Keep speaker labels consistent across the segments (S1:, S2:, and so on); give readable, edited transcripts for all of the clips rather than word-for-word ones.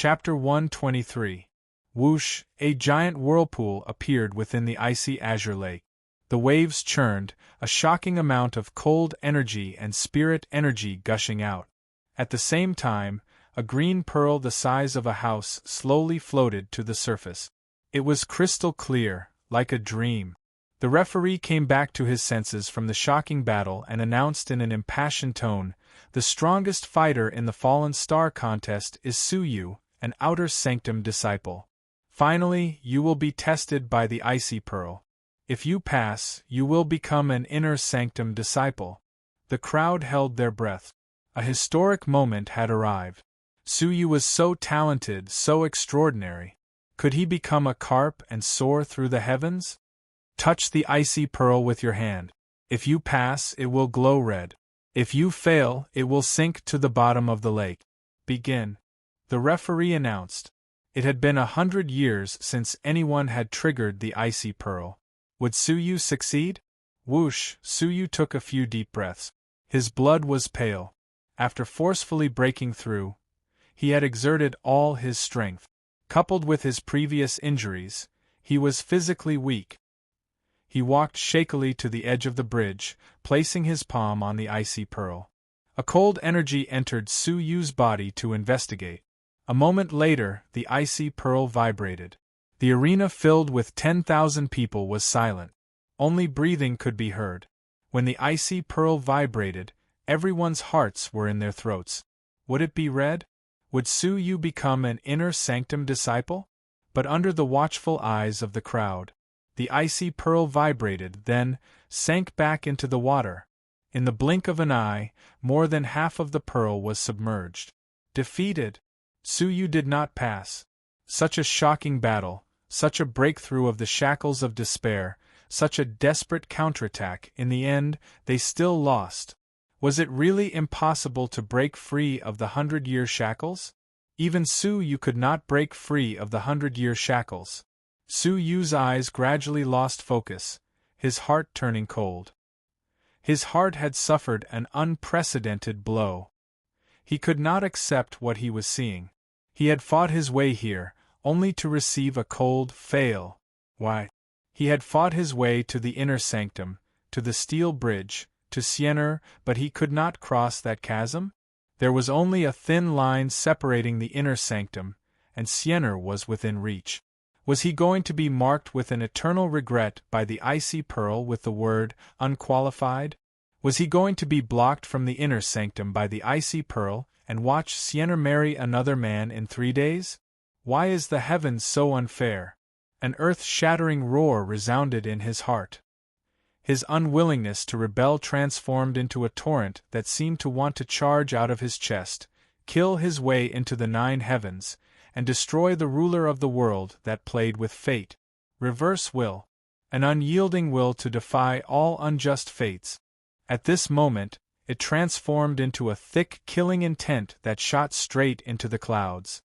S1: Chapter 123. Whoosh, a giant whirlpool appeared within the icy azure lake. The waves churned, a shocking amount of cold energy and spirit energy gushing out. At the same time, a green pearl the size of a house slowly floated to the surface. It was crystal clear, like a dream. The referee came back to his senses from the shocking battle and announced in an impassioned tone, "The strongest fighter in the Fallen Star contest is Suyu, an Outer Sanctum disciple. Finally, you will be tested by the Icy Pearl. If you pass, you will become an Inner Sanctum disciple." The crowd held their breath. A historic moment had arrived. Suyu was so talented, so extraordinary. Could he become a carp and soar through the heavens? Touch the Icy Pearl with your hand. If you pass, it will glow red. If you fail, it will sink to the bottom of the lake. Begin. The referee announced. It had been 100 years since anyone had triggered the Icy Pearl. Would Suyu succeed? Whoosh, Suyu took a few deep breaths. His blood was pale. After forcefully breaking through, he had exerted all his strength. Coupled with his previous injuries, he was physically weak. He walked shakily to the edge of the bridge, placing his palm on the Icy Pearl. A cold energy entered Suyu's body to investigate. A moment later, the Icy Pearl vibrated. The arena filled with 10,000 people was silent. Only breathing could be heard. When the Icy Pearl vibrated, everyone's hearts were in their throats. Would it be red? Would Suyu become an Inner Sanctum disciple? But under the watchful eyes of the crowd, the Icy Pearl vibrated, then sank back into the water. In the blink of an eye, more than half of the pearl was submerged. Defeated, Suyu did not pass. Such a shocking battle, such a breakthrough of the shackles of despair, such a desperate counterattack. In the end, they still lost. Was it really impossible to break free of the 100-year shackles? Even Suyu could not break free of the 100-year shackles. Suyu's eyes gradually lost focus, his heart turning cold. His heart had suffered an unprecedented blow. He could not accept what he was seeing. He had fought his way here, only to receive a cold fail. Why? He had fought his way to the Inner Sanctum, to the Steel Bridge, to Siener, but he could not cross that chasm? There was only a thin line separating the Inner Sanctum, and Siener was within reach. Was he going to be marked with an eternal regret by the Icy Pearl with the word, unqualified? Was he going to be blocked from the Inner Sanctum by the Icy Pearl, and watch Siener marry another man in 3 days? Why is the heavens so unfair? An earth-shattering roar resounded in his heart. His unwillingness to rebel transformed into a torrent that seemed to want to charge out of his chest, kill his way into the 9 heavens, and destroy the ruler of the world that played with fate. Reverse will. An unyielding will to defy all unjust fates. At this moment, it transformed into a thick killing intent that shot straight into the clouds.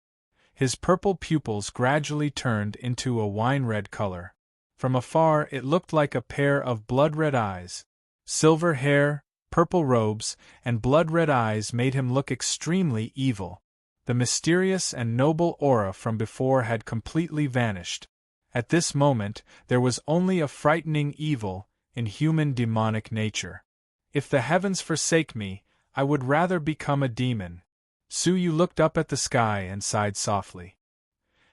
S1: His purple pupils gradually turned into a wine-red color. From afar it looked like a pair of blood-red eyes. Silver hair, purple robes, and blood-red eyes made him look extremely evil. The mysterious and noble aura from before had completely vanished. At this moment, there was only a frightening evil in human demonic nature. If the heavens forsake me, I would rather become a demon. Suyu looked up at the sky and sighed softly.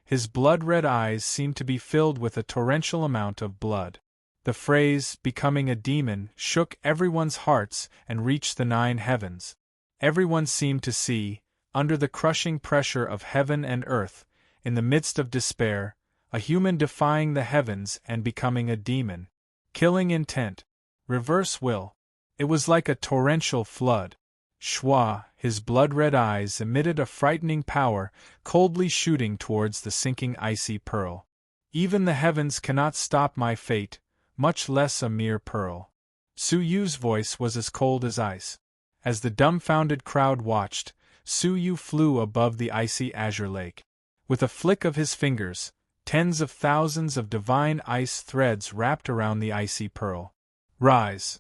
S1: His blood-red eyes seemed to be filled with a torrential amount of blood. The phrase, becoming a demon, shook everyone's hearts and reached the 9 heavens. Everyone seemed to see, under the crushing pressure of heaven and earth, in the midst of despair, a human defying the heavens and becoming a demon. Killing intent. Reverse will. It was like a torrential flood. Schwa, his blood-red eyes emitted a frightening power, coldly shooting towards the sinking Icy Pearl. Even the heavens cannot stop my fate, much less a mere pearl. Suyu's voice was as cold as ice. As the dumbfounded crowd watched, Suyu flew above the icy azure lake. With a flick of his fingers, tens of thousands of divine ice threads wrapped around the Icy Pearl. Rise!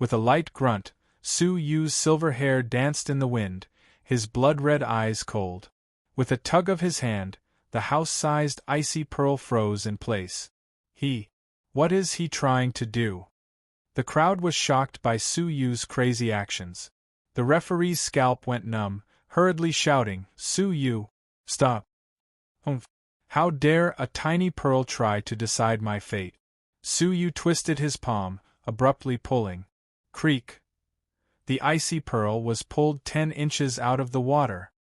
S1: With a light grunt, Suyu's silver hair danced in the wind, his blood-red eyes cold. With a tug of his hand, the house-sized icy pearl froze in place. What is he trying to do? The crowd was shocked by Su Yu's crazy actions. The referee's scalp went numb, hurriedly shouting, "Su Yu, stop! How dare a tiny pearl try to decide my fate?" Su Yu twisted his palm, abruptly pulling. Creak! The icy pearl was pulled 10 inches out of the water.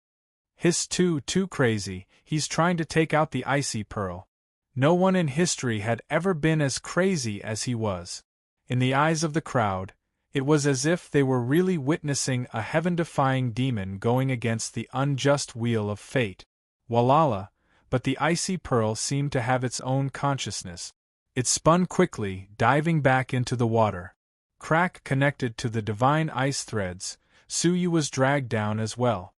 S1: Hiss, too crazy, he's trying to take out the icy pearl. No one in history had ever been as crazy as he was. In the eyes of the crowd, it was as if they were really witnessing a heaven-defying demon going against the unjust wheel of fate. Walala, but the icy pearl seemed to have its own consciousness. It spun quickly, diving back into the water. Crack connected to the divine ice threads, Su Yu was dragged down as well.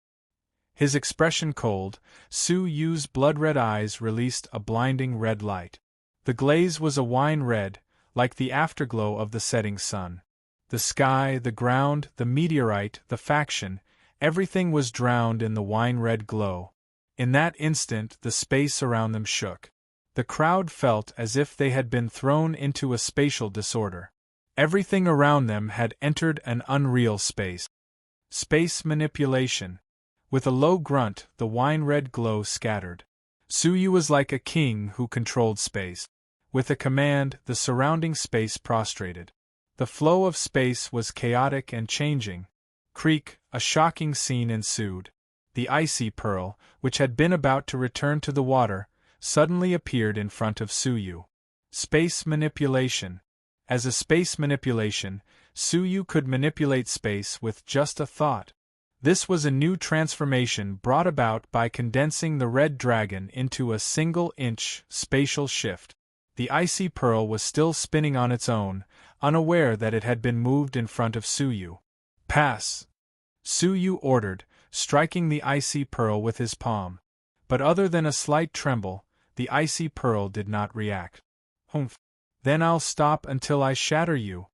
S1: His expression cold, Su Yu's blood-red eyes released a blinding red light. The glaze was a wine red, like the afterglow of the setting sun. The sky, the ground, the meteorite, the faction, everything was drowned in the wine-red glow. In that instant the space around them shook. The crowd felt as if they had been thrown into a spatial disorder. Everything around them had entered an unreal space. Space manipulation. With a low grunt, the wine-red glow scattered. Su Yu was like a king who controlled space. With a command, the surrounding space prostrated. The flow of space was chaotic and changing. Creak, a shocking scene ensued. The icy pearl, which had been about to return to the water, suddenly appeared in front of Su Yu. Space manipulation. As a space manipulation, Su Yu could manipulate space with just a thought. This was a new transformation brought about by condensing the red dragon into a single-inch spatial shift. The icy pearl was still spinning on its own, unaware that it had been moved in front of Su Yu. "Pass!" Su Yu ordered, striking the icy pearl with his palm. But other than a slight tremble, the icy pearl did not react. "Humph! Then I'll stop until I shatter you."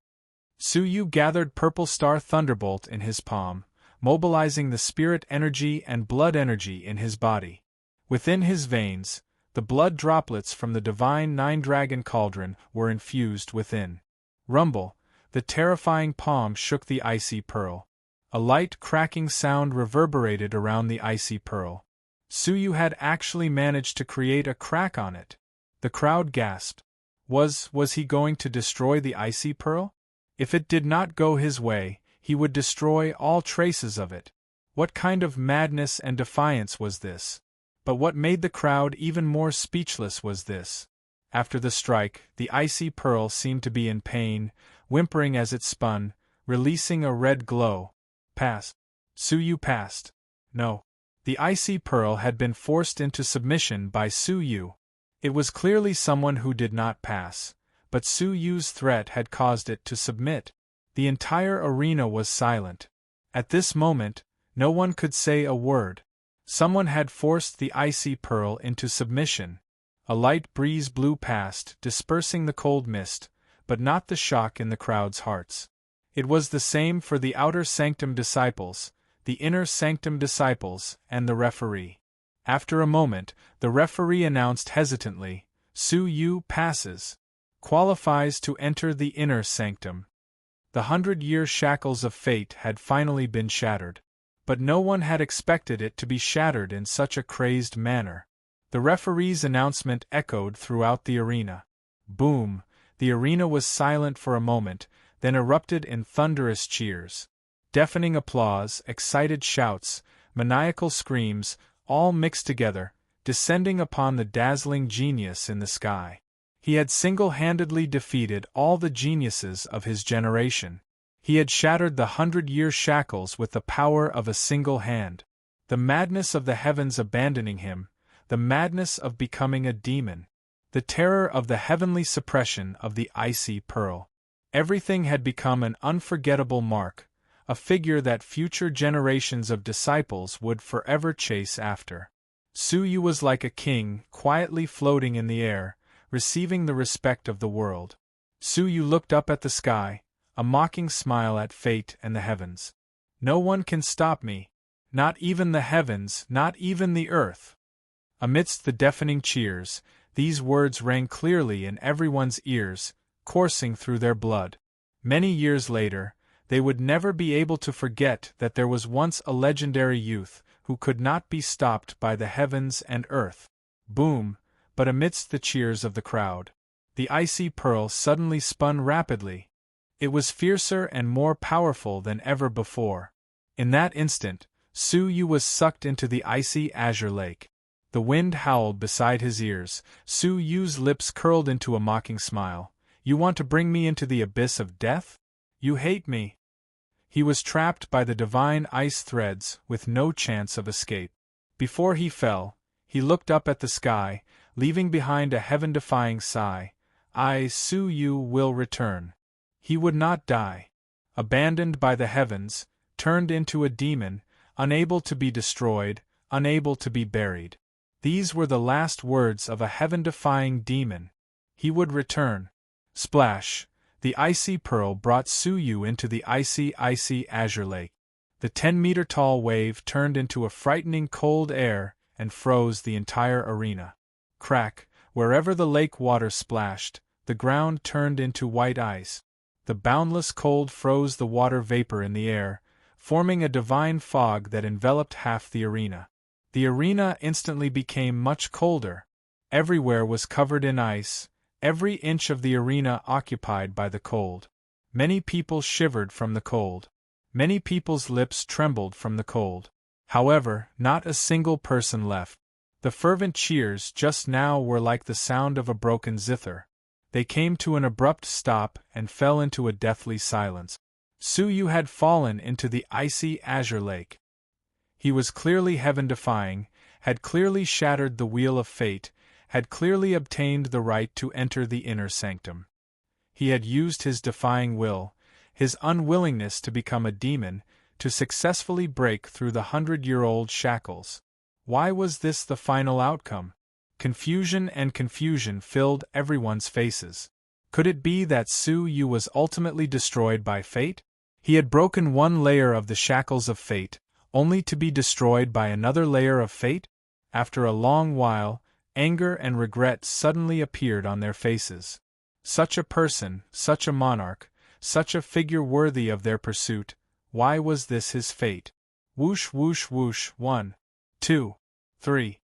S1: Su Yu gathered Purple Star Thunderbolt in his palm, mobilizing the spirit energy and blood energy in his body. Within his veins, the blood droplets from the divine nine-dragon cauldron were infused within. Rumble, the terrifying palm shook the icy pearl. A light cracking sound reverberated around the icy pearl. Su Yu had actually managed to create a crack on it. The crowd gasped. Was he going to destroy the icy pearl? If it did not go his way, he would destroy all traces of it. What kind of madness and defiance was this? But what made the crowd even more speechless was this. After the strike, the icy pearl seemed to be in pain, whimpering as it spun, releasing a red glow. Pass. Su Yu passed. No. The icy pearl had been forced into submission by Su Yu. It was clearly someone who did not pass, but Su Yu's threat had caused it to submit. The entire arena was silent. At this moment, no one could say a word. Someone had forced the icy pearl into submission. A light breeze blew past, dispersing the cold mist, but not the shock in the crowd's hearts. It was the same for the outer sanctum disciples, the inner sanctum disciples, and the referee. After a moment, the referee announced hesitantly, "Su Yu passes. Qualifies to enter the inner sanctum." The 100-year shackles of fate had finally been shattered. But no one had expected it to be shattered in such a crazed manner. The referee's announcement echoed throughout the arena. Boom! The arena was silent for a moment, then erupted in thunderous cheers. Deafening applause, excited shouts, maniacal screams, all mixed together, descending upon the dazzling genius in the sky. He had single-handedly defeated all the geniuses of his generation. He had shattered the 100-year shackles with the power of a single hand. The madness of the heavens abandoning him, the madness of becoming a demon, the terror of the heavenly suppression of the icy pearl. Everything had become an unforgettable mark, a figure that future generations of disciples would forever chase after. Su Yu was like a king, quietly floating in the air, receiving the respect of the world. Su Yu looked up at the sky, a mocking smile at fate and the heavens. "No one can stop me. Not even the heavens, not even the earth. Amidst the deafening cheers, these words rang clearly in everyone's ears, coursing through their blood. Many years later, they would never be able to forget that there was once a legendary youth who could not be stopped by the heavens and earth. Boom! But amidst the cheers of the crowd, the icy pearl suddenly spun rapidly. It was fiercer and more powerful than ever before. In that instant, Su Yu was sucked into the icy azure lake. The wind howled beside his ears. Su Yu's lips curled into a mocking smile. You want to bring me into the abyss of death? You hate me. He was trapped by the divine ice threads, with no chance of escape. Before he fell, he looked up at the sky, leaving behind a heaven-defying sigh. Su Yu will return. He would not die. Abandoned by the heavens, turned into a demon, unable to be destroyed, unable to be buried. These were the last words of a heaven-defying demon. He would return. Splash! The icy pearl brought Su Yu into the icy azure lake. The 10-meter-tall wave turned into a frightening cold air and froze the entire arena. Crack! Wherever the lake water splashed, the ground turned into white ice. The boundless cold froze the water vapor in the air, forming a divine fog that enveloped half the arena. The arena instantly became much colder. Everywhere was covered in ice, every inch of the arena occupied by the cold. Many people shivered from the cold. Many people's lips trembled from the cold. However, not a single person left. The fervent cheers just now were like the sound of a broken zither. They came to an abrupt stop and fell into a deathly silence. Su Yu had fallen into the icy azure lake. He was clearly heaven-defying, had clearly shattered the wheel of fate, had clearly obtained the right to enter the inner sanctum. He had used his defying will, his unwillingness to become a demon, to successfully break through the 100-year-old shackles. Why was this the final outcome? Confusion and confusion filled everyone's faces. Could it be that Su Yu was ultimately destroyed by fate? He had broken one layer of the shackles of fate, only to be destroyed by another layer of fate? After a long while, anger and regret suddenly appeared on their faces. Such a person, such a monarch, such a figure worthy of their pursuit, why was this his fate? Whoosh whoosh whoosh, 1, 2, 3.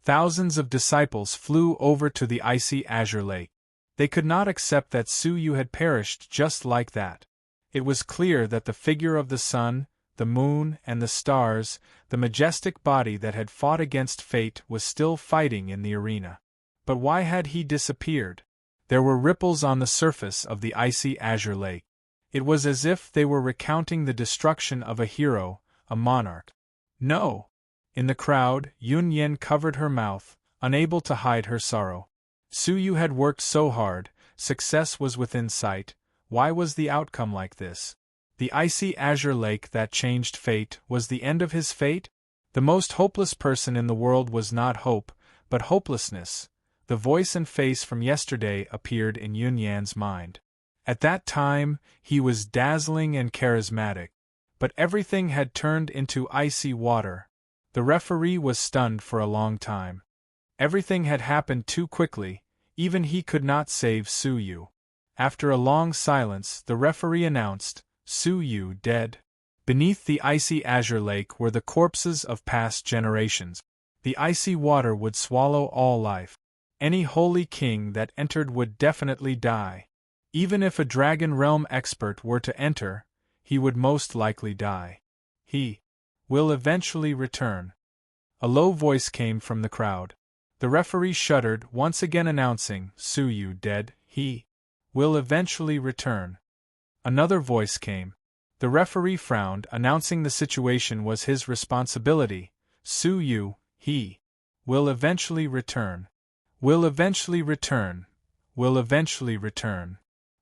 S1: Thousands of disciples flew over to the icy azure lake. They could not accept that Su Yu had perished just like that. It was clear that the figure of the sun, the moon, and the stars, the majestic body that had fought against fate, was still fighting in the arena. But why had he disappeared? There were ripples on the surface of the icy azure lake. It was as if they were recounting the destruction of a hero, a monarch. No! In the crowd, Yun Yen covered her mouth, unable to hide her sorrow. Su Yu had worked so hard, success was within sight. Why was the outcome like this? The icy azure lake that changed fate was the end of his fate? The most hopeless person in the world was not hope, but hopelessness. The voice and face from yesterday appeared in Yun Yan's mind. At that time, he was dazzling and charismatic. But everything had turned into icy water. The referee was stunned for a long time. Everything had happened too quickly, even he could not save Su Yu. After a long silence, the referee announced, Su Yu dead. Beneath the icy azure lake were the corpses of past generations. The icy water would swallow all life. Any holy king that entered would definitely die. Even if a dragon realm expert were to enter, he would most likely die. He will eventually return. A low voice came from the crowd. The referee shuddered, once again announcing, Su Yu dead. He will eventually return. Another voice came. The referee frowned, announcing the situation was his responsibility. Su Yu, he will eventually return. Will eventually return. Will eventually return.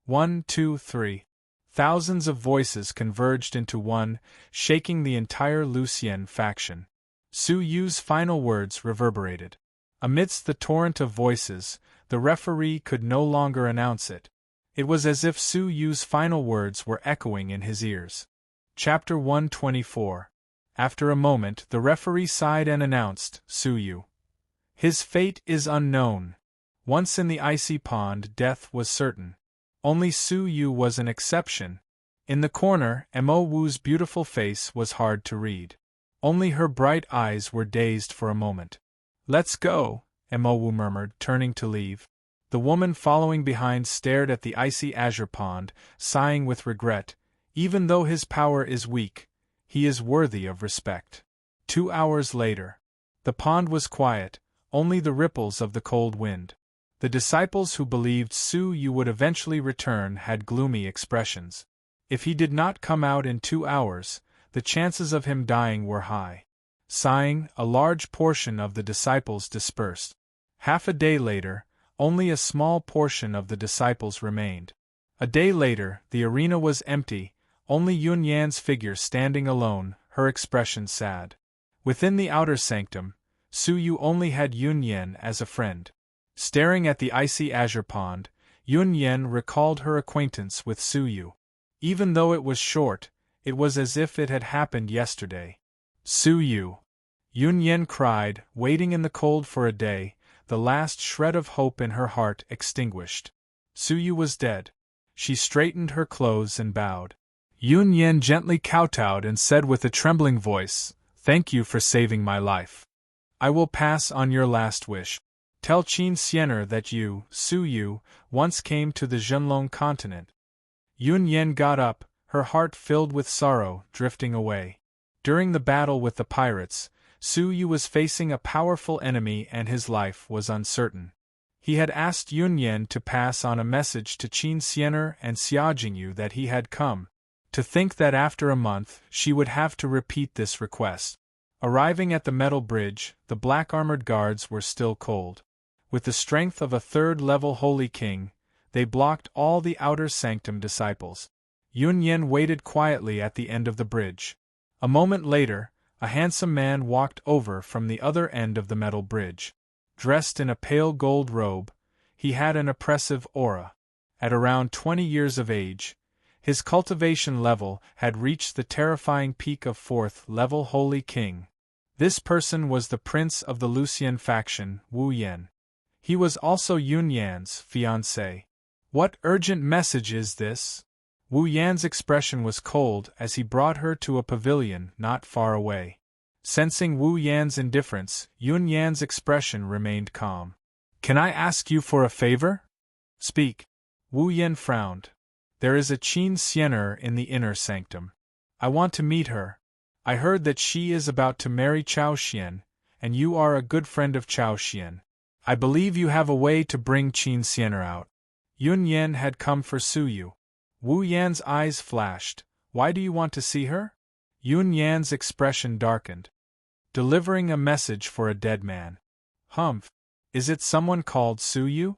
S1: 1, 2, 3. Thousands of voices converged into one, shaking the entire Lucien faction. Su Yu's final words reverberated. Amidst the torrent of voices, the referee could no longer announce it. It was as if Su Yu's final words were echoing in his ears. Chapter 124. After a moment, the referee sighed and announced, Suyu. His fate is unknown. Once in the icy pond, death was certain. Only Suyu was an exception. In the corner, Mo Wu's beautiful face was hard to read. Only her bright eyes were dazed for a moment. Let's go, Mo Wu murmured, turning to leave. The woman following behind stared at the icy azure pond, sighing with regret. Even though his power is weak, he is worthy of respect. 2 hours later. The pond was quiet, only the ripples of the cold wind. The disciples who believed Su Yu would eventually return had gloomy expressions. If he did not come out in 2 hours, the chances of him dying were high. Sighing, a large portion of the disciples dispersed. Half a day later, only a small portion of the disciples remained. A day later, the arena was empty, only Yun Yan's figure standing alone, her expression sad. Within the outer sanctum, Su Yu only had Yun Yan as a friend. Staring at the icy azure pond, Yun Yan recalled her acquaintance with Su Yu. Even though it was short, it was as if it had happened yesterday. Su Yu! Yun Yan cried, waiting in the cold for a day, the last shred of hope in her heart extinguished. Su Yu was dead. She straightened her clothes and bowed. Yun Yan gently kowtowed and said with a trembling voice, Thank you for saving my life. I will pass on your last wish. Tell Qin Xianer that you, Su Yu, once came to the Zhenlong continent. Yun Yan got up, her heart filled with sorrow, drifting away. During the battle with the pirates, Su Yu was facing a powerful enemy and his life was uncertain. He had asked Yun Yan to pass on a message to Qin Xianer and Xia Jingyu that he had come. To think that after a month, she would have to repeat this request. Arriving at the metal bridge, the black-armored guards were still cold. With the strength of a third-level Holy King, they blocked all the outer sanctum disciples. Yun Yan waited quietly at the end of the bridge. A moment later, a handsome man walked over from the other end of the metal bridge. Dressed in a pale gold robe, he had an oppressive aura. At around 20 years of age, his cultivation level had reached the terrifying peak of 4th-level Holy King. This person was the prince of the Lucian faction, Wu Yan. He was also Yun Yan's fiancé. What urgent message is this? Wu Yan's expression was cold as he brought her to a pavilion not far away. Sensing Wu Yan's indifference, Yun Yan's expression remained calm. Can I ask you for a favor? Speak. Wu Yan frowned. There is a Qin Xianer in the inner sanctum. I want to meet her. I heard that she is about to marry Chao Xian, and you are a good friend of Chao Xian. I believe you have a way to bring Qin Xianer out. Yun Yan had come for Su Yu. Wu Yan's eyes flashed. Why do you want to see her? Yun Yan's expression darkened. Delivering a message for a dead man. Humph. Is it someone called Su Yu?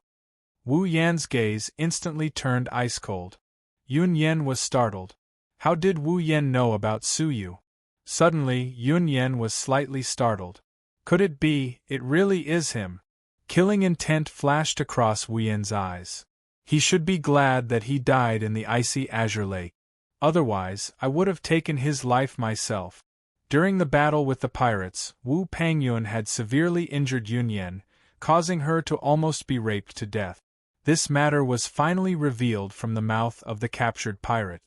S1: Wu Yan's gaze instantly turned ice-cold. Yun Yan was startled. How did Wu Yan know about Su Yu? Suddenly, Yun Yan was slightly startled. Could it be, it really is him? Killing intent flashed across Wu Yan's eyes. He should be glad that he died in the icy azure lake. Otherwise, I would have taken his life myself. During the battle with the pirates, Wu Pangyun had severely injured Yun Yan, causing her to almost be raped to death. This matter was finally revealed from the mouth of the captured pirate.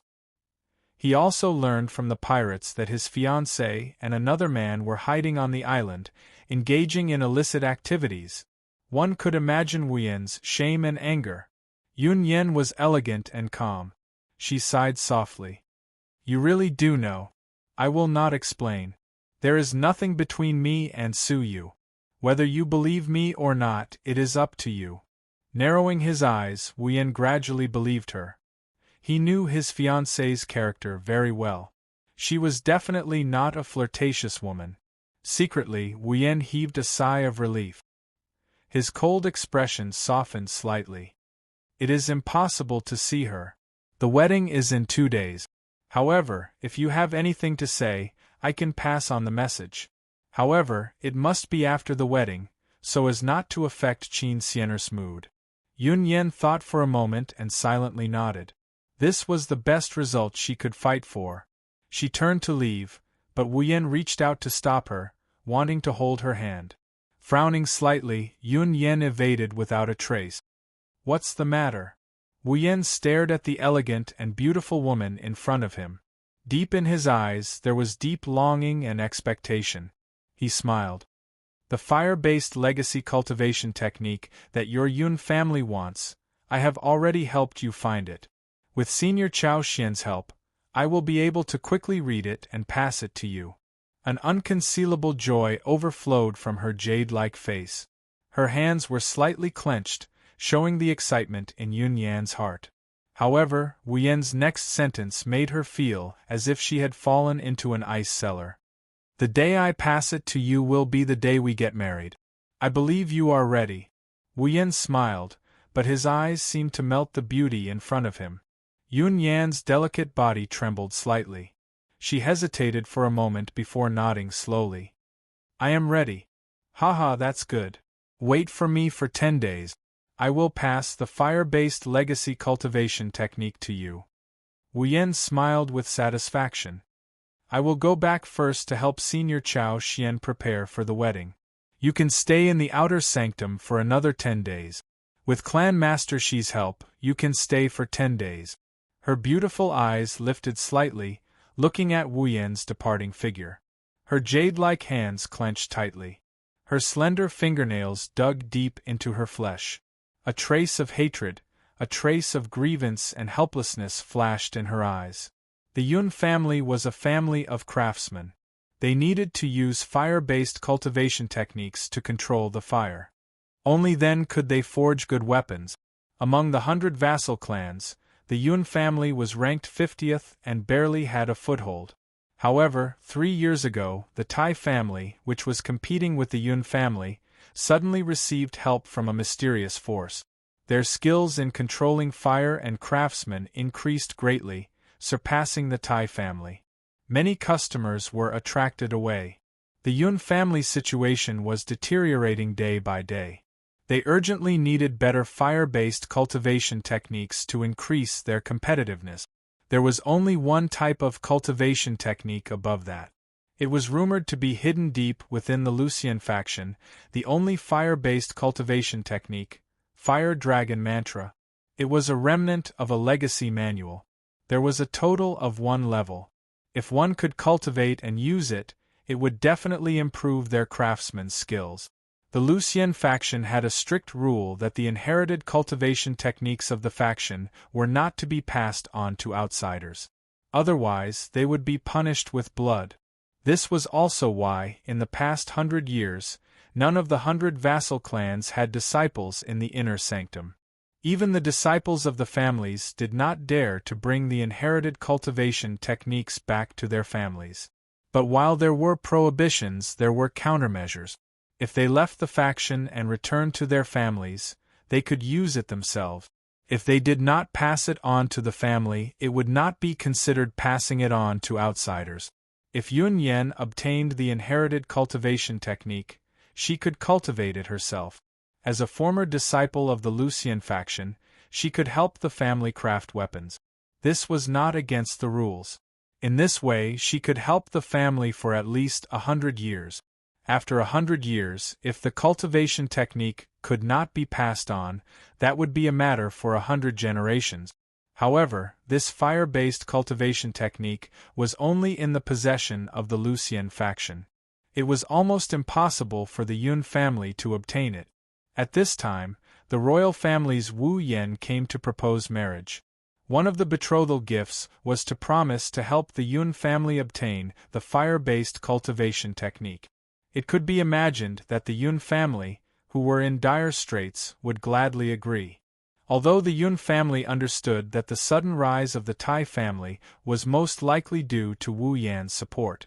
S1: He also learned from the pirates that his fiancée and another man were hiding on the island, engaging in illicit activities. One could imagine Wu Yan's shame and anger. Yun Yan was elegant and calm. She sighed softly. You really do know. I will not explain. There is nothing between me and Su Yu. Whether you believe me or not, it is up to you. Narrowing his eyes, Wu Yan gradually believed her. He knew his fiancée's character very well. She was definitely not a flirtatious woman. Secretly, Wu Yan heaved a sigh of relief. His cold expression softened slightly. It is impossible to see her. The wedding is in 2 days. However, if you have anything to say, I can pass on the message. However, it must be after the wedding, so as not to affect Qin Xianer's mood. Yun Yan thought for a moment and silently nodded. This was the best result she could fight for. She turned to leave, but Wu Yen reached out to stop her, wanting to hold her hand. Frowning slightly, Yun Yen evaded without a trace. "What's the matter?" Wu Yen stared at the elegant and beautiful woman in front of him. Deep in his eyes there was deep longing and expectation. He smiled. "The fire-based legacy cultivation technique that your Yun family wants, I have already helped you find it. With Senior Chao Xian's help, I will be able to quickly read it and pass it to you." An unconcealable joy overflowed from her jade-like face. Her hands were slightly clenched, showing the excitement in Yun Yan's heart. However, Wu Yen's next sentence made her feel as if she had fallen into an ice cellar. "The day I pass it to you will be the day we get married. I believe you are ready." Wu Yen smiled, but his eyes seemed to melt the beauty in front of him. Yun Yan's delicate body trembled slightly. She hesitated for a moment before nodding slowly. "I am ready." "Haha, that's good. Wait for me for 10 days. I will pass the fire-based legacy cultivation technique to you." Wu Yen smiled with satisfaction. "I will go back first to help Senior Chao Xian prepare for the wedding. You can stay in the outer sanctum for another 10 days. With Clan Master Shi's help, you can stay for 10 days. Her beautiful eyes lifted slightly, looking at Wu Yen's departing figure. Her jade-like hands clenched tightly. Her slender fingernails dug deep into her flesh. A trace of hatred, a trace of grievance and helplessness flashed in her eyes. The Yun family was a family of craftsmen. They needed to use fire-based cultivation techniques to control the fire. Only then could they forge good weapons. Among the 100 vassal clans, the Yun family was ranked 50th and barely had a foothold. However, 3 years ago, the Tai family, which was competing with the Yun family, suddenly received help from a mysterious force. Their skills in controlling fire and craftsmen increased greatly, surpassing the Tai family. Many customers were attracted away. The Yun family's situation was deteriorating day by day. They urgently needed better fire-based cultivation techniques to increase their competitiveness. There was only one type of cultivation technique above that. It was rumored to be hidden deep within the Lucian faction, the only fire-based cultivation technique, Fire Dragon Mantra. It was a remnant of a legacy manual. There was a total of 1 level. If one could cultivate and use it, it would definitely improve their craftsman's skills. The Lucian faction had a strict rule that the inherited cultivation techniques of the faction were not to be passed on to outsiders. Otherwise, they would be punished with blood. This was also why, in the past 100 years, none of the 100 vassal clans had disciples in the inner sanctum. Even the disciples of the families did not dare to bring the inherited cultivation techniques back to their families. But while there were prohibitions, there were countermeasures. If they left the faction and returned to their families, they could use it themselves. If they did not pass it on to the family, it would not be considered passing it on to outsiders. If Yun Yen obtained the inherited cultivation technique, she could cultivate it herself. As a former disciple of the Lucian faction, she could help the family craft weapons. This was not against the rules. In this way, she could help the family for at least 100 years. After 100 years, if the cultivation technique could not be passed on, that would be a matter for 100 generations. However, this fire-based cultivation technique was only in the possession of the Lucian faction. It was almost impossible for the Yun family to obtain it. At this time, the royal family's Wu Yen came to propose marriage. One of the betrothal gifts was to promise to help the Yun family obtain the fire-based cultivation technique. It could be imagined that the Yun family, who were in dire straits, would gladly agree. Although the Yun family understood that the sudden rise of the Tai family was most likely due to Wu Yan's support.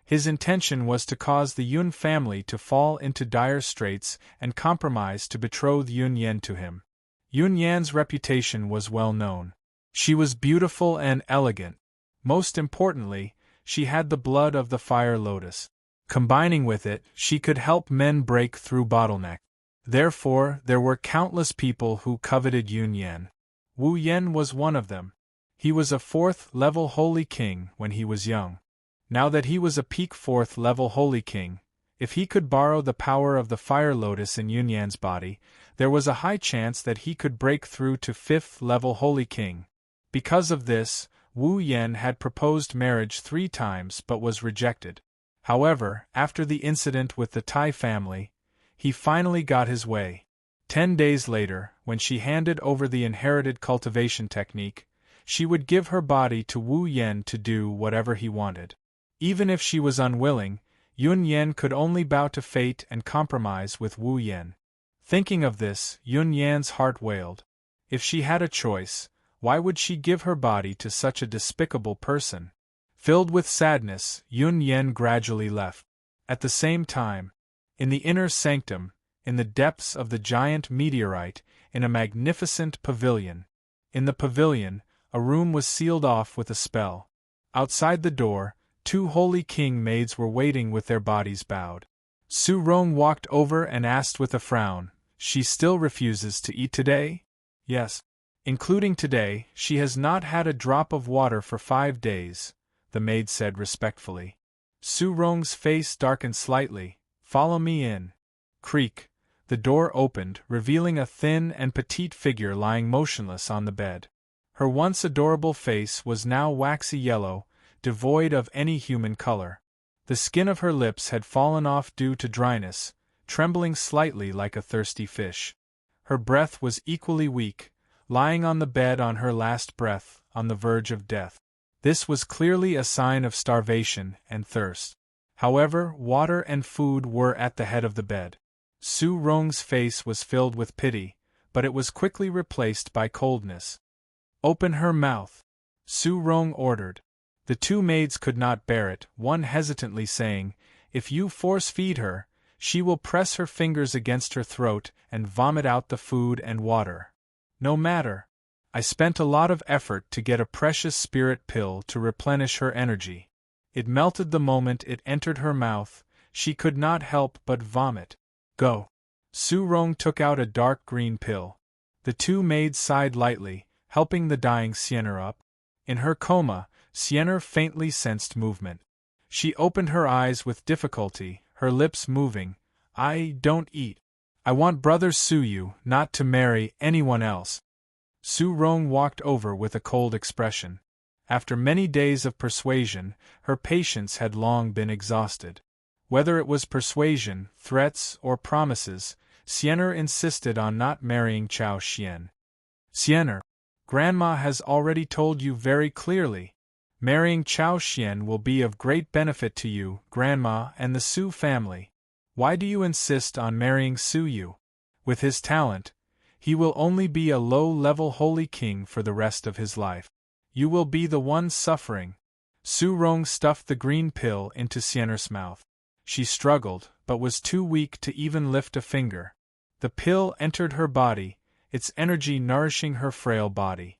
S1: His intention was to cause the Yun family to fall into dire straits and compromise to betroth Yun Yen to him. Yun Yan's reputation was well known. She was beautiful and elegant. Most importantly, she had the blood of the fire lotus. Combining with it, she could help men break through bottleneck. Therefore, there were countless people who coveted Yun Yen. Wu Yen was one of them. He was a 4th-level holy king when he was young. Now that he was a peak 4th level Holy King, if he could borrow the power of the Fire Lotus in Yunyan's body, there was a high chance that he could break through to 5th level Holy King. Because of this, Wu Yan had proposed marriage 3 times but was rejected. However, after the incident with the Tai family, he finally got his way. 10 days later, when she handed over the inherited cultivation technique, she would give her body to Wu Yan to do whatever he wanted. Even if she was unwilling, Yun Yan could only bow to fate and compromise with Wu Yan. Thinking of this, Yun Yan's heart wailed. If she had a choice, why would she give her body to such a despicable person? Filled with sadness, Yun Yan gradually left. At the same time, in the inner sanctum, in the depths of the giant meteorite, in a magnificent pavilion. In the pavilion, a room was sealed off with a spell. Outside the door, 2 holy king maids were waiting with their bodies bowed. Su Rong walked over and asked with a frown, "She still refuses to eat today?" "Yes. Including today, she has not had a drop of water for 5 days, the maid said respectfully. Su Rong's face darkened slightly. "Follow me in." Creak. The door opened, revealing a thin and petite figure lying motionless on the bed. Her once adorable face was now waxy yellow, devoid of any human color. The skin of her lips had fallen off due to dryness, trembling slightly like a thirsty fish. Her breath was equally weak, lying on the bed on her last breath, on the verge of death. This was clearly a sign of starvation and thirst. However, water and food were at the head of the bed. Su Rong's face was filled with pity, but it was quickly replaced by coldness. "Open her mouth," Su Rong ordered. The 2 maids could not bear it, one hesitantly saying, "If you force-feed her, she will press her fingers against her throat and vomit out the food and water." "No matter. I spent a lot of effort to get a precious spirit pill to replenish her energy. It melted the moment it entered her mouth, she could not help but vomit. Go." Su Rong took out a dark green pill. The 2 maids sighed lightly, helping the dying Xianer up. In her coma, Xianer faintly sensed movement. She opened her eyes with difficulty, her lips moving. "I don't eat. I want Brother Suyu not to marry anyone else." Su Rong walked over with a cold expression. After many days of persuasion, her patience had long been exhausted. Whether it was persuasion, threats, or promises, Xianer insisted on not marrying Chao Xian. "Xianer, Grandma has already told you very clearly. Marrying Chao Xian will be of great benefit to you, Grandma, and the Su family. Why do you insist on marrying Suyu? With his talent, he will only be a low-level holy king for the rest of his life. You will be the one suffering." Su Rong stuffed the green pill into Xianer's mouth. She struggled, but was too weak to even lift a finger. The pill entered her body, its energy nourishing her frail body.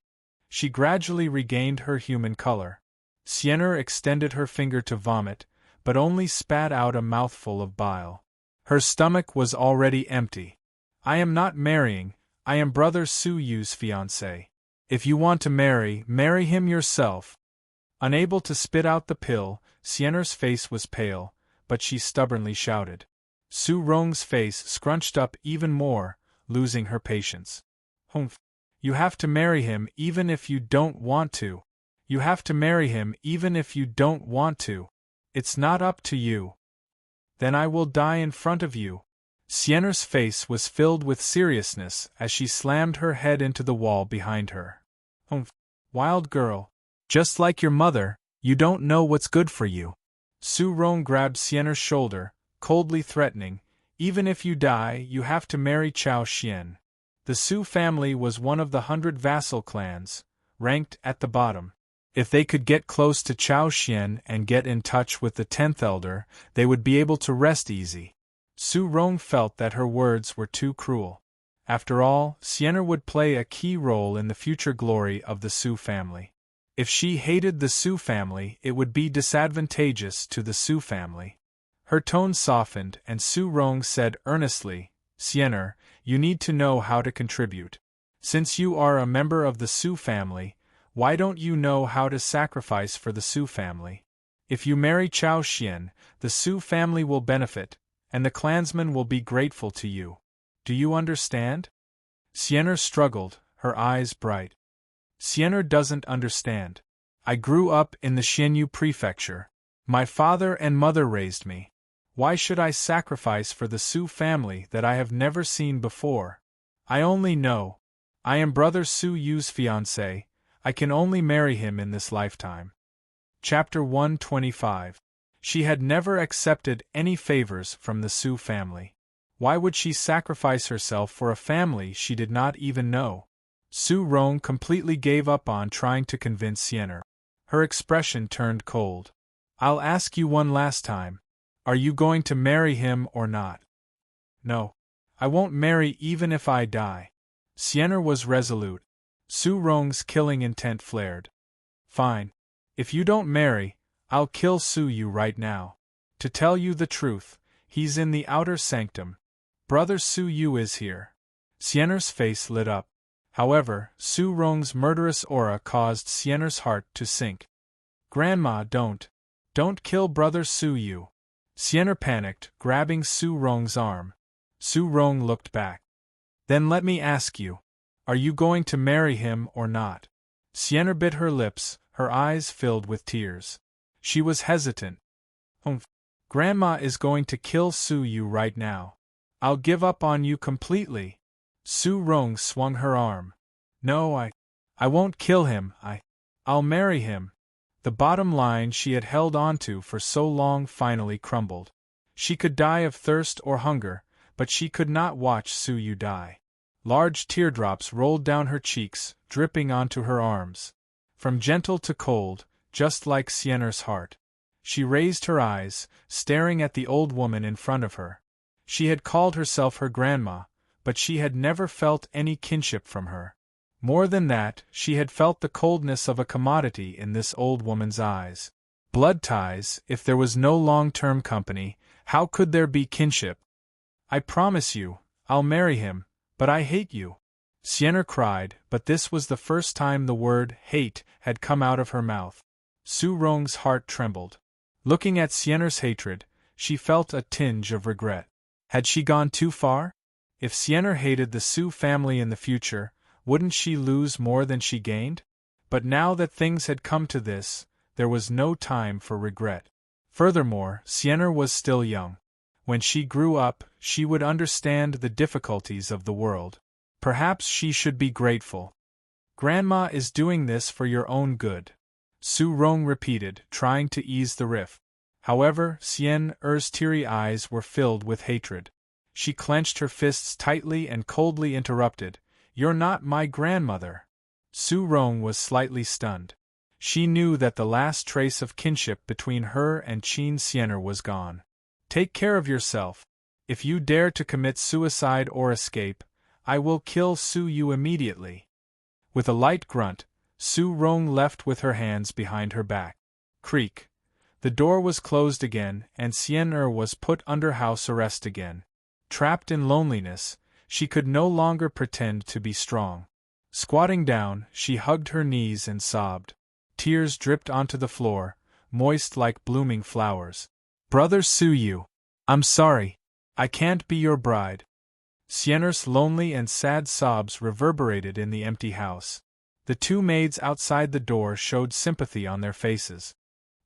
S1: She gradually regained her human color. Xianer extended her finger to vomit, but only spat out a mouthful of bile. Her stomach was already empty. "I am not marrying, I am Brother Su Yu's fiancé. If you want to marry, marry him yourself." Unable to spit out the pill, Xianer's face was pale, but she stubbornly shouted. Su Rong's face scrunched up even more, losing her patience. "Humph! You have to marry him even if you don't want to. You have to marry him even if you don't want to. It's not up to you. Then I will die in front of you." Xianer's face was filled with seriousness as she slammed her head into the wall behind her. "Humph! Wild girl. Just like your mother, you don't know what's good for you." Su Rong grabbed Xianer's shoulder, coldly threatening, "Even if you die, you have to marry Chao Xian." The Su family was one of the 100 vassal clans, ranked at the bottom. If they could get close to Chao Xian and get in touch with the 10th elder, they would be able to rest easy. Su Rong felt that her words were too cruel. After all, Xianer would play a key role in the future glory of the Su family. If she hated the Su family, it would be disadvantageous to the Su family. Her tone softened and Su Rong said earnestly, "Xianer, you need to know how to contribute. Since you are a member of the Su family, why don't you know how to sacrifice for the Su family? If you marry Chao Xian, the Su family will benefit, and the clansmen will be grateful to you. Do you understand? Xian'er struggled, her eyes bright. Xian'er doesn't understand. I grew up in the Xianyu prefecture. My father and mother raised me. Why should I sacrifice for the Su family that I have never seen before? I only know. I am Brother Su Yu's fiancé. I can only marry him in this lifetime. Chapter 125. She had never accepted any favors from the Su family. Why would she sacrifice herself for a family she did not even know? Su Rong completely gave up on trying to convince Xian'er. Her expression turned cold. I'll ask you one last time. Are you going to marry him or not? No. I won't marry even if I die. Xian'er was resolute. Su Rong's killing intent flared. Fine. If you don't marry, I'll kill Su Yu right now. To tell you the truth, he's in the outer sanctum. Brother Su Yu is here. Xian'er's face lit up. However, Su Rong's murderous aura caused Xian'er's heart to sink. Grandma, don't kill Brother Su Yu. Xian'er panicked, grabbing Su Rong's arm. Su Rong looked back. Then let me ask you, are you going to marry him or not? Xian'er bit her lips, her eyes filled with tears. She was hesitant. Grandma is going to kill Su Yu right now. I'll give up on you completely. Su Rong swung her arm. No, I won't kill him, I'll marry him. The bottom line she had held onto for so long finally crumbled. She could die of thirst or hunger, but she could not watch Su Yu die. Large teardrops rolled down her cheeks, dripping onto her arms. From gentle to cold, just like Xian'er's heart. She raised her eyes, staring at the old woman in front of her. She had called herself her grandma, but she had never felt any kinship from her. More than that, she had felt the coldness of a commodity in this old woman's eyes. Blood ties, if there was no long-term company, how could there be kinship? I promise you, I'll marry him, but I hate you. Xian'er cried, but this was the first time the word hate had come out of her mouth. Su Rong's heart trembled. Looking at Xian'er's hatred, she felt a tinge of regret. Had she gone too far? If Xian'er hated the Su family in the future, wouldn't she lose more than she gained? But now that things had come to this, there was no time for regret. Furthermore, Xian'er was still young. When she grew up, she would understand the difficulties of the world. Perhaps she should be grateful. Grandma is doing this for your own good. Su Rong repeated, trying to ease the rift. However, Xian'er's teary eyes were filled with hatred. She clenched her fists tightly and coldly interrupted, You're not my grandmother. Su Rong was slightly stunned. She knew that the last trace of kinship between her and Qin Xian'er was gone. Take care of yourself. If you dare to commit suicide or escape, I will kill Su Yu immediately. With a light grunt, Su Rong left with her hands behind her back. Creak. The door was closed again, and Xian'er was put under house arrest again. Trapped in loneliness, she could no longer pretend to be strong. Squatting down, she hugged her knees and sobbed. Tears dripped onto the floor, moist like blooming flowers. Brother Su Yu, I'm sorry. I can't be your bride. Xian'er's lonely and sad sobs reverberated in the empty house. The two maids outside the door showed sympathy on their faces.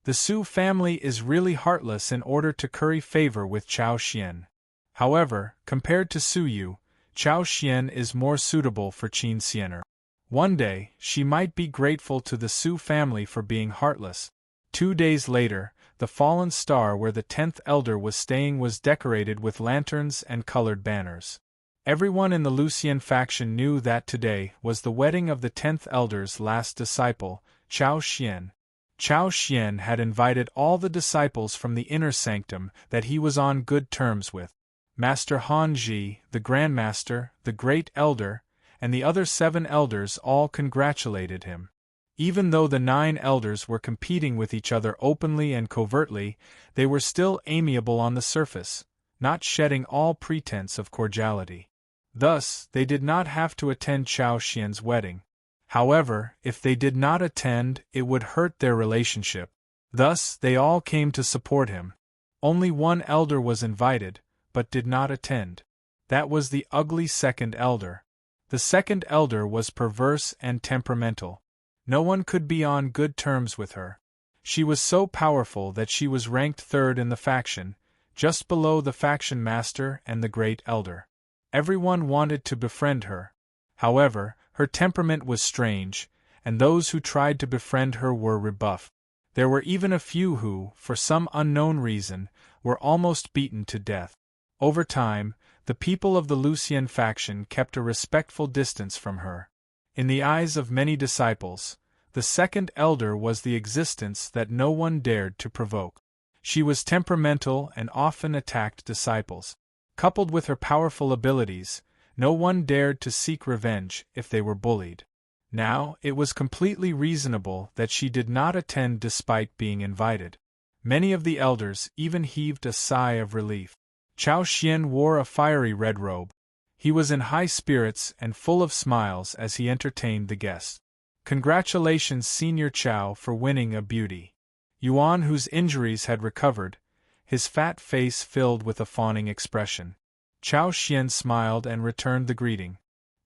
S1: The Su family is really heartless in order to curry favor with Chao Xian. However, compared to Su Yu, Chao Xian is more suitable for Qin Xian'er. One day, she might be grateful to the Su family for being heartless. 2 days later, the fallen star where the 10th elder was staying was decorated with lanterns and colored banners. Everyone in the Lucian faction knew that today was the wedding of the 10th elder's last disciple, Chao Xian. Chao Xian had invited all the disciples from the inner sanctum that he was on good terms with. Master Han Ji, the Grand Master, the Great Elder, and the other 7 elders all congratulated him. Even though the 9 elders were competing with each other openly and covertly, they were still amiable on the surface, not shedding all pretense of cordiality. Thus, they did not have to attend Chao Xian's wedding. However, if they did not attend, it would hurt their relationship. Thus, they all came to support him. Only one elder was invited, but did not attend. That was the ugly second elder. The second elder was perverse and temperamental. No one could be on good terms with her. She was so powerful that she was ranked third in the faction, just below the faction master and the great elder. Everyone wanted to befriend her. However, her temperament was strange, and those who tried to befriend her were rebuffed. There were even a few who, for some unknown reason, were almost beaten to death. Over time, the people of the Lucian faction kept a respectful distance from her. In the eyes of many disciples, the second elder was the existence that no one dared to provoke. She was temperamental and often attacked disciples. Coupled with her powerful abilities, no one dared to seek revenge if they were bullied. Now, it was completely reasonable that she did not attend despite being invited. Many of the elders even heaved a sigh of relief. Chao Xian wore a fiery red robe. He was in high spirits and full of smiles as he entertained the guests. Congratulations, Senior Chao, for winning a beauty. Yuan, whose injuries had recovered, his fat face filled with a fawning expression. Chao Xian smiled and returned the greeting.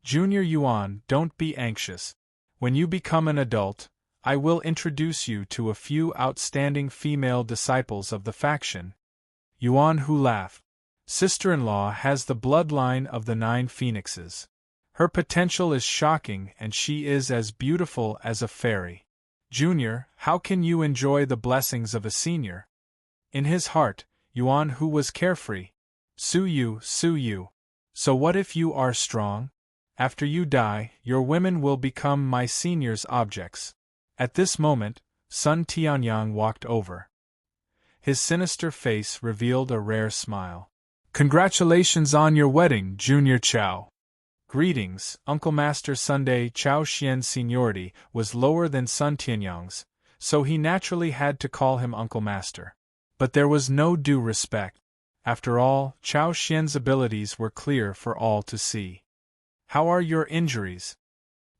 S1: Junior Yuan, don't be anxious. When you become an adult, I will introduce you to a few outstanding female disciples of the faction. Yuan Hu laughed. Sister-in-law has the bloodline of the 9 phoenixes. Her potential is shocking and she is as beautiful as a fairy. Junior, how can you enjoy the blessings of a senior? In his heart, Yuan Hu was carefree. Su Yu. So what if you are strong? After you die, your women will become my senior's objects. At this moment, Sun Tianyang walked over. His sinister face revealed a rare smile. Congratulations on your wedding, Junior Chao. Greetings, Uncle Master Sunday. Chao Xian's seniority was lower than Sun Tianyang's, so he naturally had to call him Uncle Master. But there was no due respect. After all, Chao Xian's abilities were clear for all to see. How are your injuries?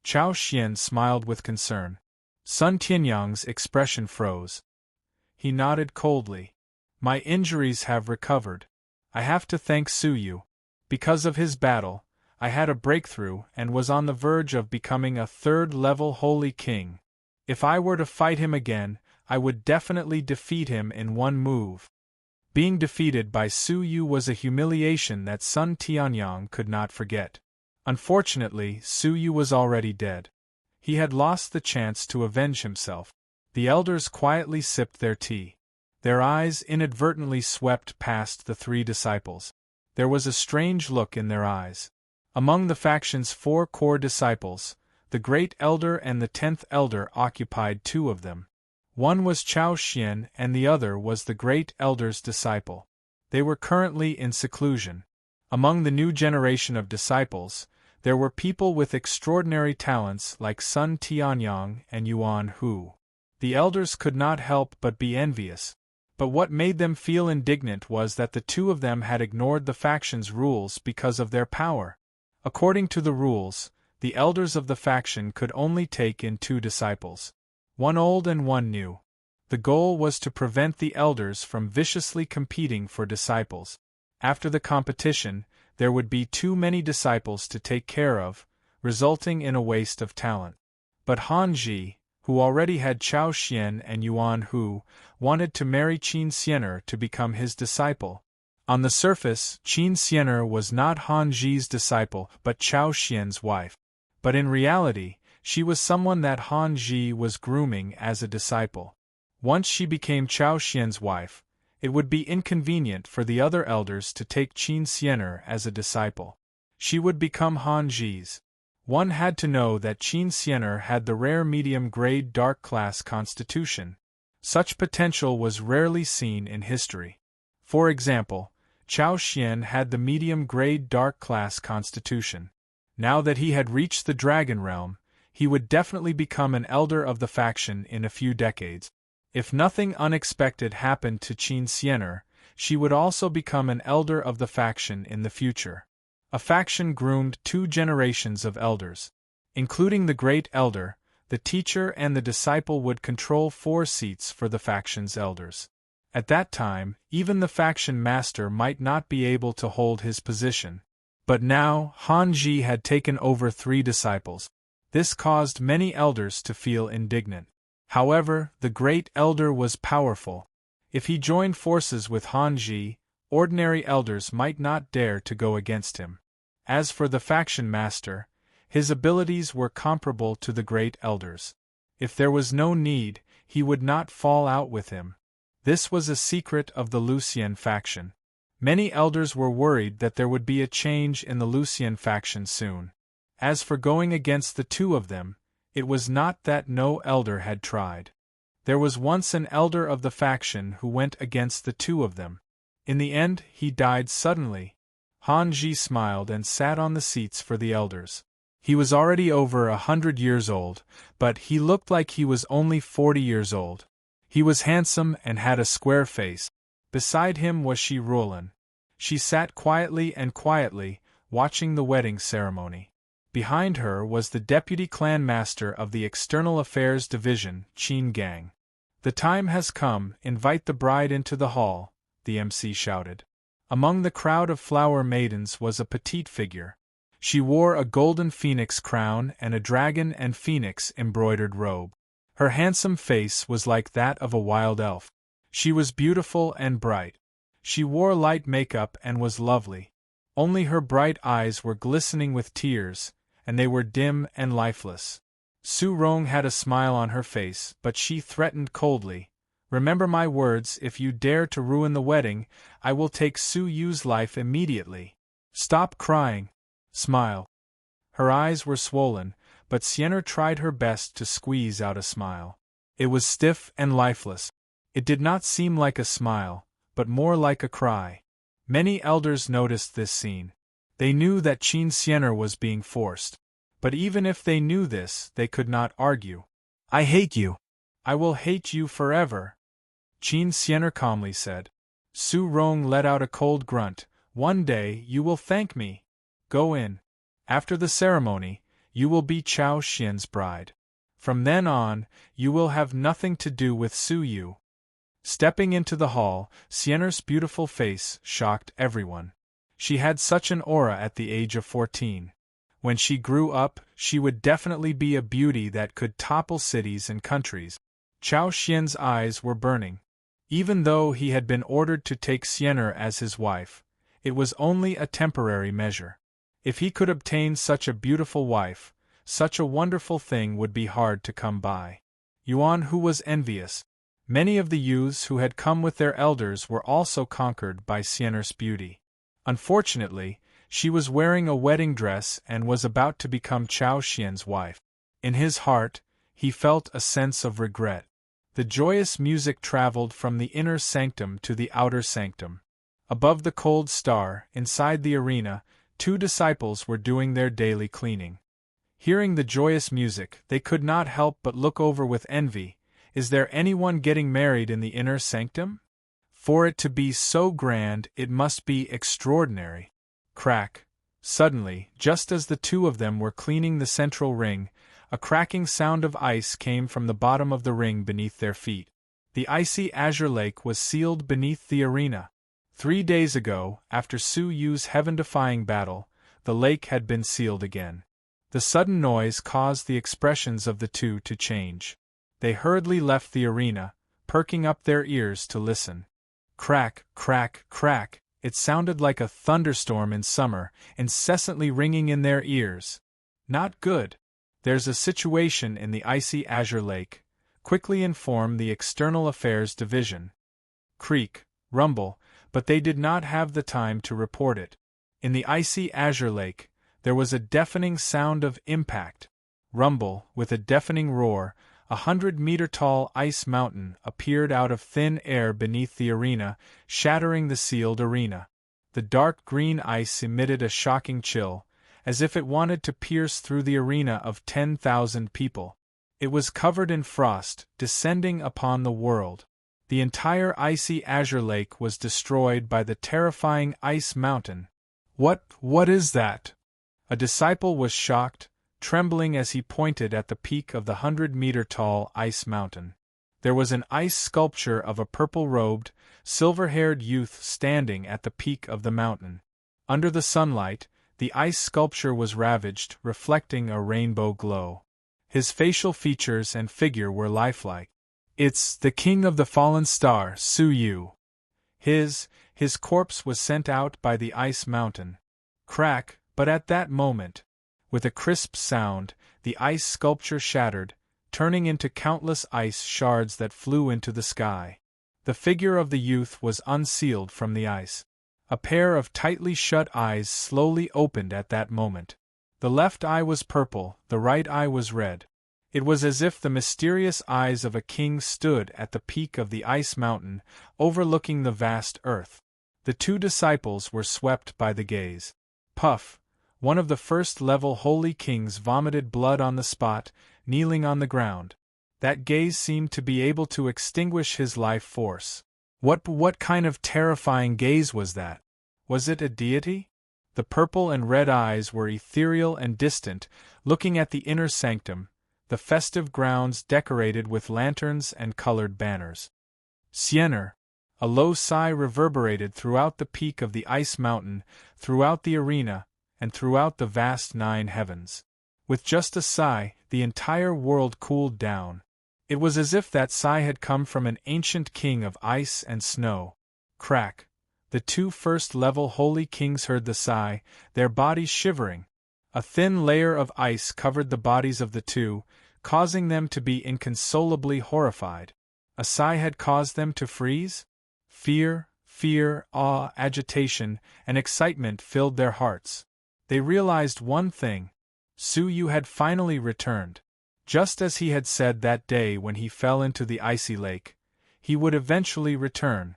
S1: Chao Xian smiled with concern. Sun Tianyang's expression froze. He nodded coldly. My injuries have recovered. I have to thank Su Yu. Because of his battle, I had a breakthrough and was on the verge of becoming a third-level holy king. If I were to fight him again, I would definitely defeat him in one move. Being defeated by Su Yu was a humiliation that Sun Tianyang could not forget. Unfortunately, Su Yu was already dead. He had lost the chance to avenge himself. The elders quietly sipped their tea. Their eyes inadvertently swept past the 3 disciples. There was a strange look in their eyes. Among the faction's 4 core disciples, the Great Elder and the 10th Elder occupied 2 of them. One was Chao Xian and the other was the Great Elder's disciple. They were currently in seclusion. Among the new generation of disciples, there were people with extraordinary talents like Sun Tianyang and Yuan Hu. The elders could not help but be envious. But what made them feel indignant was that the 2 of them had ignored the faction's rules because of their power. According to the rules, the elders of the faction could only take in 2 disciples. One old and one new. The goal was to prevent the elders from viciously competing for disciples. After the competition, there would be too many disciples to take care of, resulting in a waste of talent. But Han Ji, who already had Chao Xian and Yuan Hu, wanted to marry Qin Xiener to become his disciple. On the surface, Qin Xiener was not Han Ji's disciple but Chao Xian's wife. But in reality, she was someone that Han Ji was grooming as a disciple. Once she became Chao Xian's wife, it would be inconvenient for the other elders to take Qin Xiener as a disciple. She would become Han Ji's. One had to know that Qin Xiener had the rare medium-grade dark-class constitution. Such potential was rarely seen in history. For example, Chao Xian had the medium-grade dark-class constitution. Now that he had reached the Dragon Realm, he would definitely become an elder of the faction in a few decades. If nothing unexpected happened to Qin Xiener, she would also become an elder of the faction in the future. A faction groomed 2 generations of elders. Including the Great Elder, The teacher and the disciple would control 4 seats for the faction's elders. At that time, even the faction master might not be able to hold his position. But now, Hanji had taken over 3 disciples. This caused many elders to feel indignant. However, the great elder was powerful. If he joined forces with Hanji, ordinary elders might not dare to go against him. As for the faction master, his abilities were comparable to the great elders. If there was no need, he would not fall out with him. This was a secret of the Lucien faction. Many elders were worried that there would be a change in the Lucien faction soon. As for going against the 2 of them, it was not that no elder had tried. There was once an elder of the faction who went against the 2 of them. In the end, he died suddenly. Hanji smiled and sat on the seats for the elders. He was already over 100 years old, but he looked like he was only 40 years old. He was handsome and had a square face. Beside him was Shi Ruolin. She sat quietly, watching the wedding ceremony. Behind her was the deputy clan master of the External Affairs Division, Qin Gang. "The time has come, invite the bride into the hall," the MC shouted. Among the crowd of flower maidens was a petite figure. She wore a golden phoenix crown and a dragon and phoenix embroidered robe. Her handsome face was like that of a wild elf. She was beautiful and bright. She wore light makeup and was lovely. Only her bright eyes were glistening with tears, and they were dim and lifeless. Su Rong had a smile on her face, but she threatened coldly, "Remember my words, if you dare to ruin the wedding, I will take Su Yu's life immediately. Stop crying. Smile." Her eyes were swollen, but Sienna tried her best to squeeze out a smile. It was stiff and lifeless. It did not seem like a smile, but more like a cry. Many elders noticed this scene. They knew that Qin Sienna was being forced. But even if they knew this, they could not argue. "I hate you. I will hate you forever," Qin Sienna calmly said. Su Rong let out a cold grunt. "One day you will thank me. Go in. After the ceremony, you will be Chao Xian's bride. From then on, you will have nothing to do with Su Yu." Stepping into the hall, Sienna's beautiful face shocked everyone. She had such an aura at the age of 14. When she grew up, she would definitely be a beauty that could topple cities and countries. Chao Xian's eyes were burning. Even though he had been ordered to take Sienna as his wife, it was only a temporary measure. If he could obtain such a beautiful wife, such a wonderful thing would be hard to come by. Yuan Hu was envious. Many of the youths who had come with their elders were also conquered by Sienna's beauty. Unfortunately, she was wearing a wedding dress and was about to become Chao Xian's wife. In his heart, he felt a sense of regret. The joyous music traveled from the inner sanctum to the outer sanctum. Above the cold star, inside the arena, 2 disciples were doing their daily cleaning. Hearing the joyous music, they could not help but look over with envy. Is there anyone getting married in the inner sanctum? For it to be so grand, it must be extraordinary. Crack. Suddenly, just as the 2 of them were cleaning the central ring, a cracking sound of ice came from the bottom of the ring beneath their feet. The icy azure lake was sealed beneath the arena. 3 days ago, after Su Yu's heaven-defying battle, the lake had been sealed again. The sudden noise caused the expressions of the 2 to change. They hurriedly left the arena, perking up their ears to listen. Crack, crack, crack, it sounded like a thunderstorm in summer, incessantly ringing in their ears. Not good. There's a situation in the icy azure lake. Quickly inform the External Affairs Division. Creak, rumble, but they did not have the time to report it. In the icy azure lake, there was a deafening sound of impact. Rumble, with a deafening roar, 100-meter-tall ice mountain appeared out of thin air beneath the arena, shattering the sealed arena. The dark green ice emitted a shocking chill, as if it wanted to pierce through the arena of 10,000 people. It was covered in frost, descending upon the world. The entire icy azure lake was destroyed by the terrifying ice mountain. What is that?" A disciple was shocked, trembling as he pointed at the peak of the 100-meter-tall ice mountain. There was an ice sculpture of a purple-robed, silver-haired youth standing at the peak of the mountain. Under the sunlight, the ice sculpture was ravaged, reflecting a rainbow glow. His facial features and figure were lifelike. "It's the king of the fallen star, Su Yu." His corpse was sent out by the ice mountain. Crack, but at that moment, with a crisp sound, the ice sculpture shattered, turning into countless ice shards that flew into the sky. The figure of the youth was unsealed from the ice. A pair of tightly shut eyes slowly opened at that moment. The left eye was purple, the right eye was red. It was as if the mysterious eyes of a king stood at the peak of the ice mountain, overlooking the vast earth. The two disciples were swept by the gaze. Puff, one of the first-level holy kings, vomited blood on the spot, kneeling on the ground. That gaze seemed to be able to extinguish his life force. What kind of terrifying gaze was that? Was it a deity? The purple and red eyes were ethereal and distant, looking at the inner sanctum, the festive grounds decorated with lanterns and colored banners. Siener! A low sigh reverberated throughout the peak of the ice mountain, throughout the arena, and throughout the vast 9 heavens. With just a sigh, the entire world cooled down. It was as if that sigh had come from an ancient king of ice and snow. Crack! The 2 first-level holy kings heard the sigh, their bodies shivering. A thin layer of ice covered the bodies of the 2, causing them to be inconsolably horrified. A sigh had caused them to freeze? Fear, awe, agitation, and excitement filled their hearts. They realized one thing: Su Yu had finally returned. Just as he had said that day when he fell into the icy lake, he would eventually return.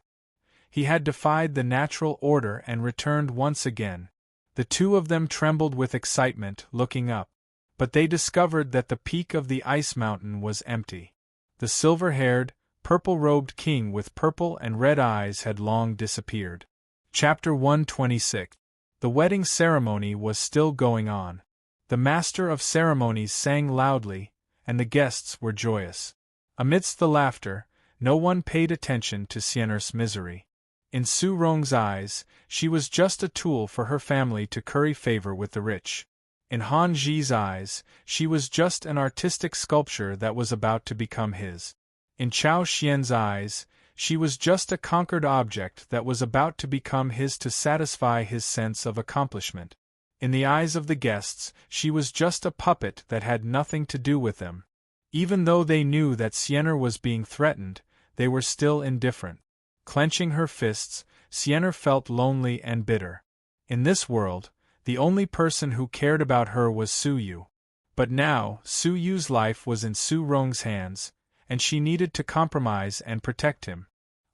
S1: He had defied the natural order and returned once again. The 2 of them trembled with excitement, looking up. But they discovered that the peak of the ice mountain was empty. The silver-haired, purple-robed king with purple and red eyes had long disappeared. Chapter 126. The wedding ceremony was still going on. The master of ceremonies sang loudly, and the guests were joyous. Amidst the laughter, no one paid attention to Siener's misery. In Su Rong's eyes, she was just a tool for her family to curry favor with the rich. In Han Ji's eyes, she was just an artistic sculpture that was about to become his. In Chao Xian's eyes, she was just a conquered object that was about to become his to satisfy his sense of accomplishment. In the eyes of the guests, she was just a puppet that had nothing to do with them. Even though they knew that Siener was being threatened, they were still indifferent. Clenching her fists, Siener felt lonely and bitter. In this world, the only person who cared about her was Su Yu. But now, Su Yu's life was in Su Rong's hands, and she needed to compromise and protect him.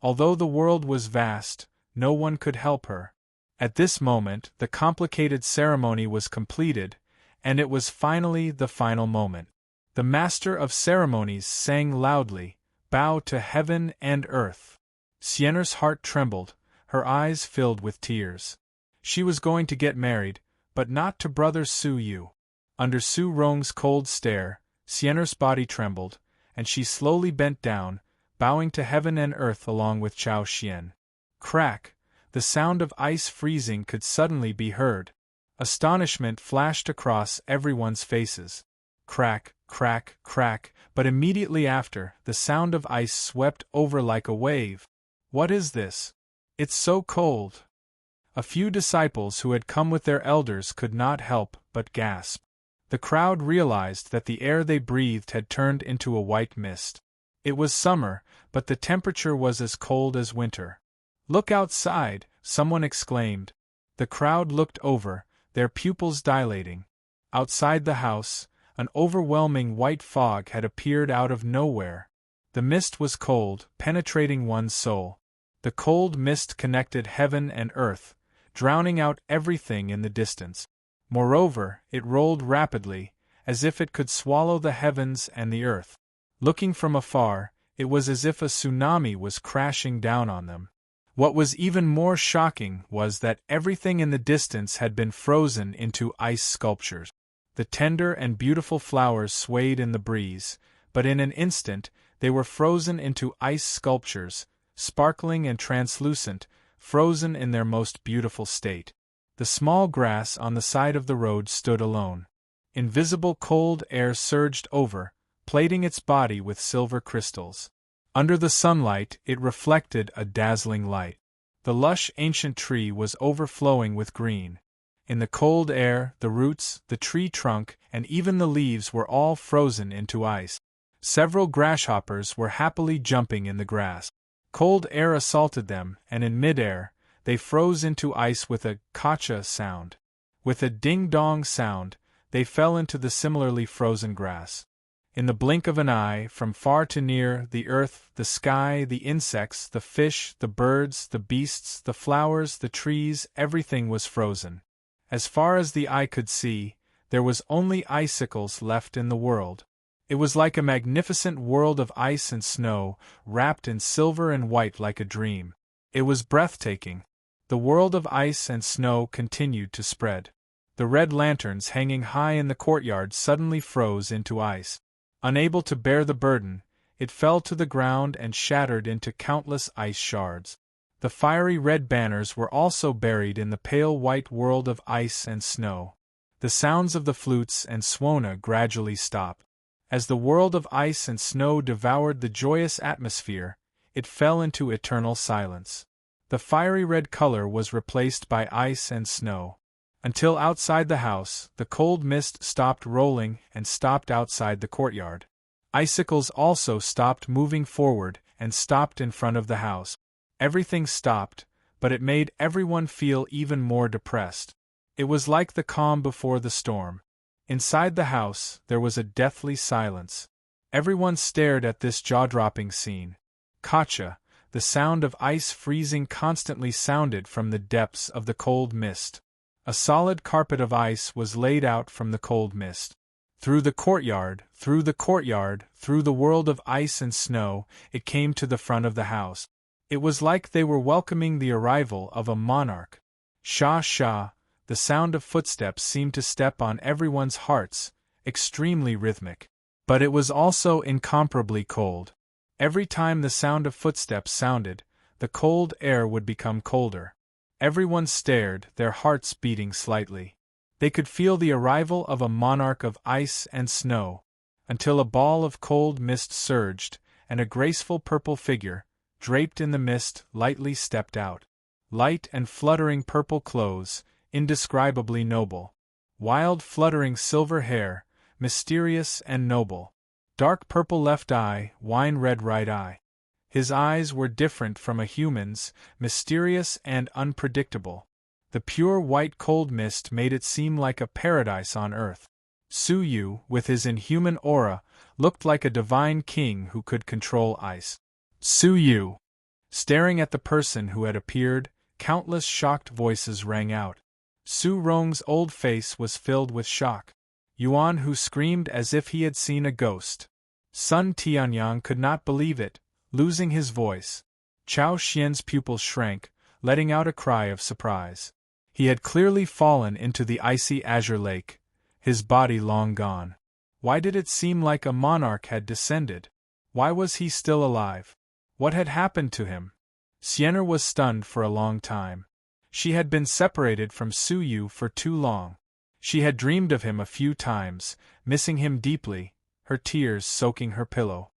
S1: Although the world was vast, no one could help her. At this moment, the complicated ceremony was completed, and it was finally the final moment. The master of ceremonies sang loudly, "Bow to heaven and earth." Siener's heart trembled, her eyes filled with tears. She was going to get married, but not to brother Su Yu. Under Su Rong's cold stare, Siener's body trembled, and she slowly bent down, bowing to heaven and earth along with Chao Xian. Crack! The sound of ice freezing could suddenly be heard. Astonishment flashed across everyone's faces. Crack, crack, crack, but immediately after, the sound of ice swept over like a wave. What is this? It's so cold. A few disciples who had come with their elders could not help but gasp. The crowd realized that the air they breathed had turned into a white mist. It was summer, but the temperature was as cold as winter. "Look outside!" someone exclaimed. The crowd looked over, their pupils dilating. Outside the house, an overwhelming white fog had appeared out of nowhere. The mist was cold, penetrating one's soul. The cold mist connected heaven and earth, drowning out everything in the distance. Moreover, it rolled rapidly, as if it could swallow the heavens and the earth. Looking from afar, it was as if a tsunami was crashing down on them. What was even more shocking was that everything in the distance had been frozen into ice sculptures. The tender and beautiful flowers swayed in the breeze, but in an instant they were frozen into ice sculptures, sparkling and translucent, frozen in their most beautiful state. The small grass on the side of the road stood alone. Invisible cold air surged over, plating its body with silver crystals. Under the sunlight it reflected a dazzling light. The lush ancient tree was overflowing with green. In the cold air, the roots, the tree trunk, and even the leaves were all frozen into ice. Several grasshoppers were happily jumping in the grass. Cold air assaulted them, and in mid-air, they froze into ice with a "kacha" sound. With a ding-dong sound, they fell into the similarly frozen grass. In the blink of an eye, from far to near, the earth, the sky, the insects, the fish, the birds, the beasts, the flowers, the trees, everything was frozen. As far as the eye could see, there was only icicles left in the world. It was like a magnificent world of ice and snow, wrapped in silver and white like a dream. It was breathtaking. The world of ice and snow continued to spread. The red lanterns hanging high in the courtyard suddenly froze into ice. Unable to bear the burden, it fell to the ground and shattered into countless ice shards. The fiery red banners were also buried in the pale white world of ice and snow. The sounds of the flutes and swona gradually stopped. As the world of ice and snow devoured the joyous atmosphere, it fell into eternal silence. The fiery red color was replaced by ice and snow. Until outside the house, the cold mist stopped rolling and stopped outside the courtyard. Icicles also stopped moving forward and stopped in front of the house. Everything stopped, but it made everyone feel even more depressed. It was like the calm before the storm. Inside the house, there was a deathly silence. Everyone stared at this jaw-dropping scene. Kacha, the sound of ice freezing constantly sounded from the depths of the cold mist. A solid carpet of ice was laid out from the cold mist. Through the courtyard, through the world of ice and snow, it came to the front of the house. It was like they were welcoming the arrival of a monarch. Sha, the sound of footsteps seemed to step on everyone's hearts, extremely rhythmic. But it was also incomparably cold. Every time the sound of footsteps sounded, the cold air would become colder. Everyone stared, their hearts beating slightly. They could feel the arrival of a monarch of ice and snow, until a ball of cold mist surged, and a graceful purple figure, draped in the mist, lightly stepped out. Light and fluttering purple clothes, indescribably noble. Wild fluttering silver hair, mysterious and noble. Dark purple left eye, wine red right eye. His eyes were different from a human's, mysterious and unpredictable. The pure white cold mist made it seem like a paradise on earth. Suyu, with his inhuman aura, looked like a divine king who could control ice. Suyu! Staring at the person who had appeared, countless shocked voices rang out. Su Rong's old face was filled with shock. Yuan Hu screamed as if he had seen a ghost. Sun Tianyang could not believe it, losing his voice. Chao Xian's pupils shrank, letting out a cry of surprise. He had clearly fallen into the icy azure lake, his body long gone. Why did it seem like a monarch had descended? Why was he still alive? What had happened to him? Sienna was stunned for a long time. She had been separated from Suyu for too long. She had dreamed of him a few times, missing him deeply, her tears soaking her pillow.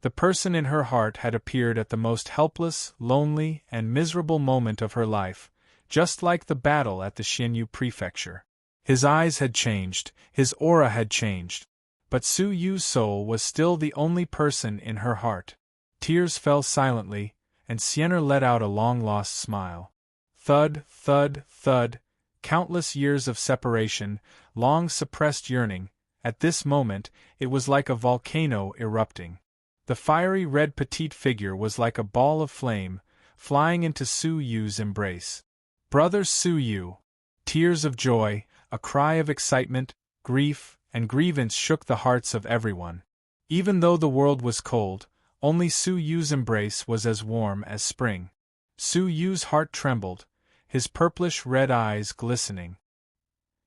S1: The person in her heart had appeared at the most helpless, lonely, and miserable moment of her life, just like the battle at the Xinyu prefecture. His eyes had changed, his aura had changed, but Su Yu's soul was still the only person in her heart. Tears fell silently, and Sienna let out a long-lost smile. Thud, thud, thud, countless years of separation, long-suppressed yearning. At this moment, it was like a volcano erupting. The fiery red petite figure was like a ball of flame, flying into Su Yu's embrace. Brother Su Yu! Tears of joy, a cry of excitement, grief, and grievance shook the hearts of everyone. Even though the world was cold, only Su Yu's embrace was as warm as spring. Su Yu's heart trembled, his purplish red eyes glistening.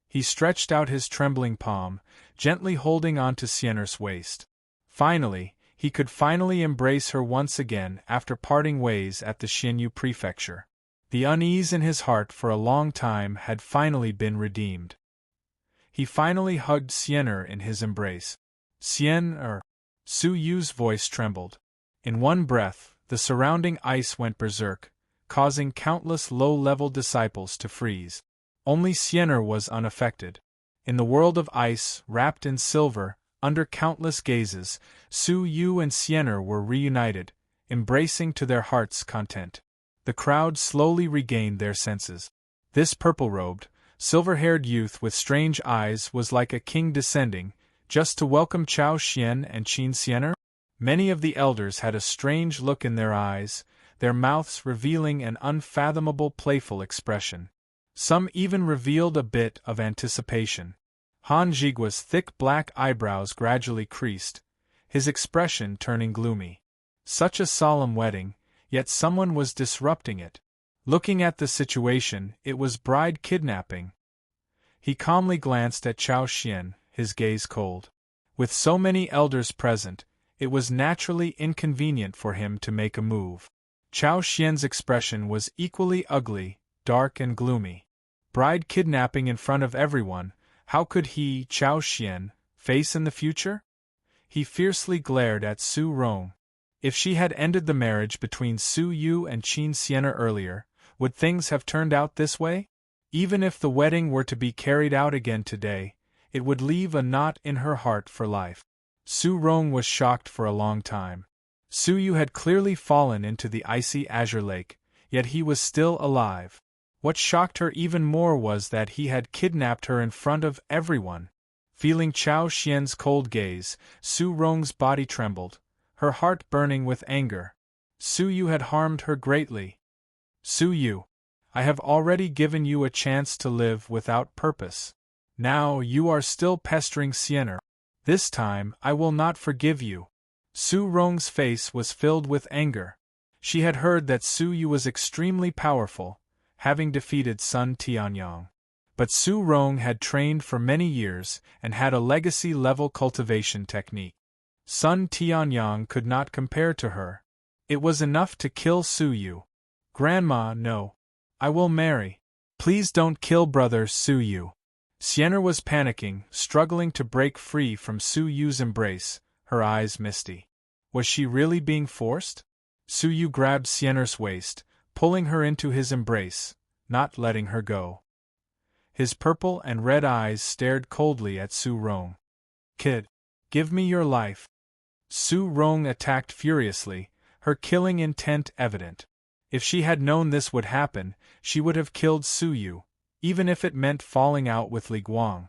S1: He stretched out his trembling palm, gently holding on to Siener's waist. Finally, he could finally embrace her once again after parting ways at the Xinyu prefecture. The unease in his heart for a long time had finally been redeemed. He finally hugged Siener in his embrace. Siener! Su Yu's voice trembled. In one breath, the surrounding ice went berserk, causing countless low-level disciples to freeze. Only Siener was unaffected. In the world of ice, wrapped in silver, under countless gazes, Su Yu and Siener were reunited, embracing to their heart's content. The crowd slowly regained their senses. This purple-robed, silver-haired youth with strange eyes was like a king descending, just to welcome Chao Xian and Qin Siener. Many of the elders had a strange look in their eyes, their mouths revealing an unfathomable playful expression. Some even revealed a bit of anticipation. Han Jigua's thick black eyebrows gradually creased, his expression turning gloomy. Such a solemn wedding, yet someone was disrupting it. Looking at the situation, it was bride kidnapping. He calmly glanced at Chao Xian, his gaze cold. With so many elders present, it was naturally inconvenient for him to make a move. Chao Xian's expression was equally ugly, dark and gloomy. Bride kidnapping in front of everyone, how could he, Chao Xian, face in the future? He fiercely glared at Su Rong. If she had ended the marriage between Su Yu and Qin Siener earlier, would things have turned out this way? Even if the wedding were to be carried out again today, it would leave a knot in her heart for life. Su Rong was shocked for a long time. Su Yu had clearly fallen into the icy azure lake, yet he was still alive. What shocked her even more was that he had kidnapped her in front of everyone. Feeling Chao Xian's cold gaze, Su Rong's body trembled, her heart burning with anger. Su Yu had harmed her greatly. Su Yu, I have already given you a chance to live without purpose. Now you are still pestering Siener. This time I will not forgive you. Su Rong's face was filled with anger. She had heard that Su Yu was extremely powerful, having defeated Sun Tianyang. But Su Rong had trained for many years and had a legacy-level cultivation technique. Sun Tianyang could not compare to her. It was enough to kill Su Yu. Grandma, no. I will marry. Please don't kill brother Su Yu. Siener was panicking, struggling to break free from Su Yu's embrace, her eyes misty. Was she really being forced? Su Yu grabbed Siener's waist, pulling her into his embrace, not letting her go. His purple and red eyes stared coldly at Su Rong. Kid, give me your life. Su Rong attacked furiously, her killing intent evident. If she had known this would happen, she would have killed Su Yu, even if it meant falling out with Li Guang.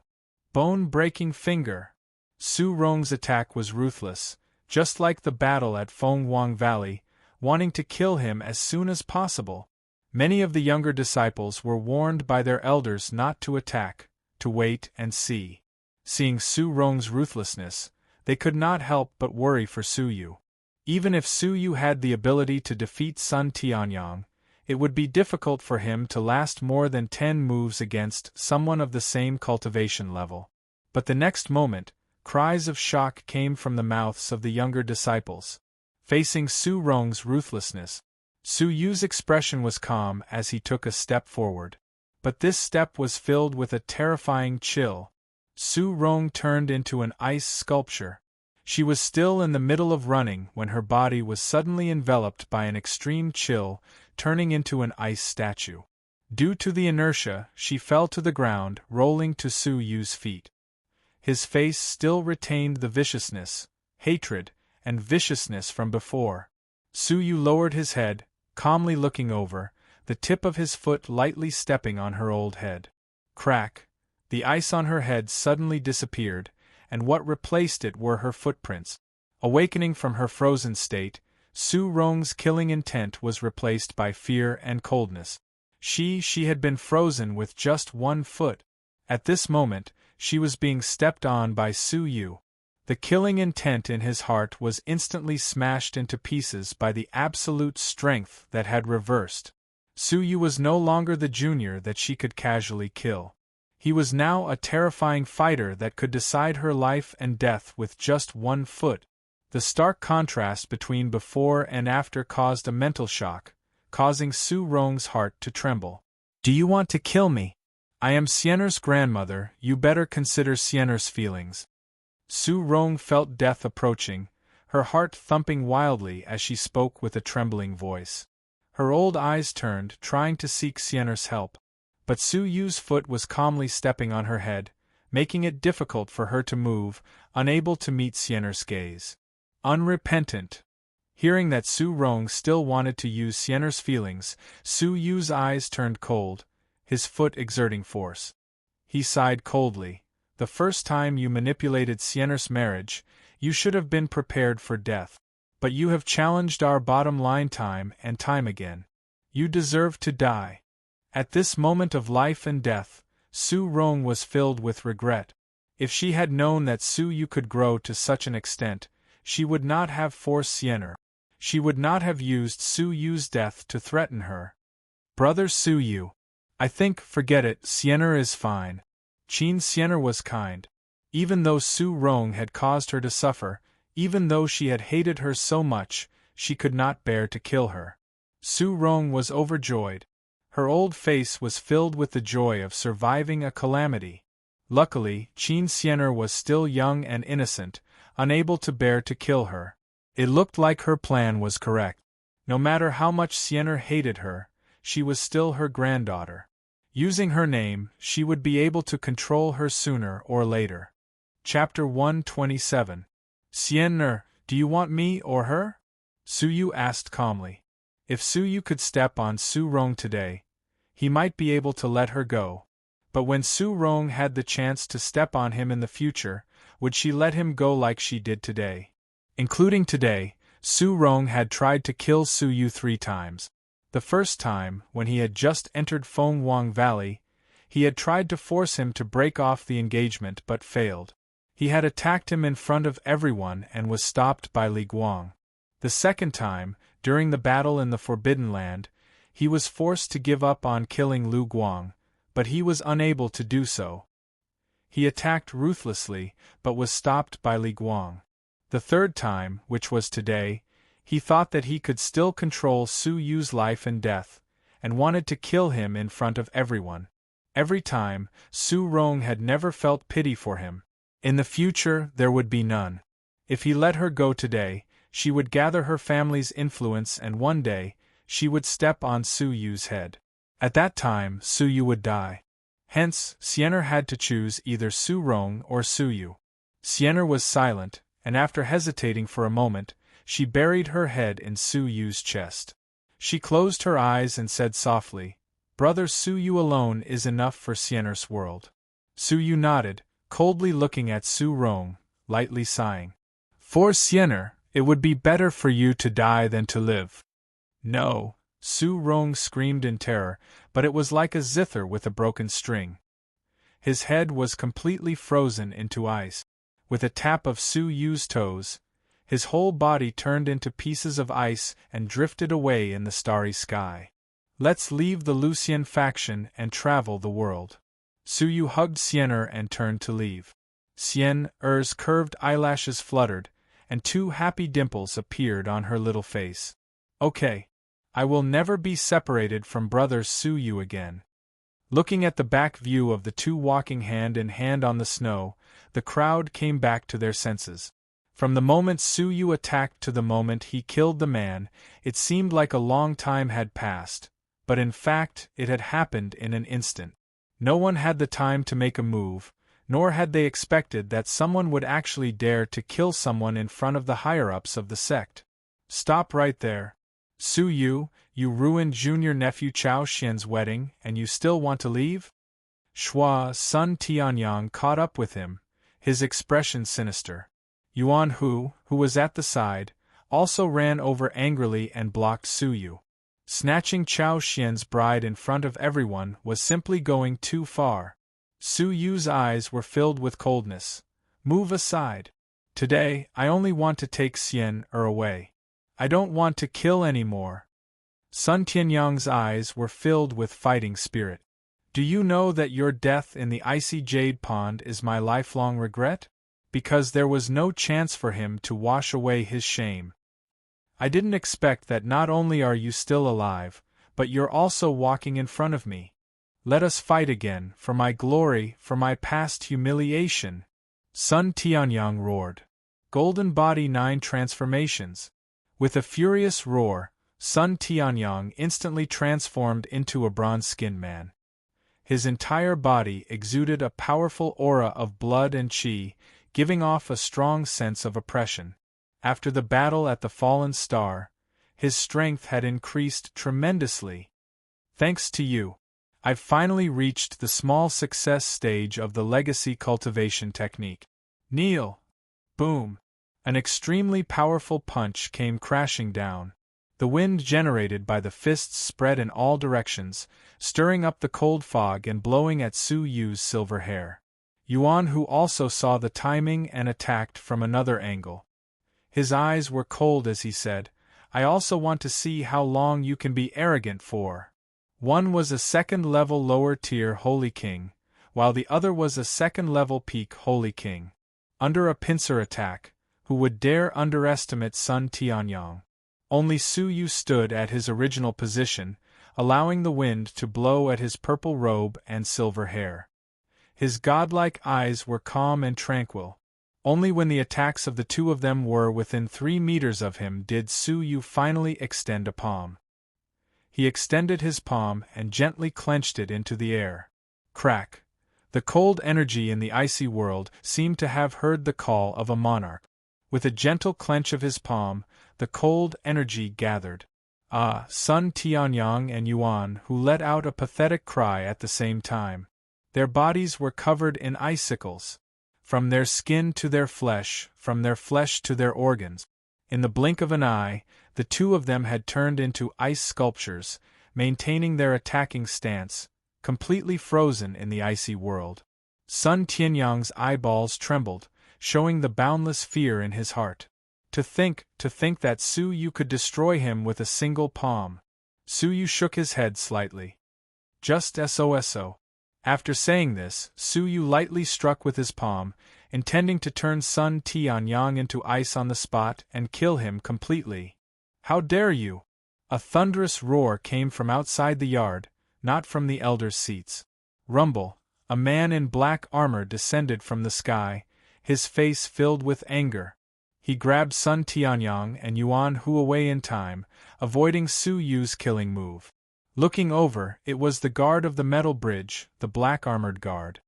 S1: Bone-breaking finger. Su Rong's attack was ruthless, just like the battle at Fenghuang Valley, wanting to kill him as soon as possible. Many of the younger disciples were warned by their elders not to attack, to wait and see. Seeing Su Rong's ruthlessness, they could not help but worry for Su Yu. Even if Su Yu had the ability to defeat Sun Tianyang, it would be difficult for him to last more than 10 moves against someone of the same cultivation level. But the next moment, cries of shock came from the mouths of the younger disciples. Facing Su Rong's ruthlessness, Su Yu's expression was calm as he took a step forward. But this step was filled with a terrifying chill. Su Rong turned into an ice sculpture. She was still in the middle of running when her body was suddenly enveloped by an extreme chill, turning into an ice statue. Due to the inertia, she fell to the ground, rolling to Su Yu's feet. His face still retained the viciousness, hatred, and viciousness from before. Su Yu lowered his head, calmly looking over, the tip of his foot lightly stepping on her old head. Crack! The ice on her head suddenly disappeared, and what replaced it were her footprints. Awakening from her frozen state, Su Rong's killing intent was replaced by fear and coldness. She had been frozen with just one foot. At this moment, she was being stepped on by Su Yu. The killing intent in his heart was instantly smashed into pieces by the absolute strength that had reversed. Su Yu was no longer the junior that she could casually kill. He was now a terrifying fighter that could decide her life and death with just one foot. The stark contrast between before and after caused a mental shock, causing Su Rong's heart to tremble. "Do you want to kill me? I am Siener's grandmother, you better consider Siener's feelings." Su Rong felt death approaching, her heart thumping wildly as she spoke with a trembling voice. Her old eyes turned, trying to seek Siener's help. But Su Yu's foot was calmly stepping on her head, making it difficult for her to move, unable to meet Siener's gaze. Unrepentant. Hearing that Su Rong still wanted to use Siener's feelings, Su Yu's eyes turned cold, his foot exerting force. He sighed coldly. "The first time you manipulated Siener's marriage, you should have been prepared for death. But you have challenged our bottom line time and time again. You deserve to die." At this moment of life and death, Su Rong was filled with regret. If she had known that Su Yu could grow to such an extent, she would not have forced Siener. She would not have used Su Yu's death to threaten her. "Brother Su Yu, I think, forget it, Siener is fine." Qin Siener was kind. Even though Su Rong had caused her to suffer, even though she had hated her so much, she could not bear to kill her. Su Rong was overjoyed. Her old face was filled with the joy of surviving a calamity. Luckily, Qin Siener was still young and innocent, unable to bear to kill her. It looked like her plan was correct. No matter how much Siener hated her, she was still her granddaughter. Using her name, she would be able to control her sooner or later. Chapter 127. "Siener, do you want me or her?" Su Yu asked calmly. If Su Yu could step on Su Rong today, he might be able to let her go. But when Su Rong had the chance to step on him in the future, would she let him go like she did today? Including today, Su Rong had tried to kill Su Yu 3 times. The first time, when he had just entered Feng Wang Valley, he had tried to force him to break off the engagement but failed. He had attacked him in front of everyone and was stopped by Li Guang. The second time, during the battle in the Forbidden Land, he was forced to give up on killing Lu Guang, but he was unable to do so. He attacked ruthlessly, but was stopped by Li Guang. The third time, which was today, he thought that he could still control Su Yu's life and death, and wanted to kill him in front of everyone. Every time, Su Rong had never felt pity for him. In the future, there would be none. If he let her go today, she would gather her family's influence and one day, she would step on Su Yu's head. At that time, Su Yu would die. Hence, Siener had to choose either Su Rong or Su Yu. Siener was silent, and after hesitating for a moment, she buried her head in Su Yu's chest. She closed her eyes and said softly, "Brother Su Yu alone is enough for Siener's world." Su Yu nodded, coldly looking at Su Rong, lightly sighing. "For Siener, it would be better for you to die than to live." "No," Su Rong screamed in terror, but it was like a zither with a broken string. His head was completely frozen into ice. With a tap of Su Yu's toes, his whole body turned into pieces of ice and drifted away in the starry sky. "Let's leave the Lucian faction and travel the world." Su Yu hugged Siener and turned to leave. Siener's curved eyelashes fluttered, and 2 happy dimples appeared on her little face. "Okay. I will never be separated from brother Su Yu again." Looking at the back view of the 2 walking hand in hand on the snow, the crowd came back to their senses. From the moment Su Yu attacked to the moment he killed the man, it seemed like a long time had passed, but in fact it had happened in an instant. No one had the time to make a move, nor had they expected that someone would actually dare to kill someone in front of the higher-ups of the sect. "Stop right there. Su Yu, you ruined junior nephew Chao Xian's wedding and you still want to leave?" Shua's son Tianyang caught up with him, his expression sinister. Yuan Hu, who was at the side, also ran over angrily and blocked Su Yu. Snatching Chao Xian's bride in front of everyone was simply going too far. Su Yu's eyes were filled with coldness. "Move aside. Today, I only want to take Siener away. I don't want to kill anymore." Sun Tianyang's eyes were filled with fighting spirit. Do you know that your death in the icy jade pond is my lifelong regret? Because there was no chance for him to wash away his shame. I didn't expect that not only are you still alive, but you're also walking in front of me. Let us fight again, for my glory, for my past humiliation. Sun Tianyang roared. Golden Body 9 Transformations. With a furious roar, Sun Tianyang instantly transformed into a bronze-skinned man. His entire body exuded a powerful aura of blood and qi, giving off a strong sense of oppression. After the battle at the Fallen Star, his strength had increased tremendously. Thanks to you, I've finally reached the small success stage of the legacy cultivation technique. Kneel! Boom! An extremely powerful punch came crashing down. The wind generated by the fists spread in all directions, stirring up the cold fog and blowing at Su Yu's silver hair. Yuan, who also saw the timing and attacked from another angle. His eyes were cold as he said, I also want to see how long you can be arrogant for. One was a second-level lower-tier Holy King, while the other was a second-level peak Holy King. Under a pincer attack, who would dare underestimate Sun Tianyang? Only Su Yu stood at his original position, allowing the wind to blow at his purple robe and silver hair. His godlike eyes were calm and tranquil. Only when the attacks of the two of them were within 3 meters of him did Su Yu finally extend a palm. He extended his palm and gently clenched it into the air. Crack! The cold energy in the icy world seemed to have heard the call of a monarch. With a gentle clench of his palm, the cold energy gathered. Sun Tianyang and Yuan, who let out a pathetic cry at the same time. Their bodies were covered in icicles. From their skin to their flesh, from their flesh to their organs. In the blink of an eye, the two of them had turned into ice sculptures, maintaining their attacking stance, completely frozen in the icy world. Sun Tianyang's eyeballs trembled, showing the boundless fear in his heart. To think that Su Yu could destroy him with a single palm. Su Yu shook his head slightly. Just so. After saying this, Su Yu lightly struck with his palm, intending to turn Sun Tianyang into ice on the spot and kill him completely. How dare you! A thunderous roar came from outside the yard, not from the elders' seats. Rumble! A man in black armor descended from the sky, his face filled with anger. He grabbed Sun Tianyang and Yuan Hu away in time, avoiding Su Yu's killing move. Looking over, it was the guard of the metal bridge, the black-armored guard.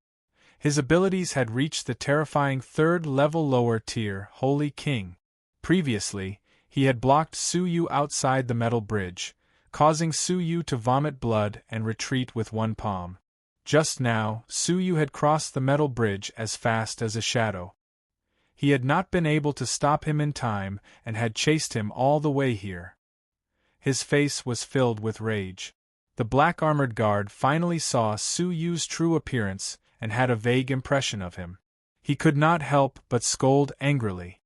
S1: His abilities had reached the terrifying third-level lower-tier Holy King. Previously, he had blocked Su Yu outside the metal bridge, causing Su Yu to vomit blood and retreat with one palm. Just now, Su Yu had crossed the metal bridge as fast as a shadow. He had not been able to stop him in time and had chased him all the way here. His face was filled with rage. The black-armored guard finally saw Su Yu's true appearance and had a vague impression of him. He could not help but scold angrily.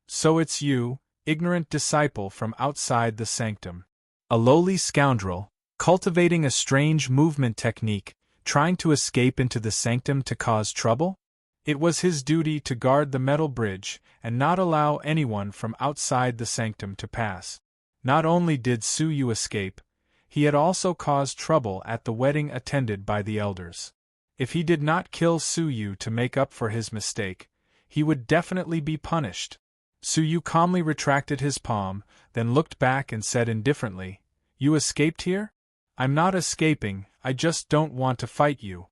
S1: So it's you, ignorant disciple from outside the sanctum. A lowly scoundrel, cultivating a strange movement technique, trying to escape into the sanctum to cause trouble? It was his duty to guard the metal bridge and not allow anyone from outside the sanctum to pass. Not only did Su Yu escape, he had also caused trouble at the wedding attended by the elders. If he did not kill Su Yu to make up for his mistake, he would definitely be punished. Su Yu calmly retracted his palm, then looked back and said indifferently, "You escaped here? I'm not escaping, I just don't want to fight you."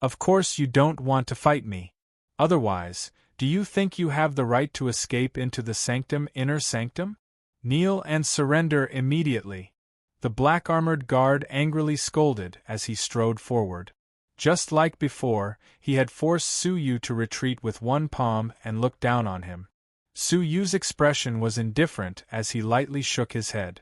S1: Of course you don't want to fight me. Otherwise, do you think you have the right to escape into the sanctum, inner sanctum? Kneel and surrender immediately. The black-armored guard angrily scolded as he strode forward. Just like before, he had forced Su Yu to retreat with one palm and look down on him. Su Yu's expression was indifferent as he lightly shook his head.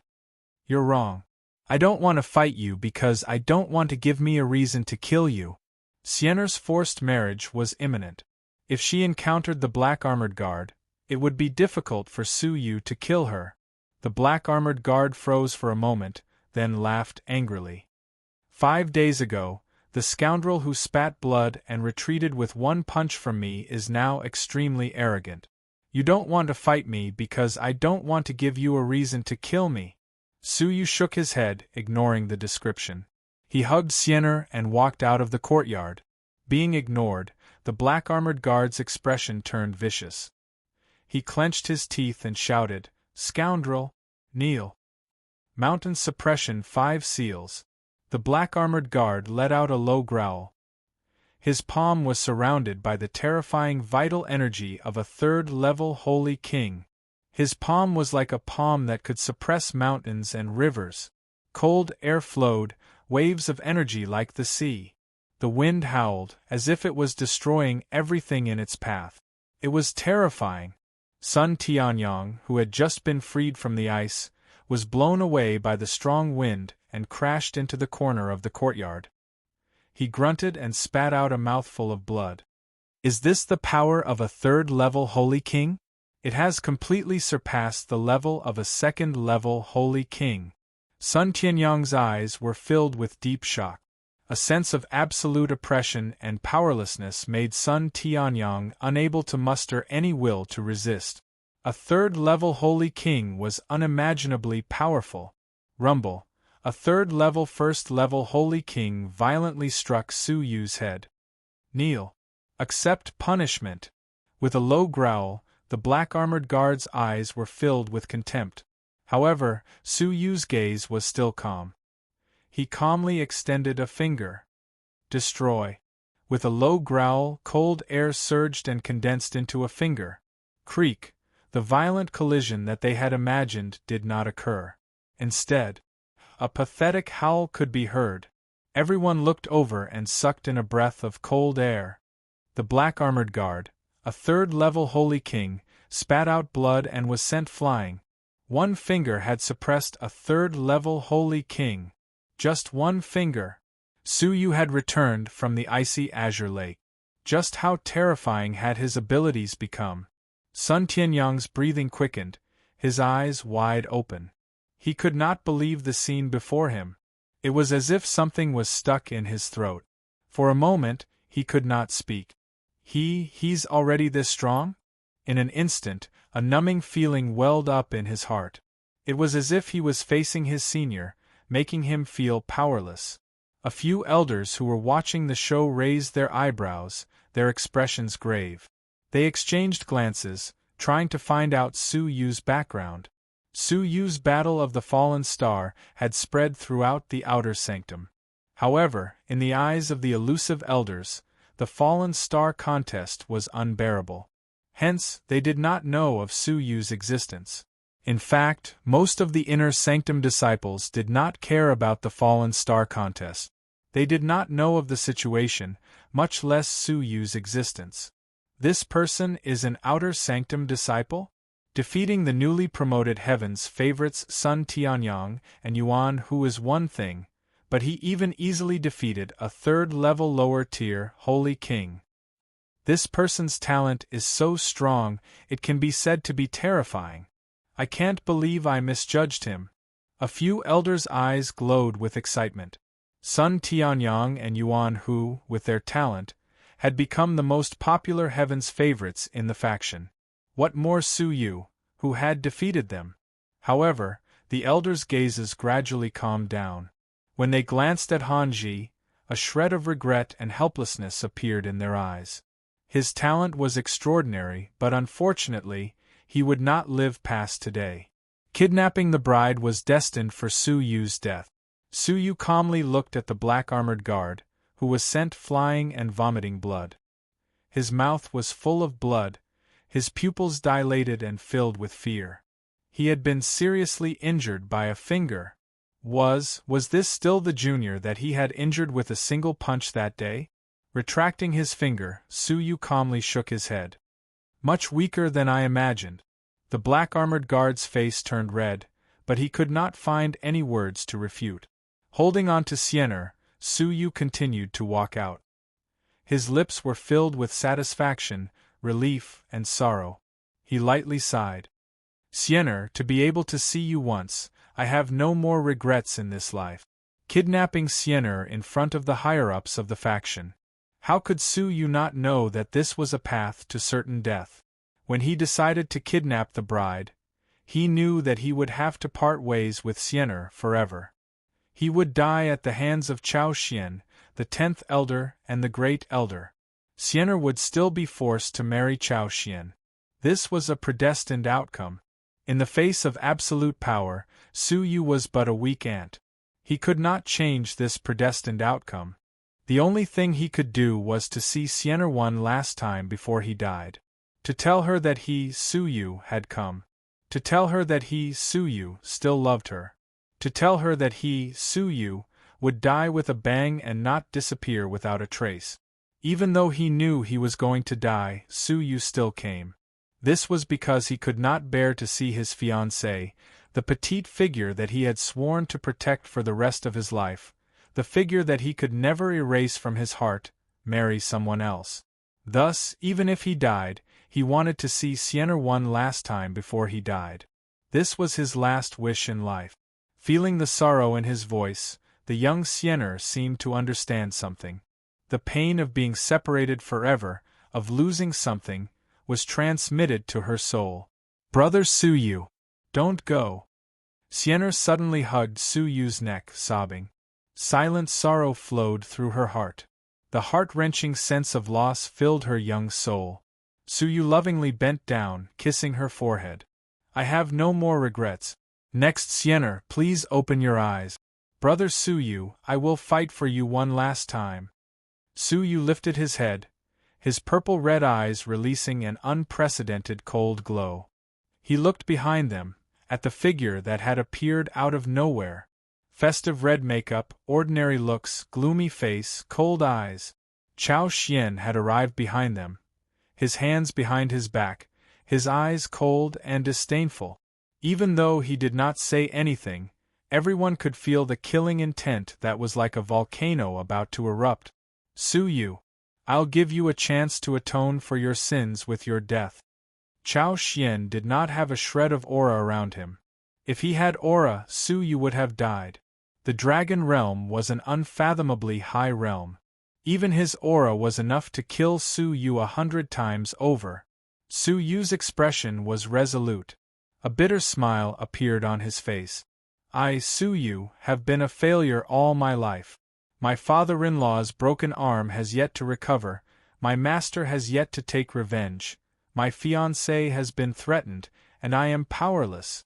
S1: "You're wrong. I don't want to fight you because I don't want to give me a reason to kill you." Sienna's forced marriage was imminent. If she encountered the black-armored guard, it would be difficult for Su Yu to kill her. The black-armored guard froze for a moment, then laughed angrily. 5 days ago, the scoundrel who spat blood and retreated with one punch from me is now extremely arrogant. You don't want to fight me because I don't want to give you a reason to kill me. Su Yu shook his head, ignoring the description. He hugged Xian'er and walked out of the courtyard. Being ignored, the black-armored guard's expression turned vicious. He clenched his teeth and shouted, "Scoundrel! Kneel! Mountain suppression 5 seals." The black-armored guard let out a low growl. His palm was surrounded by the terrifying vital energy of a 3rd-level holy king. His palm was like a palm that could suppress mountains and rivers. Cold air flowed, waves of energy like the sea. The wind howled, as if it was destroying everything in its path. It was terrifying. Sun Tianyong, who had just been freed from the ice, was blown away by the strong wind and crashed into the corner of the courtyard. He grunted and spat out a mouthful of blood. Is this the power of a 3rd-level holy king? It has completely surpassed the level of a 2nd-level holy king. Sun Tianyong's eyes were filled with deep shock. A sense of absolute oppression and powerlessness made Sun Tianyong unable to muster any will to resist. A 3rd-level holy king was unimaginably powerful. Rumble. A 3rd-level 1st-level holy king violently struck Su Yu's head. Kneel. Accept punishment. With a low growl, the black-armored guard's eyes were filled with contempt. However, Su Yu's gaze was still calm. He calmly extended a finger. Destroy. With a low growl, cold air surged and condensed into a finger. Creak. The violent collision that they had imagined did not occur. Instead, a pathetic howl could be heard. Everyone looked over and sucked in a breath of cold air. The black-armored guard, a 3rd-level holy king, spat out blood and was sent flying. One finger had suppressed a 3rd-level holy king. Just one finger. Su Yu had returned from the icy azure lake. Just how terrifying had his abilities become? Sun Tianyong's breathing quickened, his eyes wide open. He could not believe the scene before him. It was as if something was stuck in his throat. For a moment, he could not speak. He's already this strong? In an instant, a numbing feeling welled up in his heart. It was as if he was facing his senior, making him feel powerless. A few elders who were watching the show raised their eyebrows, their expressions grave. They exchanged glances, trying to find out Su Yu's background. Su Yu's Battle of the Fallen Star had spread throughout the outer sanctum. However, in the eyes of the elusive elders, the Fallen Star contest was unbearable. Hence, they did not know of Su Yu's existence. In fact, most of the inner sanctum disciples did not care about the Fallen Star contest. They did not know of the situation, much less Su Yu's existence. This person is an outer sanctum disciple? Defeating the newly promoted Heaven's favorites Sun Tianyong and Yuan Hu is one thing, but he even easily defeated a 3rd-level lower-tier Holy King. This person's talent is so strong, it can be said to be terrifying. I can't believe I misjudged him. A few elders' eyes glowed with excitement. Sun Tianyong and Yuan Hu, with their talent, had become the most popular Heaven's favorites in the faction. What more Su Yu, who had defeated them? However, the elders' gazes gradually calmed down. When they glanced at Hanji, a shred of regret and helplessness appeared in their eyes. His talent was extraordinary, but unfortunately, he would not live past today. Kidnapping the bride was destined for Su Yu's death. Su Yu calmly looked at the black-armored guard, who was sent flying and vomiting blood. His mouth was full of blood, his pupils dilated and filled with fear. He had been seriously injured by a finger. Was this still the junior that he had injured with a single punch that day? Retracting his finger, Su Yu calmly shook his head. Much weaker than I imagined. The black-armored guard's face turned red, but he could not find any words to refute. Holding on to Xian'er, Su Yu continued to walk out. His lips were filled with satisfaction, relief, and sorrow. He lightly sighed. Xian'er, to be able to see you once, I have no more regrets in this life. kidnapping Siener in front of the higher-ups of the faction. How could Su Yu not know that this was a path to certain death? When he decided to kidnap the bride, he knew that he would have to part ways with Siener forever. He would die at the hands of Chao Xian, the 10th elder and the Great Elder. Siener would still be forced to marry Chao Xian. This was a predestined outcome. In the face of absolute power, Su Yu was but a weak ant. He could not change this predestined outcome. The only thing he could do was to see Siener one last time before he died. To tell her that he, Su Yu, had come. To tell her that he, Su Yu, still loved her. To tell her that he, Su Yu, would die with a bang and not disappear without a trace. Even though he knew he was going to die, Su Yu still came. This was because he could not bear to see his fiancée, the petite figure that he had sworn to protect for the rest of his life, the figure that he could never erase from his heart, marry someone else. Thus, even if he died, he wanted to see Siener one last time before he died. This was his last wish in life. Feeling the sorrow in his voice, the young Siener seemed to understand something. The pain of being separated forever, of losing something, was transmitted to her soul. "Brother Su Yu, don't go." Siener suddenly hugged Su Yu's neck, sobbing. Silent sorrow flowed through her heart. The heart-wrenching sense of loss filled her young soul. Su Yu lovingly bent down, kissing her forehead. "I have no more regrets. Next, Siener, please open your eyes. Brother Su Yu, I will fight for you one last time." Su Yu lifted his head, his purple-red eyes releasing an unprecedented cold glow. He looked behind them, at the figure that had appeared out of nowhere. Festive red makeup, ordinary looks, gloomy face, cold eyes. Chao Xian had arrived behind them, his hands behind his back, his eyes cold and disdainful. Even though he did not say anything, everyone could feel the killing intent that was like a volcano about to erupt. "Su Yu, I'll give you a chance to atone for your sins with your death." Chao Xian did not have a shred of aura around him. If he had aura, Su Yu would have died. The Dragon Realm was an unfathomably high realm. Even his aura was enough to kill Su Yu 100 times over. Su Yu's expression was resolute. A bitter smile appeared on his face. "I, Su Yu, have been a failure all my life. My father-in-law's broken arm has yet to recover, my master has yet to take revenge, my fiancée has been threatened, and I am powerless."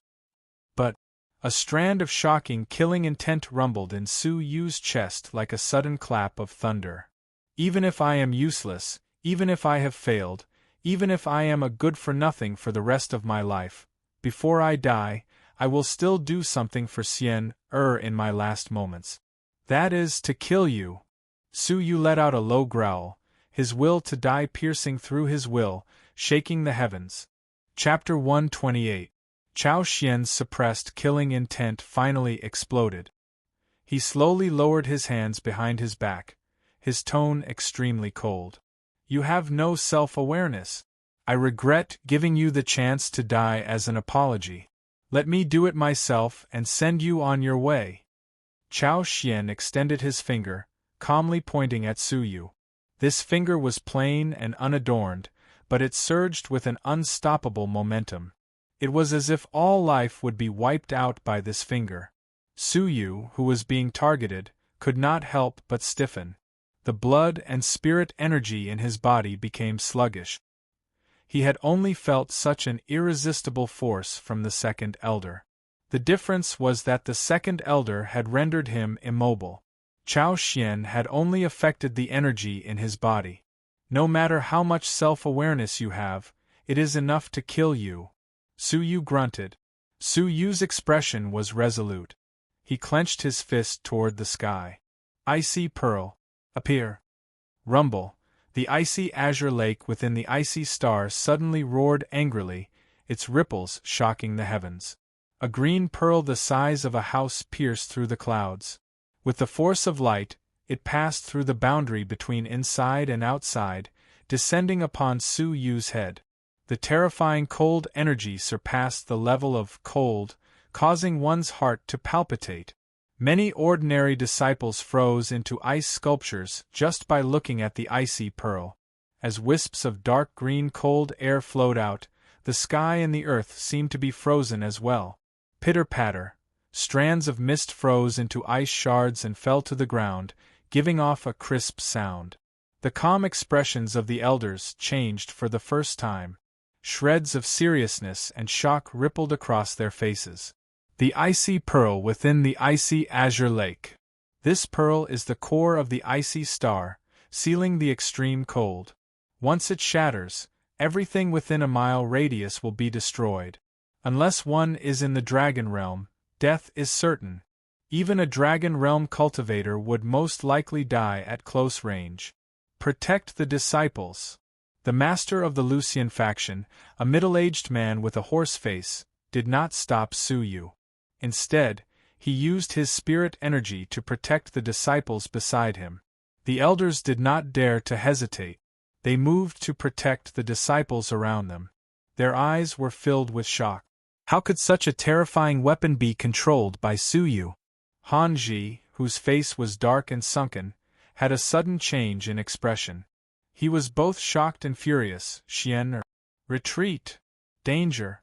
S1: But a strand of shocking, killing intent rumbled in Su Yu's chest like a sudden clap of thunder. "Even if I am useless, even if I have failed, even if I am a good-for-nothing for the rest of my life, before I die, I will still do something for Sien in my last moments. That is, to kill you." Su Yu let out a low growl, his will to die piercing through his will, shaking the heavens. Chapter 128. Chao Xian's suppressed killing intent finally exploded. He slowly lowered his hands behind his back, his tone extremely cold. "You have no self-awareness. I regret giving you the chance to die as an apology. Let me do it myself and send you on your way." Chao Xian extended his finger, calmly pointing at Su Yu. This finger was plain and unadorned, but it surged with an unstoppable momentum. It was as if all life would be wiped out by this finger. Su Yu, who was being targeted, could not help but stiffen. The blood and spirit energy in his body became sluggish. He had only felt such an irresistible force from the second elder. The difference was that the second elder had rendered him immobile. Chao Xian had only affected the energy in his body. No matter how much self-awareness you have, it is enough to kill you. Su Yu grunted. Su Yu's expression was resolute. He clenched his fist toward the sky. "Icy pearl, appear." Rumble. The icy azure lake within the icy star suddenly roared angrily, its ripples shocking the heavens. A green pearl the size of a house pierced through the clouds. With the force of light, it passed through the boundary between inside and outside, descending upon Su Yu's head. The terrifying cold energy surpassed the level of cold, causing one's heart to palpitate. Many ordinary disciples froze into ice sculptures just by looking at the icy pearl. As wisps of dark green cold air flowed out, the sky and the earth seemed to be frozen as well. Pitter-patter. Strands of mist froze into ice shards and fell to the ground, giving off a crisp sound. The calm expressions of the elders changed for the first time. Shreds of seriousness and shock rippled across their faces. The icy pearl within the icy azure lake. This pearl is the core of the icy star, sealing the extreme cold. Once it shatters, everything within a mile radius will be destroyed. Unless one is in the dragon realm, death is certain. Even a dragon realm cultivator would most likely die at close range. Protect the disciples. The master of the Lucian faction, a middle-aged man with a horse face, did not stop Suyu. Instead, he used his spirit energy to protect the disciples beside him. The elders did not dare to hesitate. They moved to protect the disciples around them. Their eyes were filled with shock. How could such a terrifying weapon be controlled by Suyu? Hanji, whose face was dark and sunken, had a sudden change in expression. He was both shocked and furious. Xian, retreat! Danger!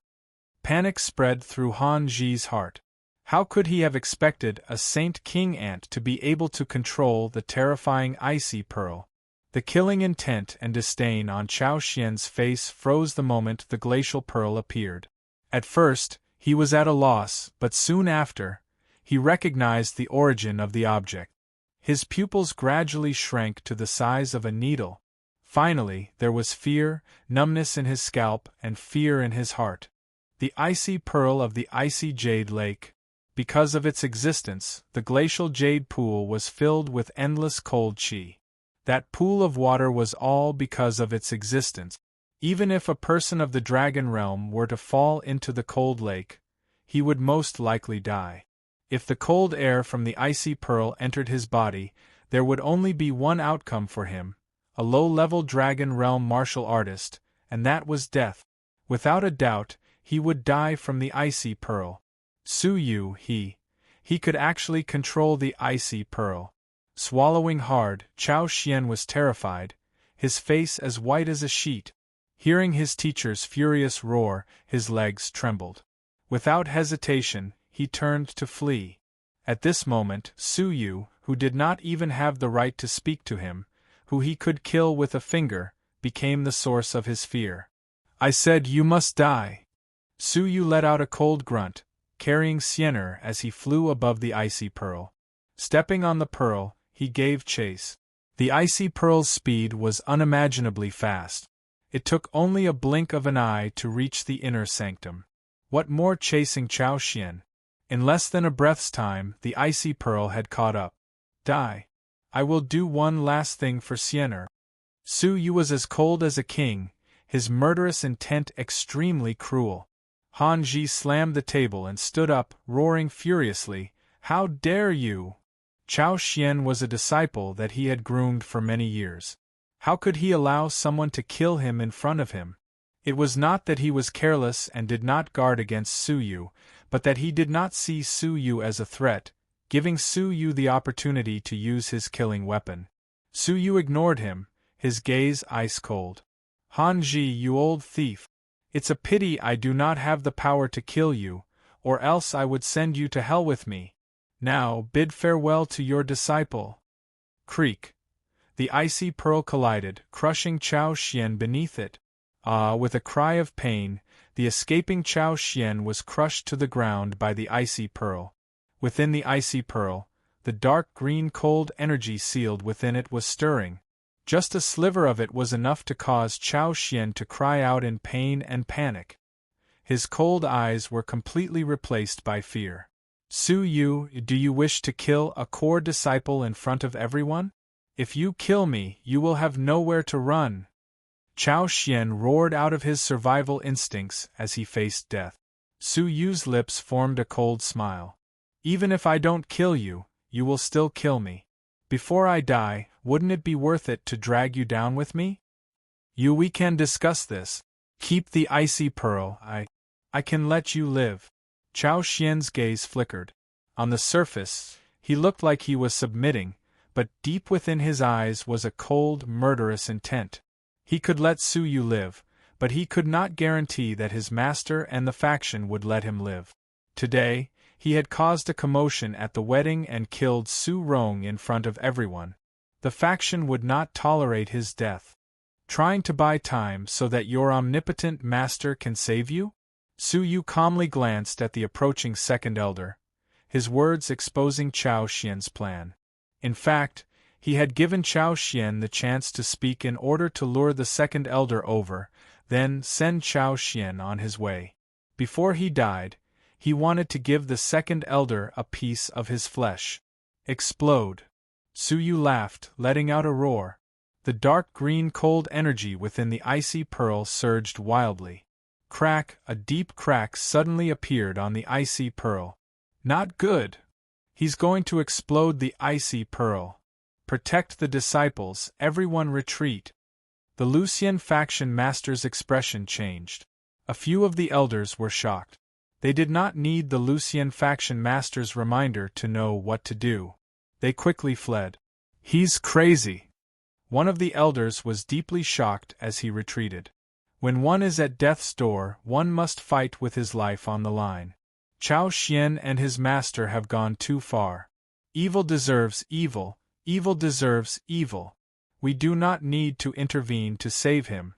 S1: Panic spread through Hanji's heart. How could he have expected a Saint King Ant to be able to control the terrifying icy pearl? The killing intent and disdain on Chao Xian's face froze the moment the glacial pearl appeared. At first, he was at a loss, but soon after, he recognized the origin of the object. His pupils gradually shrank to the size of a needle. Finally, there was fear, numbness in his scalp, and fear in his heart. The icy pearl of the icy jade lake. Because of its existence, the glacial jade pool was filled with endless cold qi. That pool of water was all because of its existence. Even if a person of the dragon realm were to fall into the cold lake, he would most likely die. If the cold air from the icy pearl entered his body, there would only be one outcome for him, a low-level dragon realm martial artist, and that was death. Without a doubt, he would die from the icy pearl. Suyu, he could actually control the icy pearl. Swallowing hard, Chao Xian was terrified, his face as white as a sheet. Hearing his teacher's furious roar, his legs trembled. Without hesitation, he turned to flee. At this moment, Suyu, who did not even have the right to speak to him, who he could kill with a finger, became the source of his fear. I said you must die. Suyu let out a cold grunt, carrying Xianer as he flew above the icy pearl. Stepping on the pearl, he gave chase. The icy pearl's speed was unimaginably fast. It took only a blink of an eye to reach the inner sanctum. What more chasing Chao Xian? In less than a breath's time, the icy pearl had caught up. Die. I will do one last thing for Xianer. Suyu was as cold as a king, his murderous intent extremely cruel. Hanji slammed the table and stood up, roaring furiously, How dare you! Chao Xian was a disciple that he had groomed for many years. How could he allow someone to kill him in front of him? It was not that he was careless and did not guard against Suyu, but that he did not see Suyu as a threat, giving Suyu the opportunity to use his killing weapon. Suyu ignored him, his gaze ice-cold. Hanji, you old thief! It's a pity I do not have the power to kill you, or else I would send you to hell with me. Now bid farewell to your disciple. Creak. The icy pearl collided, crushing Chao Xian beneath it. With a cry of pain, the escaping Chao Xian was crushed to the ground by the icy pearl. Within the icy pearl, the dark green cold energy sealed within it was stirring. Just a sliver of it was enough to cause Chao Xian to cry out in pain and panic. His cold eyes were completely replaced by fear. Suyu, do you wish to kill a core disciple in front of everyone? If you kill me, you will have nowhere to run. Chao Xian roared out of his survival instincts as he faced death. Suyu's lips formed a cold smile. Even if I don't kill you, you will still kill me. Before I die, wouldn't it be worth it to drag you down with me? We can discuss this. Keep the icy pearl, I can let you live. Chao Xian's gaze flickered. On the surface, He looked like he was submitting, but deep within his eyes was a cold, murderous intent. He could let Su Yu live, but he could not guarantee that his master and the faction would let him live. Today, he had caused a commotion at the wedding and killed Su Rong in front of everyone. The faction would not tolerate his death. Trying to buy time so that your omnipotent master can save you? Su Yu calmly glanced at the approaching second elder, his words exposing Chao Xian's plan. In fact, he had given Chao Xian the chance to speak in order to lure the second elder over, then send Chao Xian on his way. Before he died, he wanted to give the second elder a piece of his flesh. Explode! Su Yu laughed, letting out a roar. The dark green cold energy within the icy pearl surged wildly. Crack! A deep crack suddenly appeared on the icy pearl. Not good! He's going to explode the icy pearl. Protect the disciples, everyone retreat. The Lucian faction master's expression changed. A few of the elders were shocked. They did not need the Lucian faction master's reminder to know what to do. They quickly fled. He's crazy! One of the elders was deeply shocked as he retreated. When one is at death's door, one must fight with his life on the line. Chao Xian and his master have gone too far. Evil deserves evil, evil deserves evil. We do not need to intervene to save him.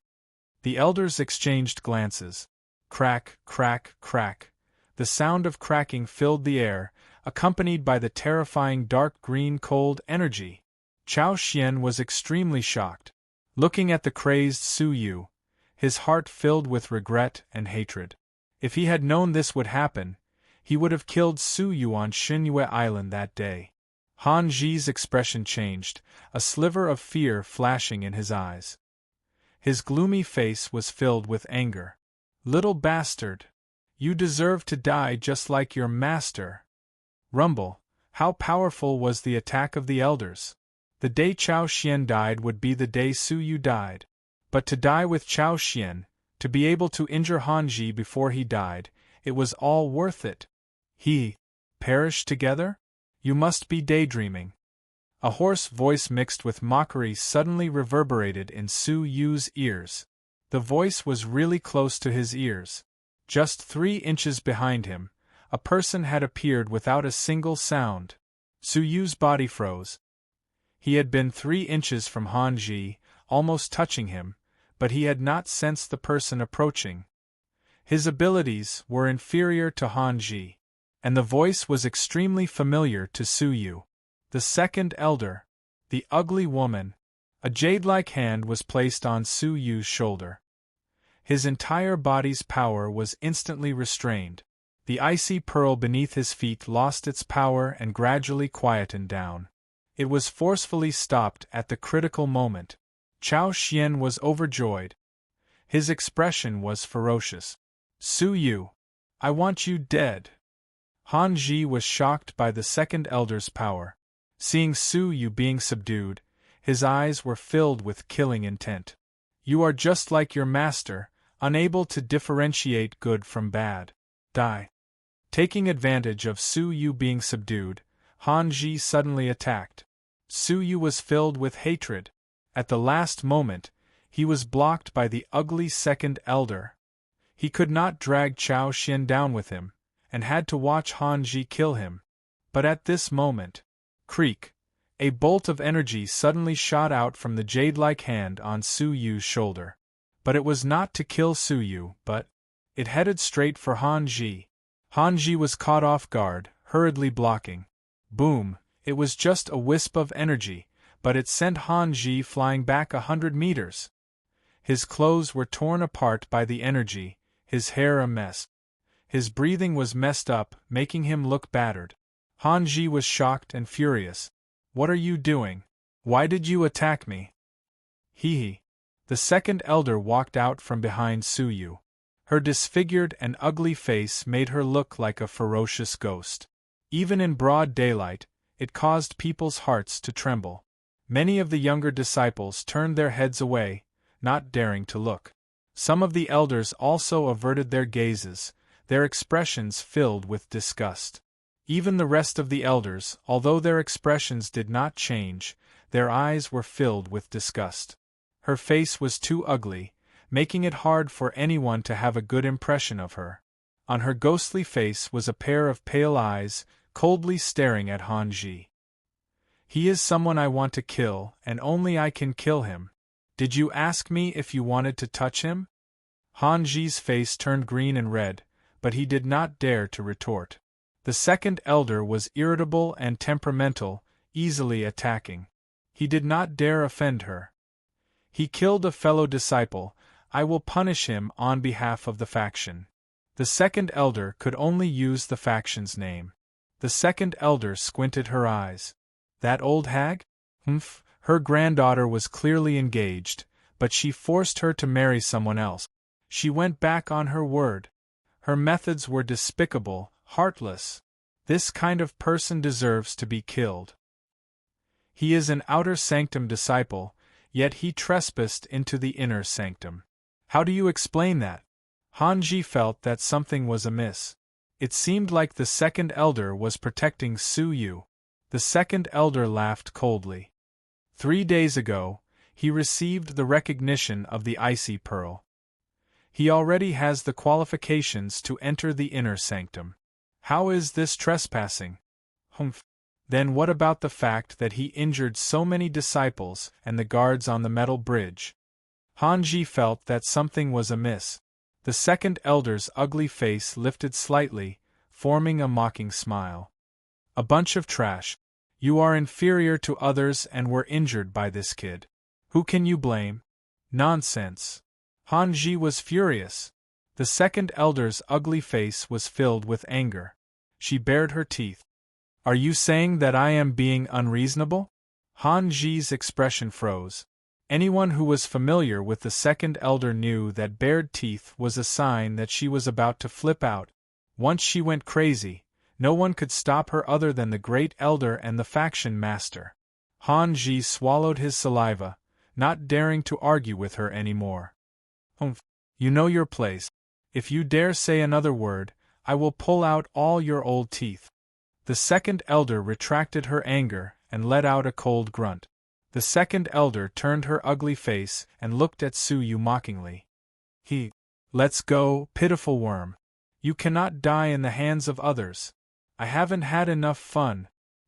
S1: The elders exchanged glances. Crack, crack, crack. The sound of cracking filled the air, accompanied by the terrifying dark green cold energy. Chao Xian was extremely shocked. Looking at the crazed Su Yu, his heart filled with regret and hatred. If he had known this would happen, he would have killed Su Yu on Xinyue Island that day. Han Ji's expression changed, a sliver of fear flashing in his eyes. His gloomy face was filled with anger. Little bastard! You deserve to die just like your master. Rumble! How powerful was the attack of the elders? The day Chao Xian died would be the day Su Yu died. But to die with Chao Xian, to be able to injure Han Ji before he died, it was all worth it. Perish together? You must be daydreaming. A hoarse voice mixed with mockery suddenly reverberated in Su Yu's ears. The voice was really close to his ears. Just 3 inches behind him, a person had appeared without a single sound. Su Yu's body froze. He had been 3 inches from Han Ji, almost touching him, but he had not sensed the person approaching. His abilities were inferior to Han Ji, and the voice was extremely familiar to Su Yu. The second elder, the ugly woman. A jade-like hand was placed on Su Yu's shoulder. His entire body's power was instantly restrained. The icy pearl beneath his feet lost its power and gradually quietened down. It was forcefully stopped at the critical moment. Chao Xian was overjoyed. His expression was ferocious. Su Yu, I want you dead. Han Ji was shocked by the second elder's power. Seeing Su Yu being subdued, his eyes were filled with killing intent. You are just like your master, unable to differentiate good from bad. Die. Taking advantage of Su Yu being subdued, Han Ji suddenly attacked. Su Yu was filled with hatred. At the last moment, he was blocked by the ugly second elder. He could not drag Chao Xian down with him, and had to watch Han Ji kill him. But at this moment, creak, a bolt of energy suddenly shot out from the jade-like hand on Su Yu's shoulder. But it was not to kill Su Yu, but it headed straight for Han Ji. Han Ji was caught off guard, hurriedly blocking. Boom! It was just a wisp of energy, but it sent Han Ji flying back 100 meters. His clothes were torn apart by the energy, his hair a mess. His breathing was messed up, making him look battered. Han Ji was shocked and furious. What are you doing? Why did you attack me? The second elder walked out from behind Su Yu. Her disfigured and ugly face made her look like a ferocious ghost. Even in broad daylight, it caused people's hearts to tremble. Many of the younger disciples turned their heads away, not daring to look. Some of the elders also averted their gazes, their expressions filled with disgust. Even the rest of the elders, although their expressions did not change, their eyes were filled with disgust. Her face was too ugly, making it hard for anyone to have a good impression of her. On her ghostly face was a pair of pale eyes, coldly staring at Han Ji. He is someone I want to kill, and only I can kill him. Did you ask me if you wanted to touch him? Han Ji's face turned green and red, but he did not dare to retort. The second elder was irritable and temperamental, easily attacking. He did not dare offend her. He killed a fellow disciple, I will punish him on behalf of the faction. The second elder could only use the faction's name. The second elder squinted her eyes. That old hag? Humph, her granddaughter was clearly engaged, but she forced her to marry someone else. She went back on her word. Her methods were despicable, heartless. This kind of person deserves to be killed. He is an outer sanctum disciple, yet he trespassed into the inner sanctum. How do you explain that? Han Ji felt that something was amiss. It seemed like the second elder was protecting Su Yu. The second elder laughed coldly. 3 days ago, he received the recognition of the icy pearl. He already has the qualifications to enter the inner sanctum. How is this trespassing? Humph. Then what about the fact that he injured so many disciples and the guards on the metal bridge? Han Ji felt that something was amiss. The second elder's ugly face lifted slightly, forming a mocking smile. A bunch of trash. You are inferior to others and were injured by this kid. Who can you blame? Nonsense. Han Ji was furious. The second elder's ugly face was filled with anger. She bared her teeth. Are you saying that I am being unreasonable? Han Ji's expression froze. Anyone who was familiar with the second elder knew that bared teeth was a sign that she was about to flip out. Once she went crazy, no one could stop her other than the great elder and the faction master. Han Ji swallowed his saliva, not daring to argue with her anymore. Humph. You know your place. If you dare say another word, I will pull out all your old teeth. The second elder retracted her anger and let out a cold grunt. The second elder turned her ugly face and looked at Su Yu mockingly. Let's go, pitiful worm. You cannot die in the hands of others. I haven't had enough fun.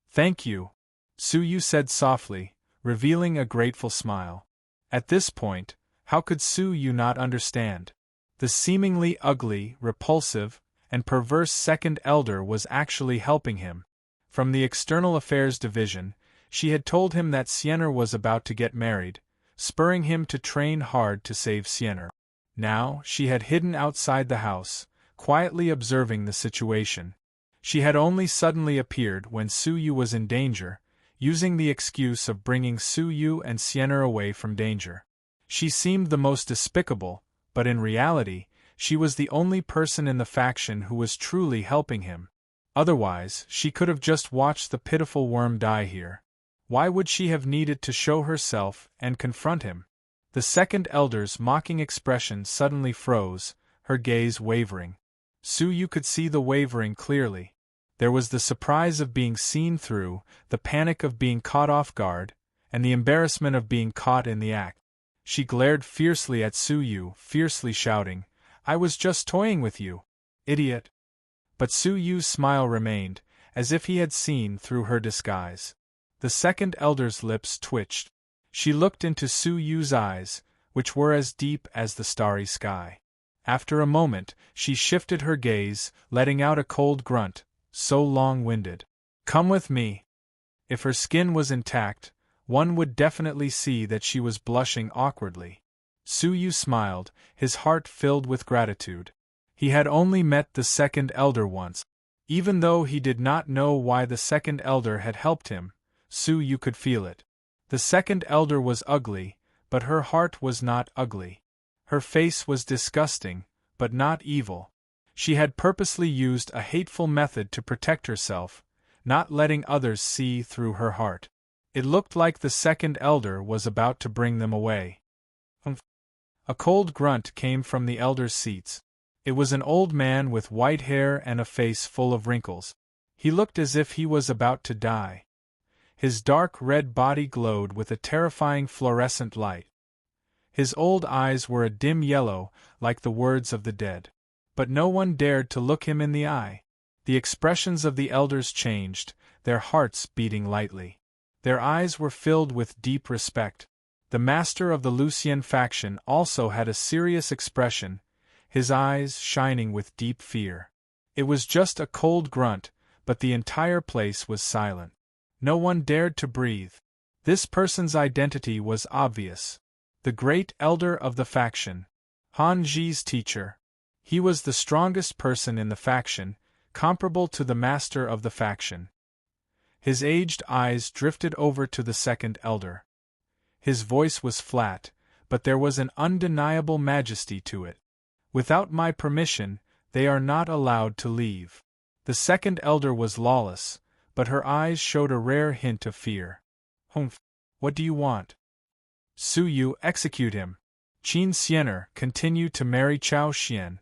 S1: Thank you, Su Yu said softly, revealing a grateful smile. At this point, how could Su Yu not understand? The seemingly ugly, repulsive, and perverse second elder was actually helping him. From the External Affairs Division, she had told him that Siener was about to get married, spurring him to train hard to save Siener. Now, she had hidden outside the house, quietly observing the situation. She had only suddenly appeared when Su Yu was in danger, using the excuse of bringing Su Yu and Siener away from danger. She seemed the most despicable, but in reality, she was the only person in the faction who was truly helping him. Otherwise, she could have just watched the pitiful worm die here. Why would she have needed to show herself and confront him? The second elder's mocking expression suddenly froze, her gaze wavering. Su Yu could see the wavering clearly. There was the surprise of being seen through, the panic of being caught off guard, and the embarrassment of being caught in the act. She glared fiercely at Su Yu, fiercely shouting, I was just toying with you, idiot. But Su Yu's smile remained, as if he had seen through her disguise. The second elder's lips twitched. She looked into Su Yu's eyes, which were as deep as the starry sky. After a moment, she shifted her gaze, letting out a cold grunt, so long-winded. Come with me. If her skin was intact, one would definitely see that she was blushing awkwardly. Su Yu smiled, his heart filled with gratitude. He had only met the second elder once. Even though he did not know why the second elder had helped him, Su Yu could feel it. The second elder was ugly, but her heart was not ugly. Her face was disgusting, but not evil. She had purposely used a hateful method to protect herself, not letting others see through her heart. It looked like the second elder was about to bring them away. A cold grunt came from the elders' seats. It was an old man with white hair and a face full of wrinkles. He looked as if he was about to die. His dark red body glowed with a terrifying fluorescent light. His old eyes were a dim yellow, like the words of the dead. But no one dared to look him in the eye. The expressions of the elders changed, their hearts beating lightly. Their eyes were filled with deep respect. The master of the Lucien faction also had a serious expression, his eyes shining with deep fear. It was just a cold grunt, but the entire place was silent. No one dared to breathe. This person's identity was obvious. The great elder of the faction. Han Ji's teacher. He was the strongest person in the faction, comparable to the master of the faction. His aged eyes drifted over to the second elder. His voice was flat, but there was an undeniable majesty to it. Without my permission, they are not allowed to leave. The second elder was lawless, but her eyes showed a rare hint of fear. Humph, what do you want? Su Yu, execute him. Qin Xianer, continue to marry Chao Xian.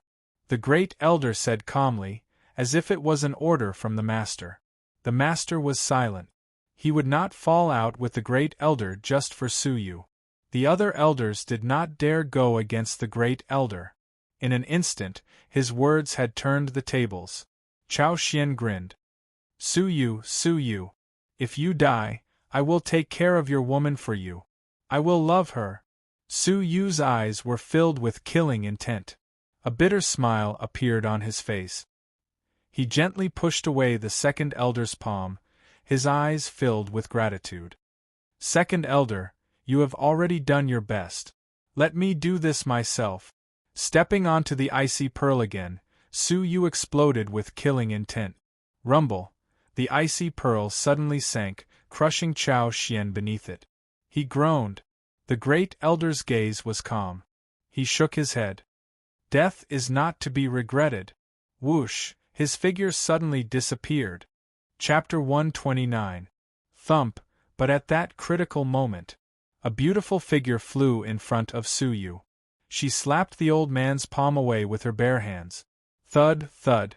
S1: The great elder said calmly, as if it was an order from the master. The master was silent. He would not fall out with the great elder just for Su Yu. The other elders did not dare go against the great elder. In an instant, his words had turned the tables. Chao Xian grinned. Su Yu, if you die, I will take care of your woman for you. I will love her. Su Yu's eyes were filled with killing intent. A bitter smile appeared on his face. He gently pushed away the second elder's palm, his eyes filled with gratitude. Second elder, you have already done your best. Let me do this myself. Stepping onto the icy pearl again, Su Yu exploded with killing intent. Rumble. The icy pearl suddenly sank, crushing Chao Xian beneath it. He groaned. The great elder's gaze was calm. He shook his head. Death is not to be regretted. Whoosh, his figure suddenly disappeared. Chapter 129. Thump, but at that critical moment, a beautiful figure flew in front of Su Yu. She slapped the old man's palm away with her bare hands. Thud, thud.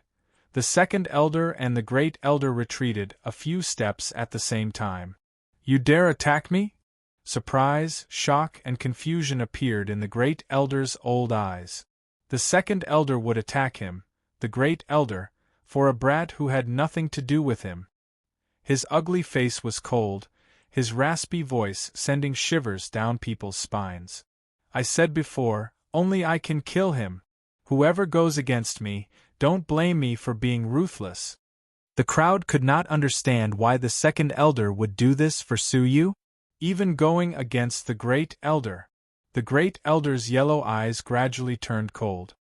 S1: The second elder and the great elder retreated a few steps at the same time. You dare attack me? Surprise, shock, and confusion appeared in the great elder's old eyes. The second elder would attack him, the great elder, for a brat who had nothing to do with him. His ugly face was cold, his raspy voice sending shivers down people's spines. I said before, only I can kill him. Whoever goes against me, don't blame me for being ruthless. The crowd could not understand why the second elder would do this for Su Yu, even going against the great elder. The great elder's yellow eyes gradually turned cold.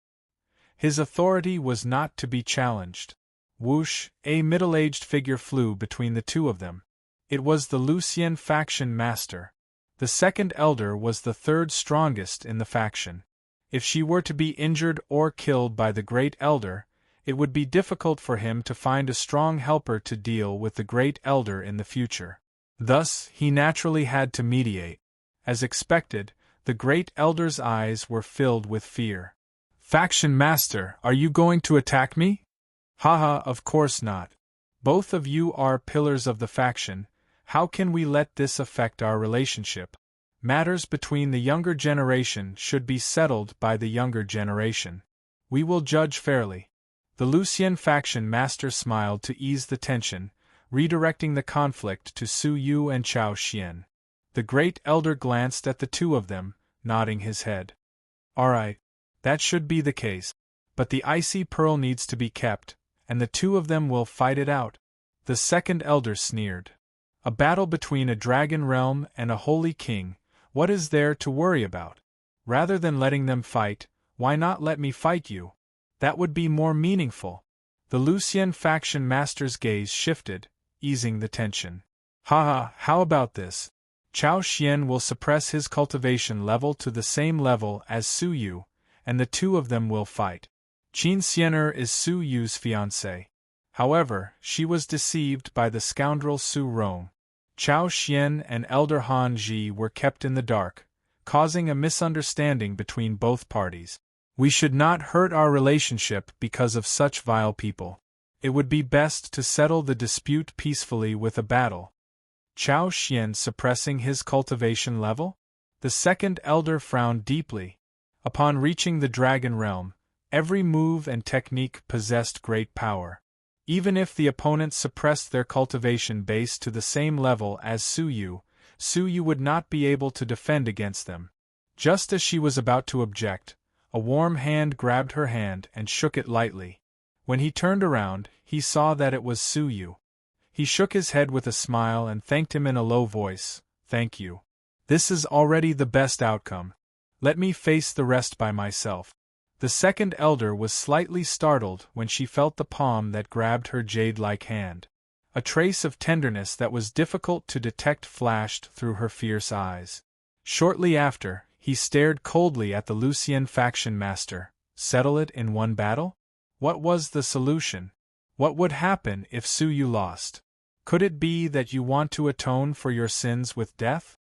S1: His authority was not to be challenged. Whoosh, a middle-aged figure flew between the two of them. It was the Lucien faction master. The second elder was the third strongest in the faction. If she were to be injured or killed by the great elder, it would be difficult for him to find a strong helper to deal with the great elder in the future. Thus, he naturally had to mediate. As expected, the great elder's eyes were filled with fear. Faction master, are you going to attack me? Haha, of course not. Both of you are pillars of the faction. How can we let this affect our relationship? Matters between the younger generation should be settled by the younger generation. We will judge fairly. The Lucien faction master smiled to ease the tension, redirecting the conflict to Su Yu and Chao Xian. The great elder glanced at the two of them, nodding his head. All right, that should be the case. But the icy pearl needs to be kept, and the two of them will fight it out. The second elder sneered. A battle between a dragon realm and a holy king, what is there to worry about? Rather than letting them fight, why not let me fight you? That would be more meaningful. The Lucien faction master's gaze shifted, easing the tension. Haha, how about this? Chao Xian will suppress his cultivation level to the same level as Su Yu, and the two of them will fight. Qin Xianer is Su Yu's fiancée. However, she was deceived by the scoundrel Su Rong. Chao Xian and Elder Han Ji were kept in the dark, causing a misunderstanding between both parties. We should not hurt our relationship because of such vile people. It would be best to settle the dispute peacefully with a battle. Chao Xian suppressing his cultivation level? The second elder frowned deeply. Upon reaching the dragon realm, every move and technique possessed great power. Even if the opponent suppressed their cultivation base to the same level as Su Yu would not be able to defend against them. Just as she was about to object, a warm hand grabbed her hand and shook it lightly. When he turned around, he saw that it was Su Yu. He shook his head with a smile and thanked him in a low voice. "Thank you. This is already the best outcome. Let me face the rest by myself." The second elder was slightly startled when she felt the palm that grabbed her jade-like hand. A trace of tenderness that was difficult to detect flashed through her fierce eyes. Shortly after, he stared coldly at the Lucian faction master. Settle it in one battle? What was the solution? What would happen if Su Yu lost? Could it be that you want to atone for your sins with death?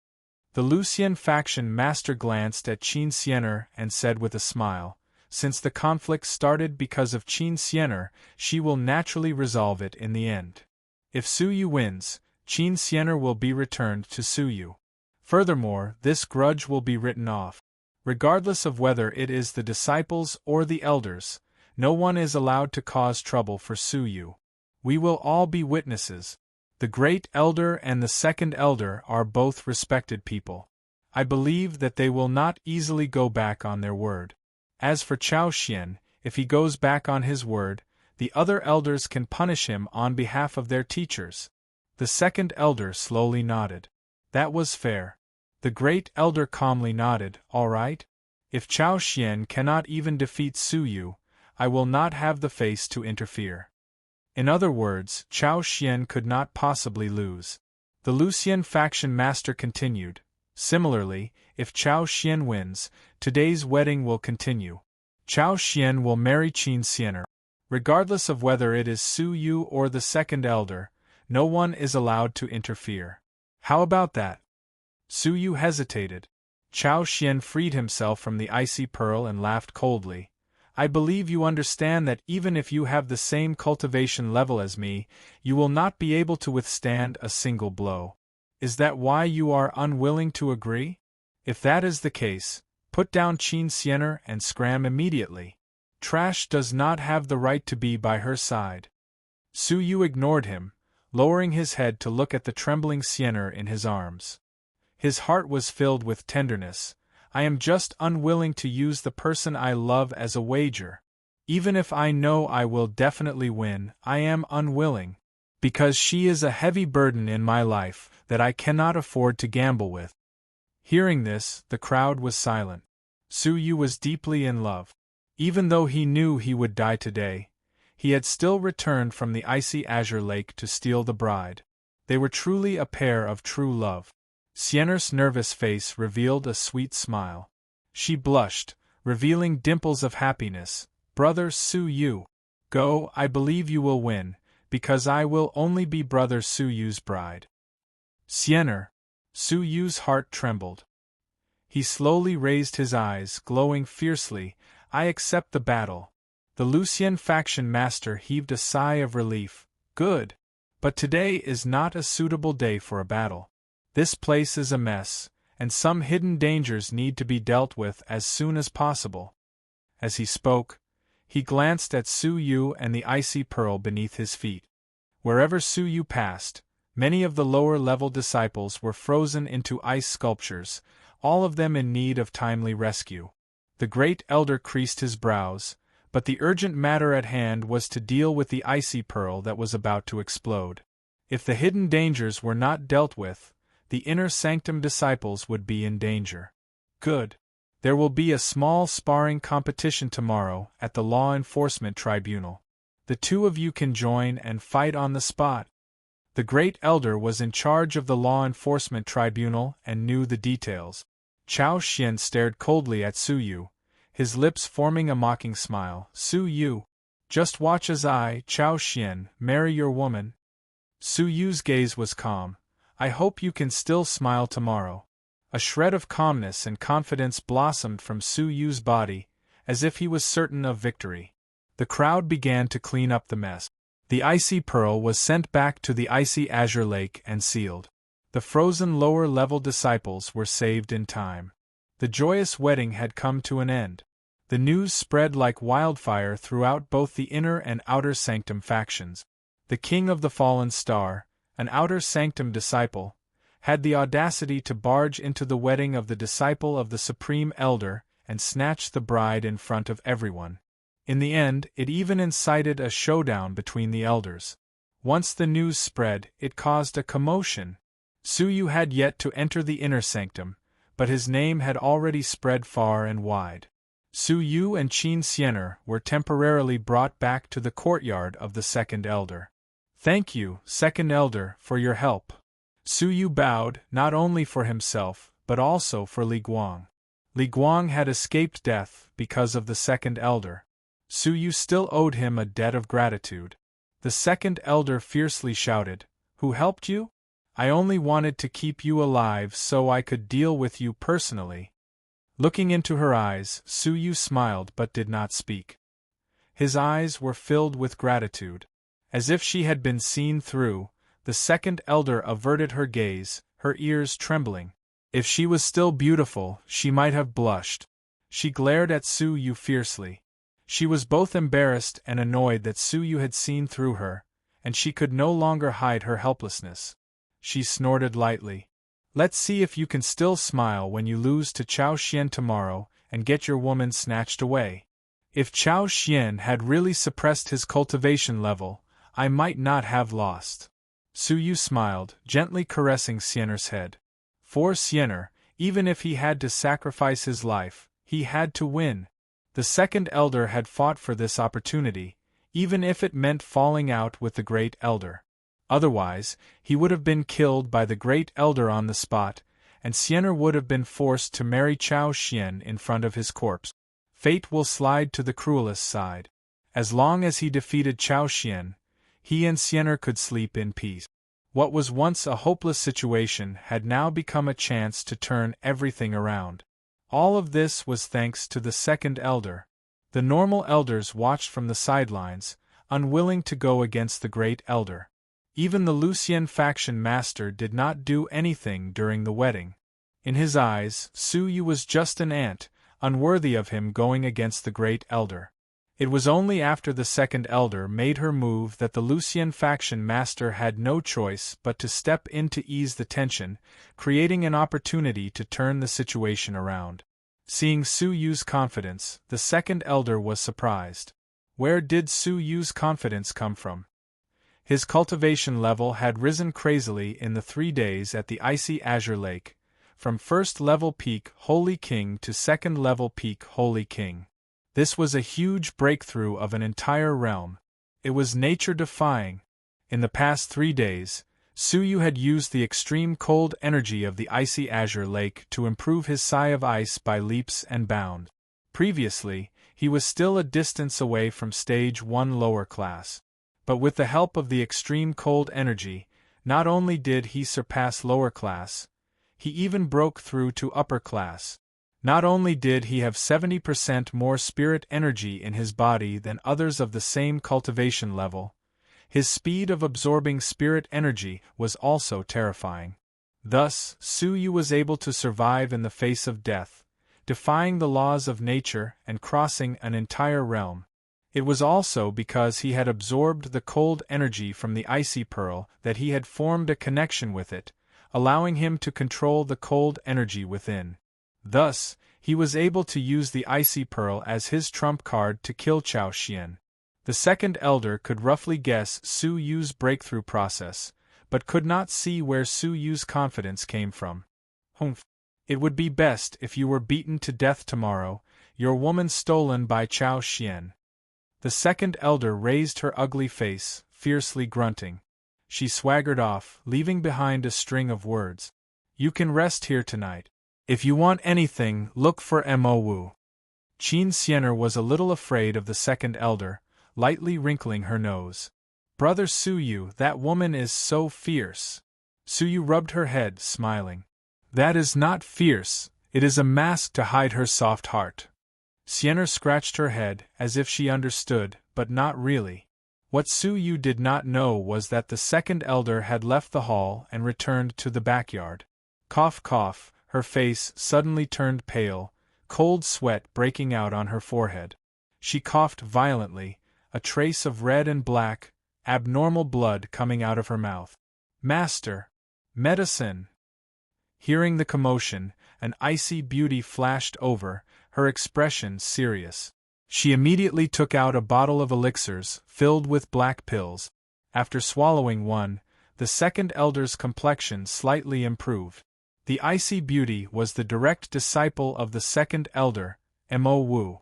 S1: The Lucian faction master glanced at Qin Xianer and said with a smile, "Since the conflict started because of Qin Xianer, she will naturally resolve it in the end. If Su Yu wins, Qin Xianer will be returned to Su Yu. Furthermore, this grudge will be written off. Regardless of whether it is the disciples or the elders, no one is allowed to cause trouble for Su Yu. We will all be witnesses. The great elder and the second elder are both respected people. I believe that they will not easily go back on their word. As for Chao Xian, if he goes back on his word, the other elders can punish him on behalf of their teachers." The second elder slowly nodded. That was fair. The great elder calmly nodded. "All right. If Chao Xian cannot even defeat Su Yu, I will not have the face to interfere." In other words, Chao Xian could not possibly lose. The Lucian faction master continued. "Similarly, if Chao Xian wins, today's wedding will continue. Chao Xian will marry Qin Xianer. Regardless of whether it is Su Yu or the second elder, no one is allowed to interfere. How about that?" Su Yu hesitated. Chao Xian freed himself from the icy pearl and laughed coldly. "I believe you understand that even if you have the same cultivation level as me, you will not be able to withstand a single blow. Is that why you are unwilling to agree? If that is the case, put down Qin Xianer and scram immediately. Trash does not have the right to be by her side." Su Yu ignored him, lowering his head to look at the trembling Xianer in his arms. His heart was filled with tenderness. "I am just unwilling to use the person I love as a wager. Even if I know I will definitely win, I am unwilling. Because she is a heavy burden in my life that I cannot afford to gamble with." Hearing this, the crowd was silent. Su Yu was deeply in love. Even though he knew he would die today, he had still returned from the icy azure lake to steal the bride. They were truly a pair of true love. Xianer's nervous face revealed a sweet smile. She blushed, revealing dimples of happiness. "Brother Su Yu, go, I believe you will win, because I will only be Brother Su Yu's bride." Xianer. Su Yu's heart trembled. He slowly raised his eyes, glowing fiercely. "I accept the battle." The Lucian faction master heaved a sigh of relief. "Good. But today is not a suitable day for a battle. This place is a mess, and some hidden dangers need to be dealt with as soon as possible." As he spoke, he glanced at Su Yu and the icy pearl beneath his feet. Wherever Su Yu passed, many of the lower-level disciples were frozen into ice sculptures, all of them in need of timely rescue. The great elder creased his brows, but the urgent matter at hand was to deal with the icy pearl that was about to explode. If the hidden dangers were not dealt with, the inner sanctum disciples would be in danger. "Good. There will be a small sparring competition tomorrow at the Law Enforcement Tribunal. The two of you can join and fight on the spot." The great elder was in charge of the Law Enforcement Tribunal and knew the details. Chao Xian stared coldly at Su Yu, his lips forming a mocking smile. "Su Yu, just watch as I, Chao Xian, marry your woman." Su Yu's gaze was calm. "I hope you can still smile tomorrow." A shred of calmness and confidence blossomed from Su Yu's body, as if he was certain of victory. The crowd began to clean up the mess. The icy pearl was sent back to the icy azure lake and sealed. The frozen lower-level disciples were saved in time. The joyous wedding had come to an end. The news spread like wildfire throughout both the inner and outer sanctum factions. The king of the fallen star, an outer sanctum disciple, had the audacity to barge into the wedding of the disciple of the supreme elder and snatch the bride in front of everyone. In the end, it even incited a showdown between the elders. Once the news spread, it caused a commotion. Suyu had yet to enter the inner sanctum, but his name had already spread far and wide. Suyu and Qin Xianer were temporarily brought back to the courtyard of the second elder. "Thank you, second elder, for your help." Suyu bowed, not only for himself, but also for Li Guang. Li Guang had escaped death because of the second elder. Suyu still owed him a debt of gratitude. The second elder fiercely shouted, "Who helped you? I only wanted to keep you alive so I could deal with you personally." Looking into her eyes, Suyu smiled but did not speak. His eyes were filled with gratitude. As if she had been seen through, the second elder averted her gaze, her ears trembling. If she was still beautiful, she might have blushed. She glared at Suyu fiercely. She was both embarrassed and annoyed that Suyu had seen through her, and she could no longer hide her helplessness. She snorted lightly. "Let's see if you can still smile when you lose to Chao Xian tomorrow and get your woman snatched away." If Chao Xian had really suppressed his cultivation level, I might not have lost. Suyu smiled, gently caressing Xianer's head. For Xianer, even if he had to sacrifice his life, he had to win. The second elder had fought for this opportunity, even if it meant falling out with the great elder. Otherwise, he would have been killed by the great elder on the spot, and Xianer would have been forced to marry Chao Xian in front of his corpse. Fate will slide to the cruelest side. As long as he defeated Chao Xian, he and Xianer could sleep in peace. What was once a hopeless situation had now become a chance to turn everything around. All of this was thanks to the second elder. The normal elders watched from the sidelines, unwilling to go against the great elder. Even the Lucian faction master did not do anything during the wedding. In his eyes, Suyu was just an ant, unworthy of him going against the great elder. It was only after the second elder made her move that the Lucian faction master had no choice but to step in to ease the tension, creating an opportunity to turn the situation around. Seeing Suyu's confidence, the second elder was surprised. Where did Suyu's confidence come from? His cultivation level had risen crazily in the 3 days at the icy azure lake, from first-level peak Holy King to second-level peak Holy King. This was a huge breakthrough of an entire realm. It was nature-defying. In the past 3 days, Suyu had used the extreme cold energy of the icy azure lake to improve his Sai of Ice by leaps and bounds. Previously, he was still a distance away from stage 1 lower class. But with the help of the extreme cold energy, not only did he surpass lower class, he even broke through to upper class. Not only did he have 70% more spirit energy in his body than others of the same cultivation level, his speed of absorbing spirit energy was also terrifying. Thus, Suyu was able to survive in the face of death, defying the laws of nature and crossing an entire realm. It was also because he had absorbed the cold energy from the icy pearl that he had formed a connection with it, allowing him to control the cold energy within. Thus, he was able to use the icy pearl as his trump card to kill Chao Xian. The second elder could roughly guess Suyu's breakthrough process, but could not see where Suyu's confidence came from. "Humph. It would be best if you were beaten to death tomorrow, your woman stolen by Chao Xian." The second elder raised her ugly face, fiercely grunting. She swaggered off, leaving behind a string of words. "You can rest here tonight. If you want anything, look for Mo Wu." Qin Xianer was a little afraid of the second elder, lightly wrinkling her nose. "Brother Suyu, that woman is so fierce." Suyu rubbed her head, smiling. "That is not fierce, it is a mask to hide her soft heart." Xianer scratched her head, as if she understood, but not really. What Su Yu did not know was that the second elder had left the hall and returned to the backyard. Cough cough, her face suddenly turned pale, cold sweat breaking out on her forehead. She coughed violently, a trace of red and black, abnormal blood coming out of her mouth. Master! Medicine! Hearing the commotion, an icy beauty flashed over, her expression serious. She immediately took out a bottle of elixirs, filled with black pills. After swallowing one, the second elder's complexion slightly improved. The icy beauty was the direct disciple of the second elder, Mo Wu.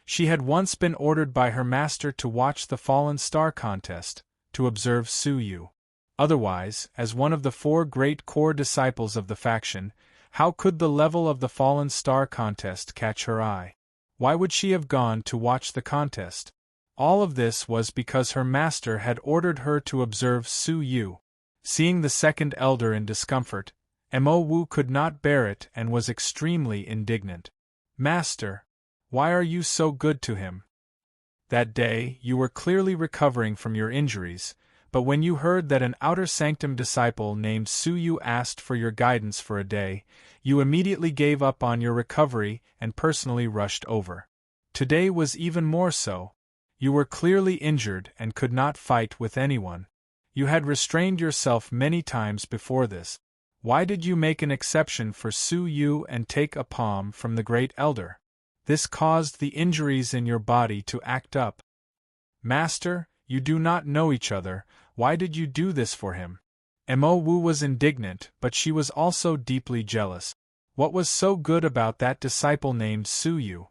S1: She had once been ordered by her master to watch the Fallen Star contest, to observe Su Yu. Otherwise, as one of the four great core disciples of the faction, how could the level of the Fallen Star contest catch her eye? Why would she have gone to watch the contest? All of this was because her master had ordered her to observe Su Yu. Seeing the second elder in discomfort, Mo Wu could not bear it and was extremely indignant. Master, why are you so good to him? That day, you were clearly recovering from your injuries, but when you heard that an outer sanctum disciple named Su Yu asked for your guidance for a day, you immediately gave up on your recovery and personally rushed over. Today was even more so. You were clearly injured and could not fight with anyone. You had restrained yourself many times before this. Why did you make an exception for Su Yu and take a palm from the great elder? This caused the injuries in your body to act up. Master, you do not know each other. Why did you do this for him? Mo Wu was indignant, but she was also deeply jealous. What was so good about that disciple named Su Yu?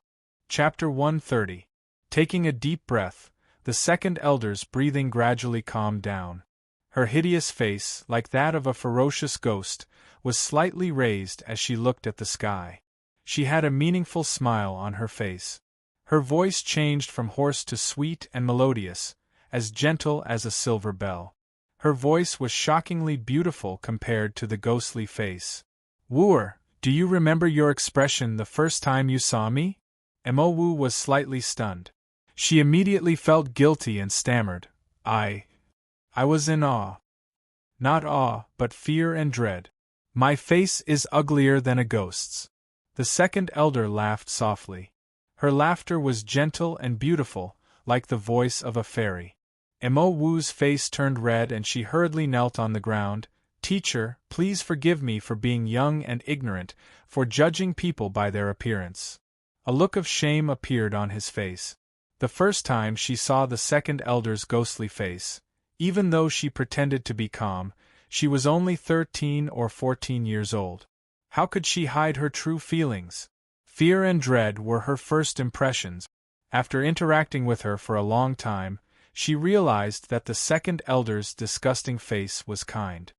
S1: Chapter 130. Taking a deep breath, the second elder's breathing gradually calmed down. Her hideous face, like that of a ferocious ghost, was slightly raised as she looked at the sky. She had a meaningful smile on her face. Her voice changed from hoarse to sweet and melodious, as gentle as a silver bell. Her voice was shockingly beautiful compared to the ghostly face. Wooer, do you remember your expression the first time you saw me? Mo Wu was slightly stunned. She immediately felt guilty and stammered, I was in awe. Not awe, but fear and dread. My face is uglier than a ghost's. The second elder laughed softly. Her laughter was gentle and beautiful, like the voice of a fairy. Mo Wu's face turned red and she hurriedly knelt on the ground. Teacher, please forgive me for being young and ignorant, for judging people by their appearance. A look of shame appeared on his face. The first time she saw the second elder's ghostly face, even though she pretended to be calm, she was only 13 or 14 years old. How could she hide her true feelings? Fear and dread were her first impressions. After interacting with her for a long time, she realized that the second elder's disgusting face was kind.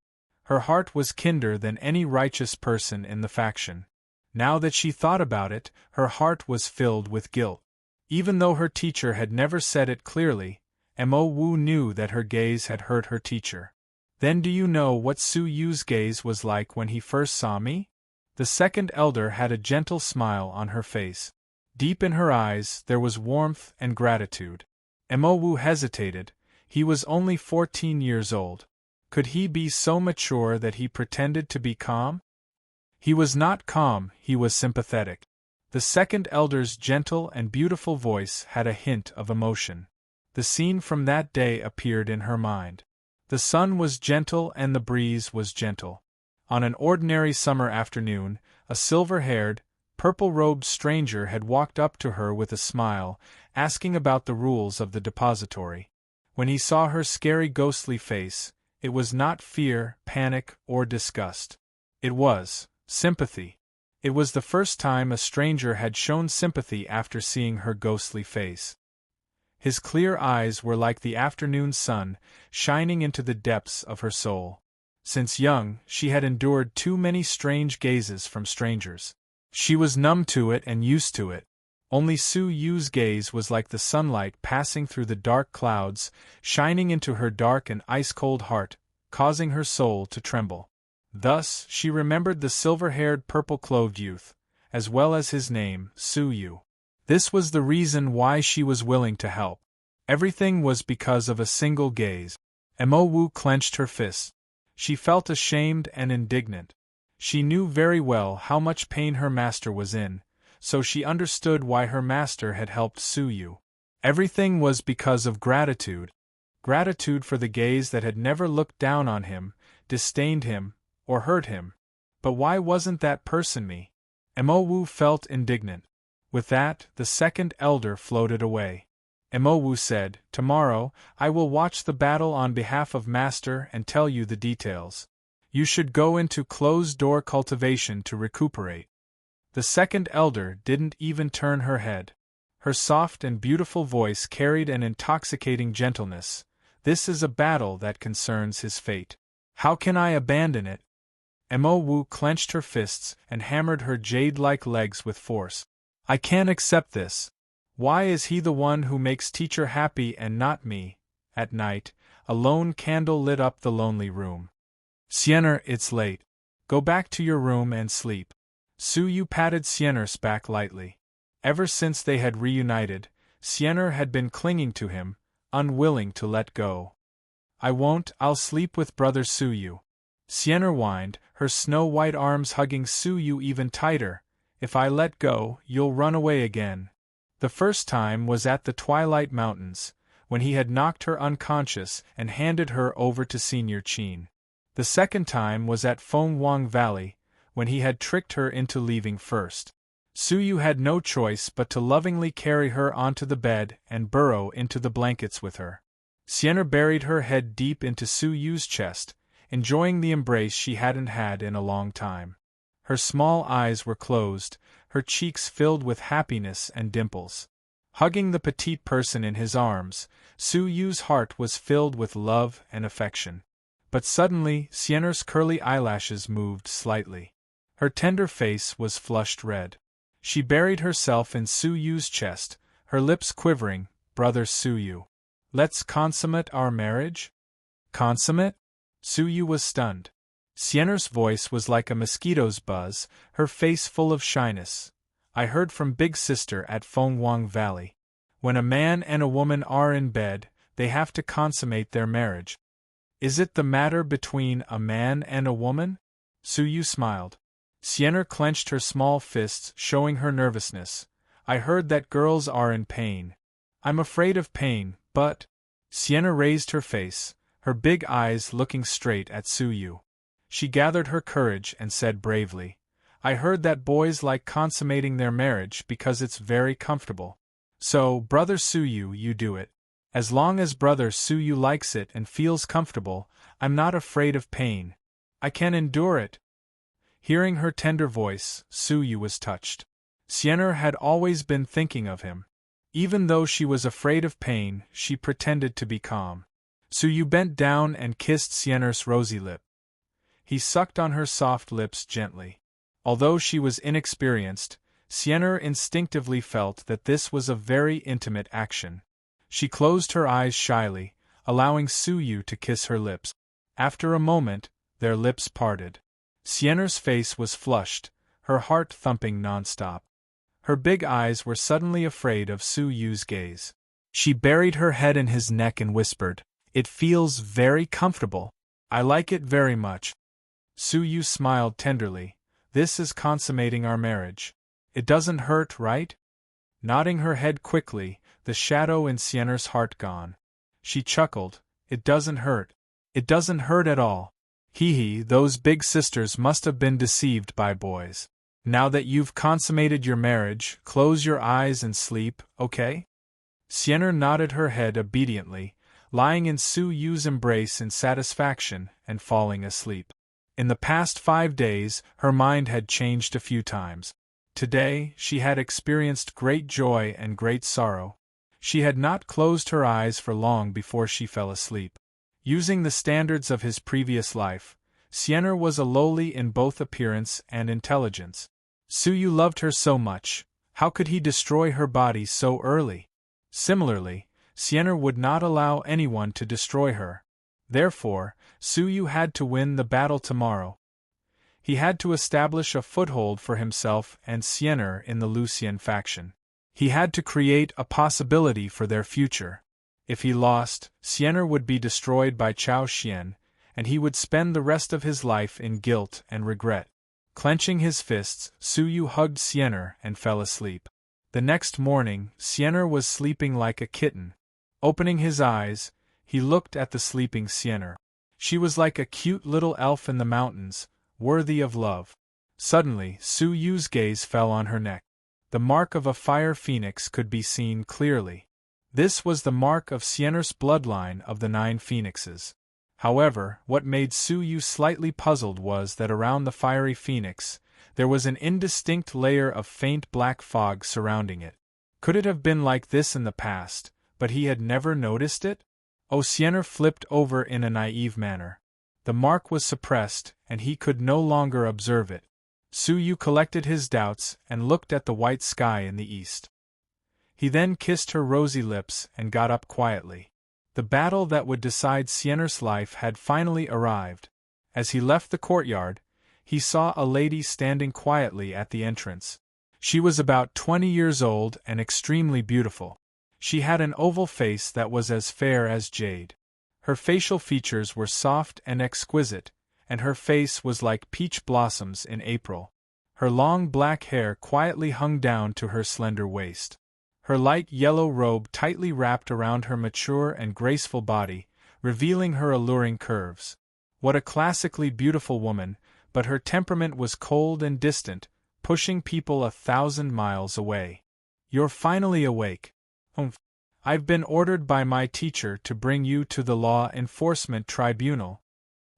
S1: Her heart was kinder than any righteous person in the faction. Now that she thought about it, her heart was filled with guilt. Even though her teacher had never said it clearly, Mo Wu knew that her gaze had hurt her teacher. Then do you know what Su Yu's gaze was like when he first saw me? The second elder had a gentle smile on her face. Deep in her eyes there was warmth and gratitude. Mo Wu hesitated. He was only 14 years old. Could he be so mature that he pretended to be calm? He was not calm, he was sympathetic. The second elder's gentle and beautiful voice had a hint of emotion. The scene from that day appeared in her mind. The sun was gentle and the breeze was gentle. On an ordinary summer afternoon, a silver-haired, purple-robed stranger had walked up to her with a smile, asking about the rules of the depository. When he saw her scary ghostly face, it was not fear, panic, or disgust. It was sympathy. It was the first time a stranger had shown sympathy after seeing her ghostly face. His clear eyes were like the afternoon sun, shining into the depths of her soul. Since young, she had endured too many strange gazes from strangers. She was numb to it and used to it. Only Su Yu's gaze was like the sunlight passing through the dark clouds, shining into her dark and ice-cold heart, causing her soul to tremble. Thus, she remembered the silver-haired purple-clothed youth, as well as his name, Su Yu. This was the reason why she was willing to help. Everything was because of a single gaze. Mo clenched her fists. She felt ashamed and indignant. She knew very well how much pain her master was in, so she understood why her master had helped Suyu. Everything was because of gratitude. Gratitude for the gaze that had never looked down on him, disdained him, or hurt him. But why wasn't that person me? Mo felt indignant. With that, the second elder floated away. Mo said, "Tomorrow, I will watch the battle on behalf of Master and tell you the details. You should go into closed-door cultivation to recuperate." The second elder didn't even turn her head. Her soft and beautiful voice carried an intoxicating gentleness. "This is a battle that concerns his fate. How can I abandon it?" Mo clenched her fists and hammered her jade-like legs with force. "I can't accept this. Why is he the one who makes teacher happy and not me?" At night, a lone candle lit up the lonely room. "Sienna, it's late. Go back to your room and sleep." Suyu patted Sienna's back lightly. Ever since they had reunited, Sienna had been clinging to him, unwilling to let go. "I won't, I'll sleep with brother Suyu." Sienna whined, her snow-white arms hugging Suyu even tighter. "If I let go, you'll run away again." The first time was at the Twilight Mountains, when he had knocked her unconscious and handed her over to Senior Qin. The second time was at Fenghuang Valley, when he had tricked her into leaving first. Suyu had no choice but to lovingly carry her onto the bed and burrow into the blankets with her. Sienna buried her head deep into Suyu's chest, enjoying the embrace she hadn't had in a long time. Her small eyes were closed, her cheeks filled with happiness and dimples. Hugging the petite person in his arms, Suyu's heart was filled with love and affection. But suddenly, Sienna's curly eyelashes moved slightly. Her tender face was flushed red. She buried herself in Suyu's chest, her lips quivering. "Brother Suyu, let's consummate our marriage?" "Consummate?" Suyu was stunned. Sienna's voice was like a mosquito's buzz, her face full of shyness. "I heard from Big Sister at Fenghuang Valley. When a man and a woman are in bed, they have to consummate their marriage." "Is it the matter between a man and a woman?" Suyu smiled. Sienna clenched her small fists, showing her nervousness. "I heard that girls are in pain." "I'm afraid of pain, but—" Sienna raised her face, her big eyes looking straight at Suyu. She gathered her courage and said bravely, "I heard that boys like consummating their marriage because it's very comfortable. So, brother Suyu, you do it. As long as brother Suyu likes it and feels comfortable, I'm not afraid of pain. I can endure it." Hearing her tender voice, Suyu was touched. Sienna had always been thinking of him. Even though she was afraid of pain, she pretended to be calm. Suyu bent down and kissed Sienna's rosy lip. He sucked on her soft lips gently. Although she was inexperienced, Sienna instinctively felt that this was a very intimate action. She closed her eyes shyly, allowing Suyu to kiss her lips. After a moment, their lips parted. Sienna's face was flushed, her heart thumping nonstop. Her big eyes were suddenly afraid of Suyu's gaze. She buried her head in his neck and whispered, "It feels very comfortable. I like it very much." Suyu smiled tenderly. "This is consummating our marriage. It doesn't hurt, right?" Nodding her head quickly, the shadow in Sienna's heart gone. She chuckled. "It doesn't hurt. It doesn't hurt at all. Hee, those big sisters must have been deceived by boys. Now that you've consummated your marriage, close your eyes and sleep, okay?" Sienna nodded her head obediently, lying in Suyu's embrace in satisfaction and falling asleep. In the past 5 days, her mind had changed a few times. Today, she had experienced great joy and great sorrow. She had not closed her eyes for long before she fell asleep. Using the standards of his previous life, Sienna was a lowly in both appearance and intelligence. Suyu loved her so much, how could he destroy her body so early? Similarly, Sienna would not allow anyone to destroy her. Therefore, Suyu had to win the battle tomorrow. He had to establish a foothold for himself and Sienna in the Lucian faction. He had to create a possibility for their future. If he lost, Xian'er would be destroyed by Chao Xian, and he would spend the rest of his life in guilt and regret. Clenching his fists, Su Yu hugged Xian'er and fell asleep. The next morning, Xian'er was sleeping like a kitten. Opening his eyes, he looked at the sleeping Xian'er. She was like a cute little elf in the mountains, worthy of love. Suddenly, Su Yu's gaze fell on her neck. The mark of a fire phoenix could be seen clearly. This was the mark of Xian'er's bloodline of the 9 phoenixes. However, what made Su Yu slightly puzzled was that around the fiery phoenix, there was an indistinct layer of faint black fog surrounding it. Could it have been like this in the past, but he had never noticed it? Xian'er flipped over in a naive manner. The mark was suppressed, and he could no longer observe it. Su Yu collected his doubts and looked at the white sky in the east. He then kissed her rosy lips and got up quietly. The battle that would decide Xian'er's life had finally arrived. As he left the courtyard, he saw a lady standing quietly at the entrance. She was about 20 years old and extremely beautiful. She had an oval face that was as fair as jade. Her facial features were soft and exquisite, and her face was like peach blossoms in April. Her long black hair quietly hung down to her slender waist. Her light yellow robe tightly wrapped around her mature and graceful body, revealing her alluring curves. What a classically beautiful woman, but her temperament was cold and distant, pushing people 1,000 miles away. "You're finally awake." "I've been ordered by my teacher to bring you to the Law Enforcement Tribunal."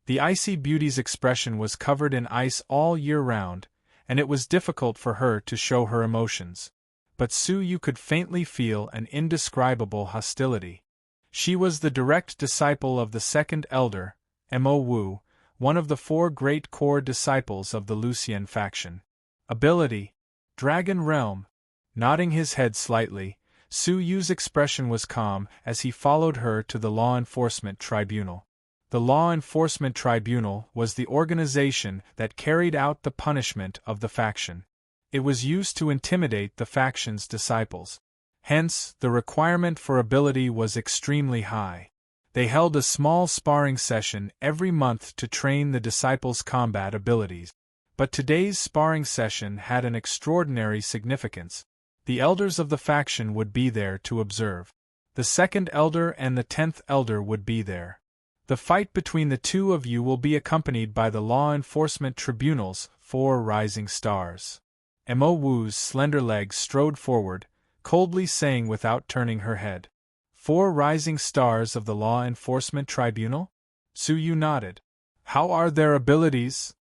S1: The icy beauty's expression was covered in ice all year round, and it was difficult for her to show her emotions. But Su Yu could faintly feel an indescribable hostility. She was the direct disciple of the second elder, Mo Wu, one of the 4 great core disciples of the Lucian faction. Ability: Dragon Realm. Nodding his head slightly, Su Yu's expression was calm as he followed her to the Law Enforcement Tribunal. The Law Enforcement Tribunal was the organization that carried out the punishment of the faction. It was used to intimidate the faction's disciples. Hence, the requirement for ability was extremely high. They held a small sparring session every month to train the disciples' combat abilities. But today's sparring session had an extraordinary significance. The elders of the faction would be there to observe. The second elder and the 10th elder would be there. The fight between the 2 of you will be accompanied by the Law Enforcement Tribunal's 4 rising stars. Mo Wu's slender legs strode forward, coldly saying without turning her head. 4 rising stars of the Law Enforcement Tribunal? Su Yu nodded. How are their abilities?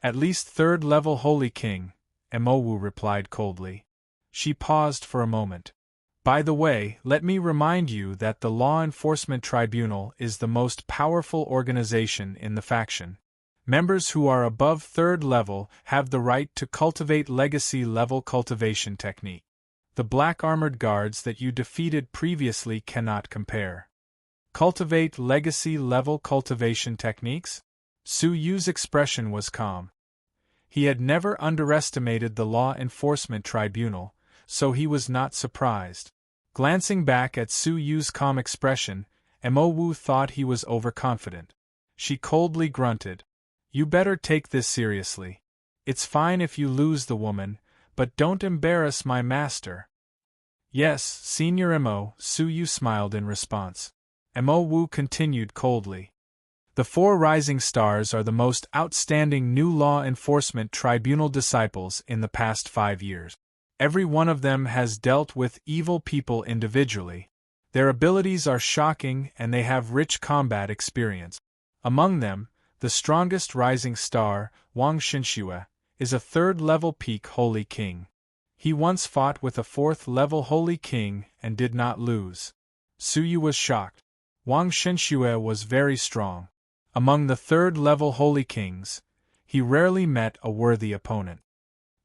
S1: At least 3rd level Holy King, Mo Wu replied coldly. She paused for a moment. By the way, let me remind you that the Law Enforcement Tribunal is the most powerful organization in the faction. Members who are above 3rd level have the right to cultivate legacy-level cultivation technique. The black armored guards that you defeated previously cannot compare. Cultivate legacy-level cultivation techniques? Su Yu's expression was calm. He had never underestimated the Law Enforcement Tribunal, so he was not surprised. Glancing back at Su Yu's calm expression, Mo Wu thought he was overconfident. She coldly grunted. You better take this seriously. It's fine if you lose the woman, but don't embarrass my master. Yes, Senior Mo, Su Yu smiled in response. Mo Wu continued coldly. The 4 rising stars are the most outstanding new Law Enforcement Tribunal disciples in the past 5 years. Every one of them has dealt with evil people individually. Their abilities are shocking and they have rich combat experience. Among them, the strongest rising star, Wang Xinxue, is a 3rd-level peak Holy King. He once fought with a 4th-level Holy King and did not lose. Su Yu was shocked. Wang Xinxue was very strong. Among the 3rd-level Holy Kings, he rarely met a worthy opponent.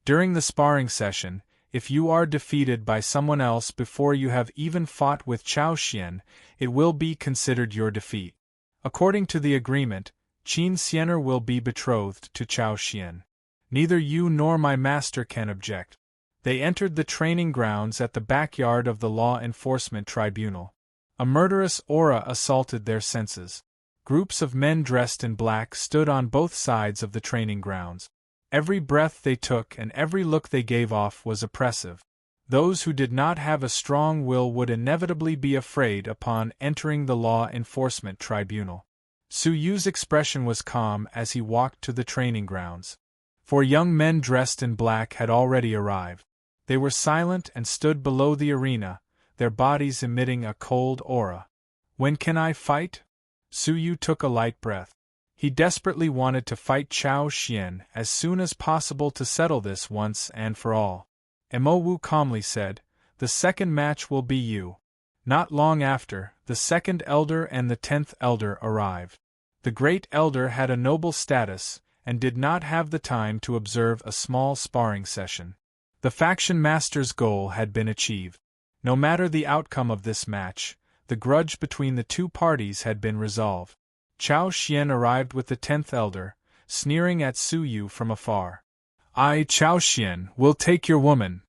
S1: During the sparring session, if you are defeated by someone else before you have even fought with Chao Xian, it will be considered your defeat. According to the agreement, Qin Xian'er will be betrothed to Chao Xian. Neither you nor my master can object. They entered the training grounds at the backyard of the Law Enforcement Tribunal. A murderous aura assaulted their senses. Groups of men dressed in black stood on both sides of the training grounds. Every breath they took and every look they gave off was oppressive. Those who did not have a strong will would inevitably be afraid upon entering the law enforcement tribunal. Su Yu's expression was calm as he walked to the training grounds. 4 young men dressed in black had already arrived. They were silent and stood below the arena, their bodies emitting a cold aura. When can I fight? Su Yu took a light breath. He desperately wanted to fight Chao Xian as soon as possible to settle this once and for all. Mo Wu calmly said, "The second match will be you." Not long after, the second elder and the 10th elder arrived. The great elder had a noble status, and did not have the time to observe a small sparring session. The faction master's goal had been achieved. No matter the outcome of this match, the grudge between the two parties had been resolved. Chao Xian arrived with the 10th elder, sneering at Su Yu from afar. "I, Chao Xian, will take your woman."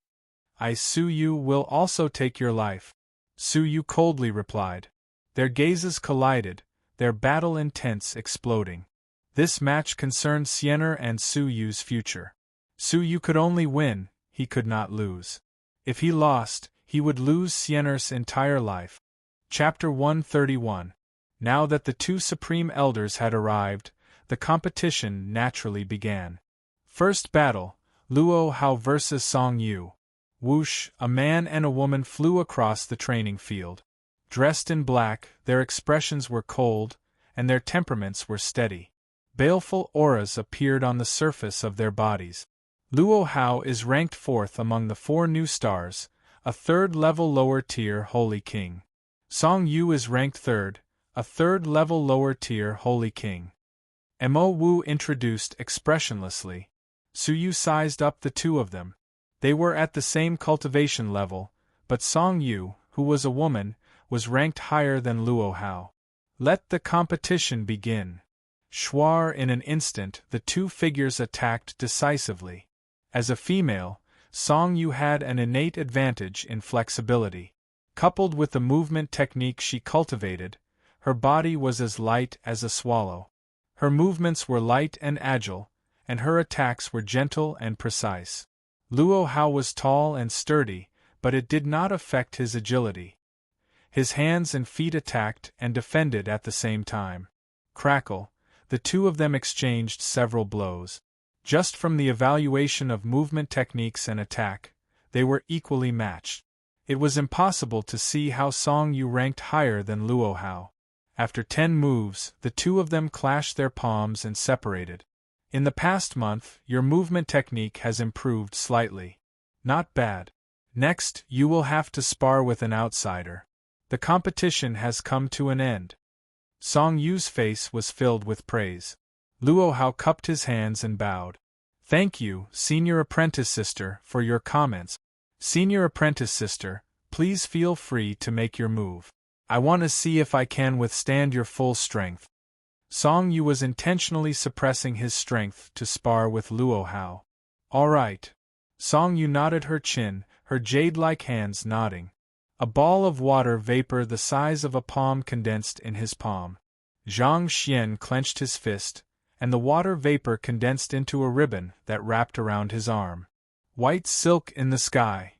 S1: "I, Su Yu, will also take your life," Su Yu coldly replied. Their gazes collided, their battle intense exploding. This match concerned Xianer and Su Yu's future. Su Yu could only win, he could not lose. If he lost, he would lose Xianer's entire life. Chapter 131. Now that the 2 supreme elders had arrived, the competition naturally began. First battle, Luo Hao vs Song Yu. Whoosh, a man and a woman flew across the training field. Dressed in black, their expressions were cold, and their temperaments were steady. Baleful auras appeared on the surface of their bodies. Luo Hao is ranked 4th among the 4 new stars, a 3rd-level lower-tier Holy King. Song Yu is ranked 3rd, a 3rd-level lower-tier Holy King. Mo Wu introduced expressionlessly. Su Yu sized up the 2 of them. They were at the same cultivation level, but Song Yu, who was a woman, was ranked higher than Luo Hao. Let the competition begin. Schwar in an instant the 2 figures attacked decisively. As a female, Song Yu had an innate advantage in flexibility. Coupled with the movement technique she cultivated, her body was as light as a swallow. Her movements were light and agile, and her attacks were gentle and precise. Luo Hao was tall and sturdy, but it did not affect his agility. His hands and feet attacked and defended at the same time. Crackle, the 2 of them exchanged several blows. Just from the evaluation of movement techniques and attack, they were equally matched. It was impossible to see how Song Yu ranked higher than Luo Hao. After 10 moves, the 2 of them clashed their palms and separated. In the past month, your movement technique has improved slightly. Not bad. Next, you will have to spar with an outsider. The competition has come to an end. Song Yu's face was filled with praise. Luo Hao cupped his hands and bowed. "Thank you, Senior Apprentice Sister, for your comments. Senior Apprentice Sister, please feel free to make your move. I want to see if I can withstand your full strength." Song Yu was intentionally suppressing his strength to spar with Luo Hao. "All right." Song Yu nodded her chin, her jade-like hands nodding. A ball of water vapor the size of a palm condensed in his palm. Zhang Xian clenched his fist, and the water vapor condensed into a ribbon that wrapped around his arm. White silk in the sky.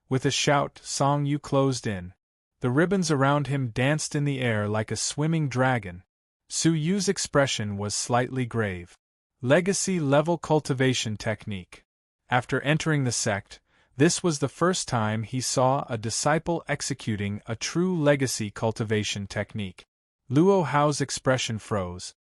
S1: With a shout, Song Yu closed in. The ribbons around him danced in the air like a swimming dragon. Su Yu's expression was slightly grave. Legacy-level cultivation technique. After entering the sect, this was the first time he saw a disciple executing a true legacy cultivation technique. Luo Hao's expression froze.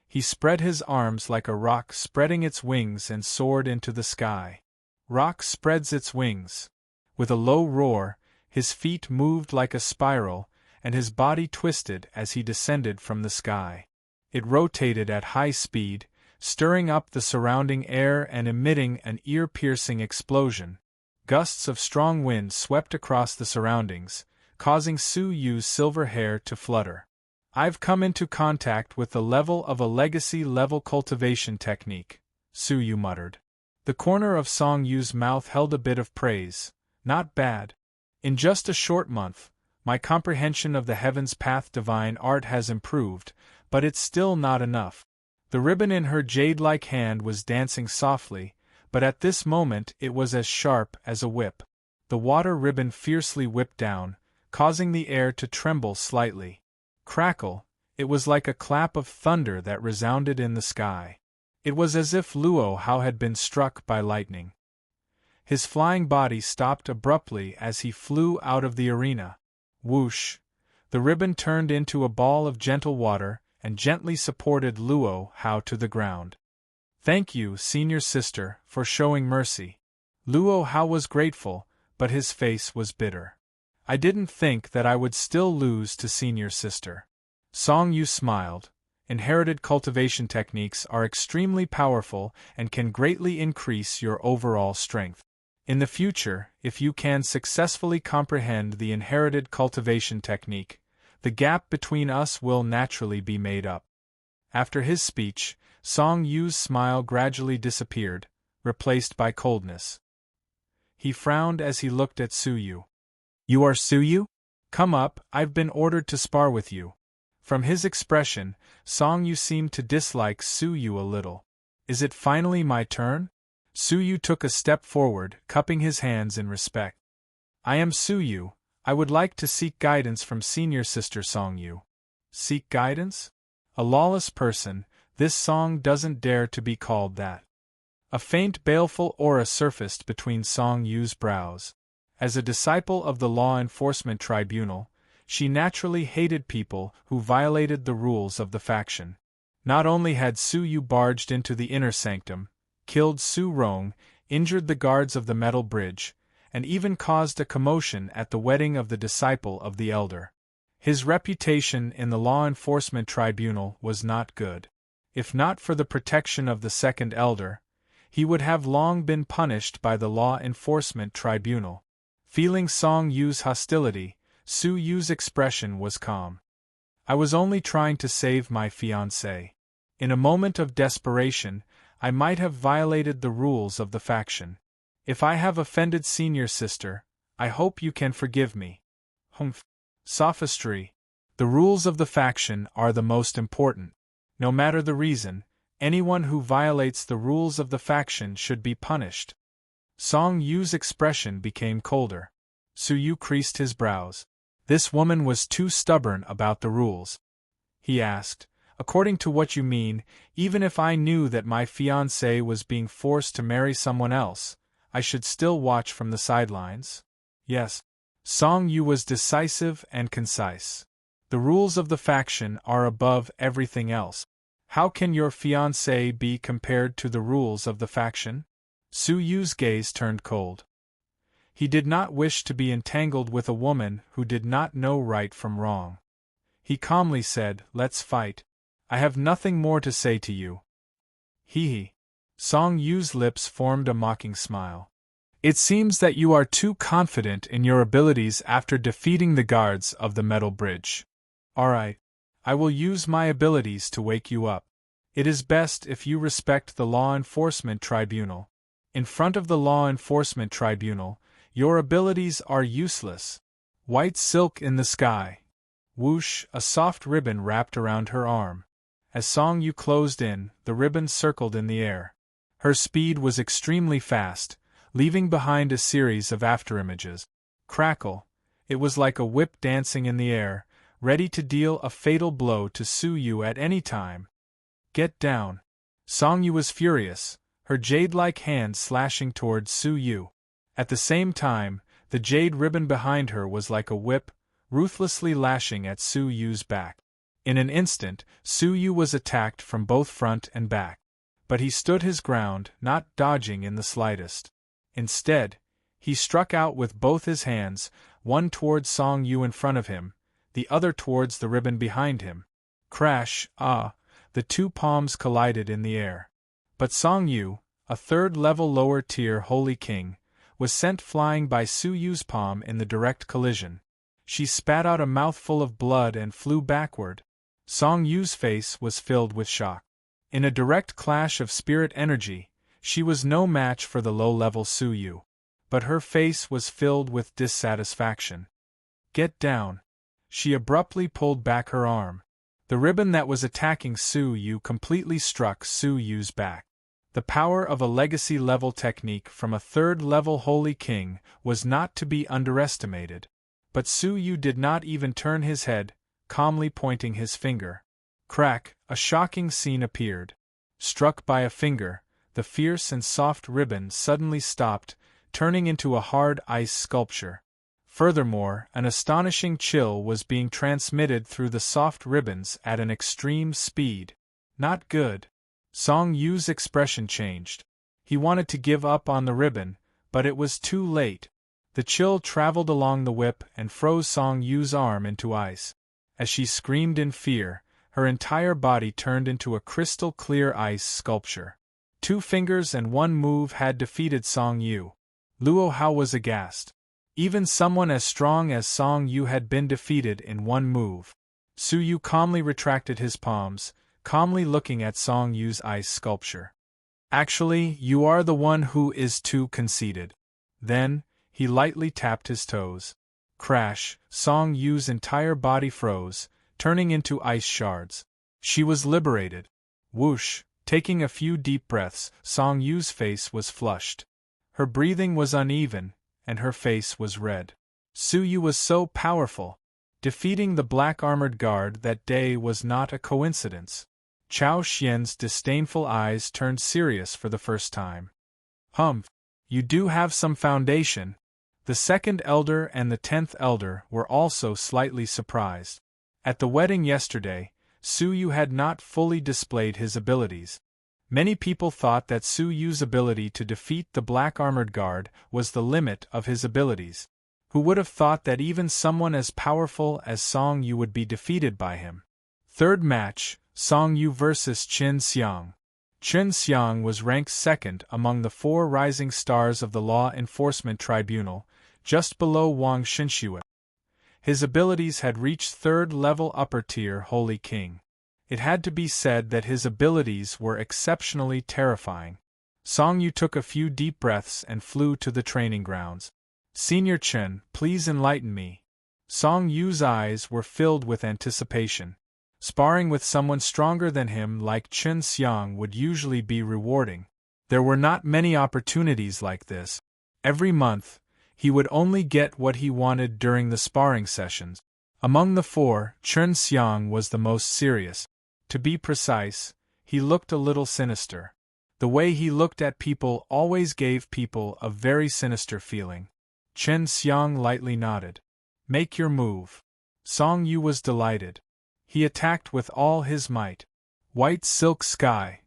S1: He spread his arms like a roc spreading its wings and soared into the sky. Roc spreads its wings. With a low roar, his feet moved like a spiral, and his body twisted as he descended from the sky. It rotated at high speed, stirring up the surrounding air and emitting an ear-piercing explosion. Gusts of strong wind swept across the surroundings, causing Su Yu's silver hair to flutter. "I've come into contact with the level of a legacy-level cultivation technique," Su Yu muttered. The corner of Song Yu's mouth held a bit of praise. "Not bad. In just a short month, My comprehension of the heavens path divine art has improved, but it's still not enough. The ribbon in her jade-like hand was dancing softly, but at this moment it was as sharp as a whip. The water ribbon fiercely whipped down, causing the air to tremble slightly. Crackle, it was like a clap of thunder that resounded in the sky. It was as if Luo Hao had been struck by lightning. His flying body stopped abruptly as he flew out of the arena. Whoosh! The ribbon turned into a ball of gentle water and gently supported Luo Hao to the ground. Thank you, senior sister, for showing mercy. Luo Hao was grateful, but his face was bitter. I didn't think that I would still lose to senior sister. Song Yu smiled. Inherited cultivation techniques are extremely powerful and can greatly increase your overall strength. In the future, if you can successfully comprehend the inherited cultivation technique, the gap between us will naturally be made up. After his speech, Song Yu's smile gradually disappeared, replaced by coldness. He frowned as he looked at Su Yu. You are Su Yu? Come up, I've been ordered to spar with you. From his expression, Song Yu seemed to dislike Su Yu a little. Is it finally my turn? Su Yu took a step forward, cupping his hands in respect. I am Su Yu. I would like to seek guidance from senior sister Song Yu. Seek guidance? A lawless person, this Song doesn't dare to be called that. A faint baleful aura surfaced between Song Yu's brows. As a disciple of the Law Enforcement Tribunal, she naturally hated people who violated the rules of the faction. Not only had Su Yu barged into the inner sanctum, killed Su Rong, injured the guards of the metal bridge, and even caused a commotion at the wedding of the disciple of the elder. His reputation in the Law Enforcement Tribunal was not good. If not for the protection of the second elder, he would have long been punished by the Law Enforcement Tribunal. Feeling Song Yu's hostility, Su Yu's expression was calm. I was only trying to save my fiancée. In a moment of desperation, I might have violated the rules of the faction. If I have offended senior sister, I hope you can forgive me. Humph. Sophistry. The rules of the faction are the most important. No matter the reason, anyone who violates the rules of the faction should be punished. Song Yu's expression became colder. Su Yu creased his brows. This woman was too stubborn about the rules. He asked, according to what you mean, even if I knew that my fiancée was being forced to marry someone else, I should still watch from the sidelines? Yes. Song Yu was decisive and concise. The rules of the faction are above everything else. How can your fiancé be compared to the rules of the faction? Su Yu's gaze turned cold. He did not wish to be entangled with a woman who did not know right from wrong. He calmly said, Let's fight. I have nothing more to say to you. Hee. Song Yu's lips formed a mocking smile. It seems that you are too confident in your abilities after defeating the guards of the metal bridge. Alright. I will use my abilities to wake you up. It is best if you respect the Law Enforcement Tribunal. In front of the Law Enforcement Tribunal, your abilities are useless. White silk in the sky. Whoosh, a soft ribbon wrapped around her arm. As Song Yu closed in, the ribbon circled in the air. Her speed was extremely fast, leaving behind a series of afterimages. Crackle. It was like a whip dancing in the air, ready to deal a fatal blow to Su Yu at any time. Get down. Song Yu was furious, her jade-like hand slashing towards Su Yu. At the same time, the jade ribbon behind her was like a whip, ruthlessly lashing at Su Yu's back. In an instant, Su Yu was attacked from both front and back. But he stood his ground, not dodging in the slightest. Instead, he struck out with both his hands, one towards Song Yu in front of him, the other towards the ribbon behind him. Crash, the two palms collided in the air. But Song Yu, a third-level lower-tier Holy King, was sent flying by Su Yu's palm in the direct collision. She spat out a mouthful of blood and flew backward. Song Yu's face was filled with shock. In a direct clash of spirit energy, she was no match for the low-level Su Yu. But her face was filled with dissatisfaction. Get down. She abruptly pulled back her arm. The ribbon that was attacking Su Yu completely struck Su Yu's back. The power of a legacy-level technique from a third-level Holy King was not to be underestimated. But Su Yu did not even turn his head, calmly pointing his finger. Crack, a shocking scene appeared. Struck by a finger, the fierce and soft ribbon suddenly stopped, turning into a hard ice sculpture. Furthermore, an astonishing chill was being transmitted through the soft ribbons at an extreme speed. Not good. Song Yu's expression changed. He wanted to give up on the ribbon, but it was too late. The chill traveled along the whip and froze Song Yu's arm into ice. As she screamed in fear, her entire body turned into a crystal-clear ice sculpture. 2 fingers and 1 move had defeated Song Yu. Luo Hao was aghast. Even someone as strong as Song Yu had been defeated in 1 move. Su Yu calmly retracted his palms, calmly looking at Song Yu's ice sculpture. Actually, you are the one who is too conceited. Then, he lightly tapped his toes. Crash, Song Yu's entire body froze, turning into ice shards. She was liberated. Whoosh, taking a few deep breaths, Song Yu's face was flushed. Her breathing was uneven, and her face was red. Su Yu was so powerful. Defeating the black-armored guard that day was not a coincidence. Chao Xian's disdainful eyes turned serious for the first time. Humph, you do have some foundation. The 2nd elder and the 10th elder were also slightly surprised. At the wedding yesterday, Su Yu had not fully displayed his abilities. Many people thought that Su Yu's ability to defeat the black-armored guard was the limit of his abilities. Who would have thought that even someone as powerful as Song Yu would be defeated by him? 3rd match, Song Yu vs. Qin Xiang. Qin Xiang was ranked 2nd among the 4 rising stars of the Law Enforcement Tribunal, just below Wang Xinxue. His abilities had reached 3rd level upper tier Holy King. It had to be said that his abilities were exceptionally terrifying. Song Yu took a few deep breaths and flew to the training grounds. Senior Chen, please enlighten me. Song Yu's eyes were filled with anticipation. Sparring with someone stronger than him like Qin Xiang would usually be rewarding. There were not many opportunities like this. Every month, he would only get what he wanted during the sparring sessions. Among the 4, Qin Xiang was the most serious. To be precise, he looked a little sinister. The way he looked at people always gave people a very sinister feeling. Qin Xiang lightly nodded. Make your move. Song Yu was delighted. He attacked with all his might. White silk sky.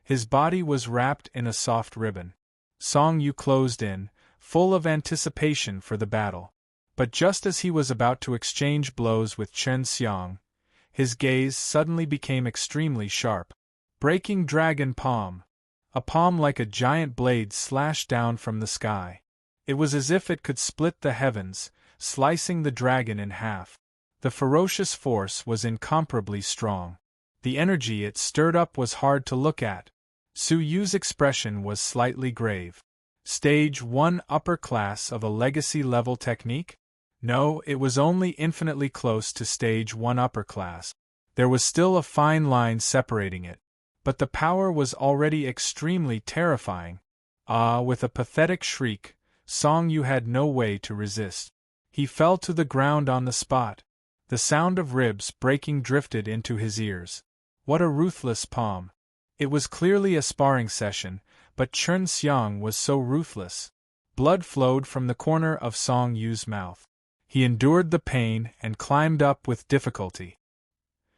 S1: His body was wrapped in a soft ribbon. Song Yu closed in, full of anticipation for the battle. But just as he was about to exchange blows with Qin Xiang, his gaze suddenly became extremely sharp. Breaking Dragon Palm. A palm like a giant blade slashed down from the sky. It was as if it could split the heavens, slicing the dragon in half. The ferocious force was incomparably strong. The energy it stirred up was hard to look at. Su Yu's expression was slightly grave. Stage 1 upper class of a legacy-level technique? No, it was only infinitely close to Stage 1 upper class. There was still a fine line separating it. But the power was already extremely terrifying. Ah, with a pathetic shriek, Song Yu had no way to resist. He fell to the ground on the spot. The sound of ribs breaking drifted into his ears. What a ruthless palm. It was clearly a sparring session, but Qin Xiang was so ruthless. Blood flowed from the corner of Song Yu's mouth. He endured the pain and climbed up with difficulty.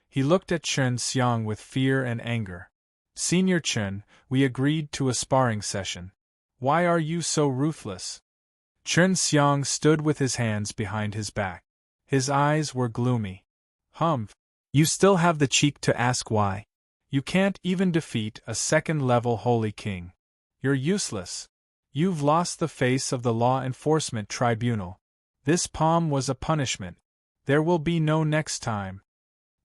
S1: He looked at Qin Xiang with fear and anger. Senior Qin, we agreed to a sparring session. Why are you so ruthless? Qin Xiang stood with his hands behind his back. His eyes were gloomy. Humph. You still have the cheek to ask why. You can't even defeat a 2nd-level Holy King. You're useless. You've lost the face of the Law Enforcement Tribunal. This palm was a punishment. There will be no next time.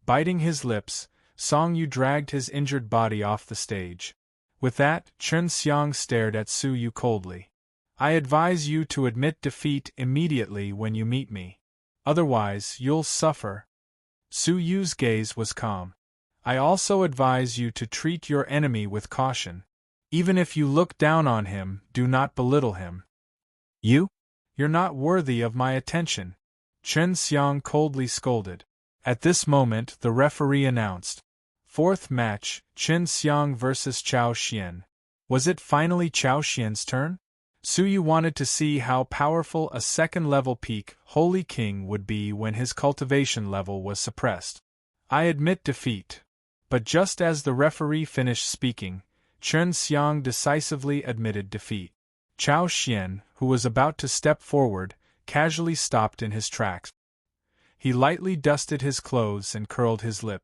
S1: Biting his lips, Song Yu dragged his injured body off the stage. With that, Qin Xiang stared at Su Yu coldly. I advise you to admit defeat immediately when you meet me. Otherwise, you'll suffer. Su Yu's gaze was calm. I also advise you to treat your enemy with caution. Even if you look down on him, do not belittle him. You? You're not worthy of my attention, Chen Xiang coldly scolded. At this moment, the referee announced. Fourth match, Chen Xiang vs. Chao Xian. Was it finally Chao Xian's turn? Su Yu wanted to see how powerful a second-level peak Holy King would be when his cultivation level was suppressed. I admit defeat. But just as the referee finished speaking, Chen Xiang decisively admitted defeat. Chao Xian, who was about to step forward, casually stopped in his tracks. He lightly dusted his clothes and curled his lip.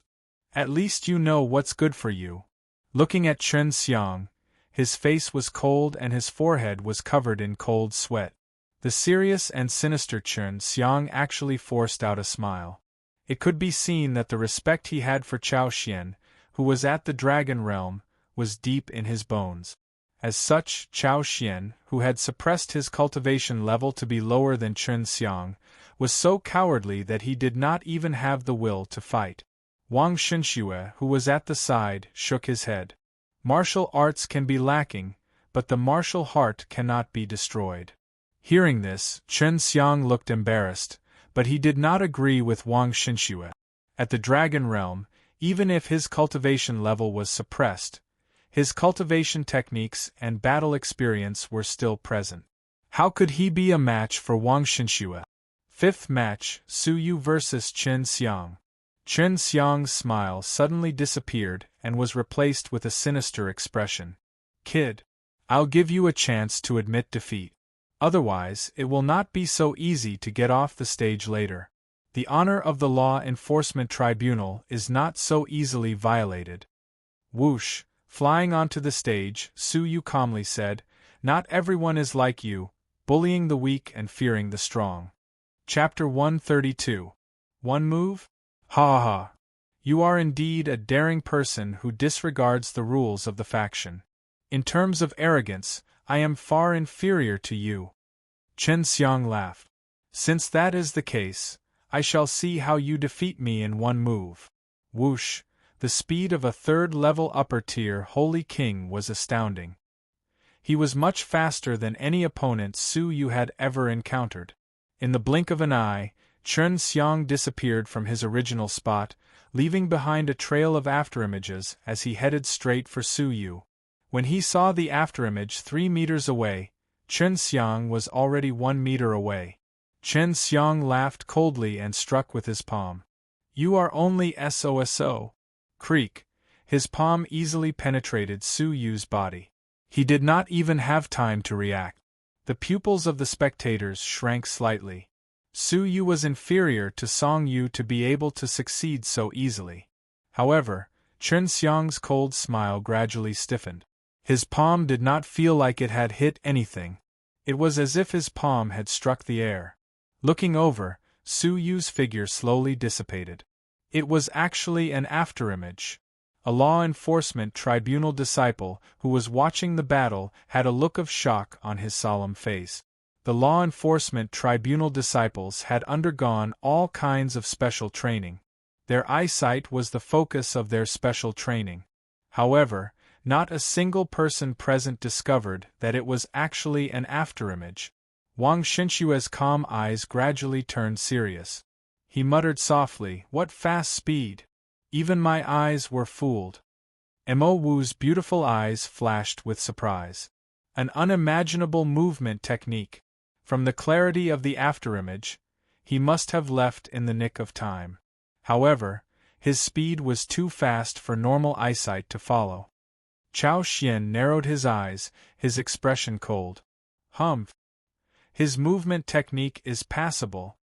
S1: At least you know what's good for you. Looking at Chen Xiang, his face was cold and his forehead was covered in cold sweat. The serious and sinister Chen Xiang actually forced out a smile. It could be seen that the respect he had for Chao Xian, who was at the Dragon Realm, was deep in his bones. As such, Chao Xian, who had suppressed his cultivation level to be lower than Chen Xiang, was so cowardly that he did not even have the will to fight. Wang Xinxue, who was at the side, shook his head. Martial arts can be lacking, but the martial heart cannot be destroyed. Hearing this, Chen Xiang looked embarrassed, but he did not agree with Wang Xinxue. At the Dragon Realm, even if his cultivation level was suppressed, his cultivation techniques and battle experience were still present. How could he be a match for Wang Xinxue? Fifth match, Su Yu vs. Chen Xiang. Chen Xiang's smile suddenly disappeared and was replaced with a sinister expression. Kid, I'll give you a chance to admit defeat. Otherwise, it will not be so easy to get off the stage later. The honor of the Law Enforcement Tribunal is not so easily violated. Whoosh, flying onto the stage, Su Yu calmly said, Not everyone is like you, bullying the weak and fearing the strong. Chapter 132. One move? Ha ha. You are indeed a daring person who disregards the rules of the faction. In terms of arrogance, I am far inferior to you. Chen Xiang laughed. Since that is the case, I shall see how you defeat me in one move. Whoosh, the speed of a third-level upper-tier Holy King was astounding. He was much faster than any opponent Su Yu had ever encountered. In the blink of an eye, Chen Xiang disappeared from his original spot, leaving behind a trail of afterimages as he headed straight for Su Yu. When he saw the afterimage 3 meters away, Chen Xiang was already 1 meter away. Chen Xiang laughed coldly and struck with his palm. You are only SOSO. Creak. His palm easily penetrated Su Yu's body. He did not even have time to react. The pupils of the spectators shrank slightly. Su Yu was inferior to Song Yu to be able to succeed so easily. However, Chen Xiang's cold smile gradually stiffened. His palm did not feel like it had hit anything. It was as if his palm had struck the air. Looking over, Su Yu's figure slowly dissipated. It was actually an afterimage. A law enforcement tribunal disciple who was watching the battle had a look of shock on his solemn face. The law enforcement tribunal disciples had undergone all kinds of special training. Their eyesight was the focus of their special training. However, not a single person present discovered that it was actually an afterimage. Wang Xinxue's calm eyes gradually turned serious. He muttered softly, What fast speed! Even my eyes were fooled. Mo Wu's beautiful eyes flashed with surprise. An unimaginable movement technique. From the clarity of the afterimage, he must have left in the nick of time. However, his speed was too fast for normal eyesight to follow. Chao Xian narrowed his eyes, his expression cold. Humph. His movement technique is passable.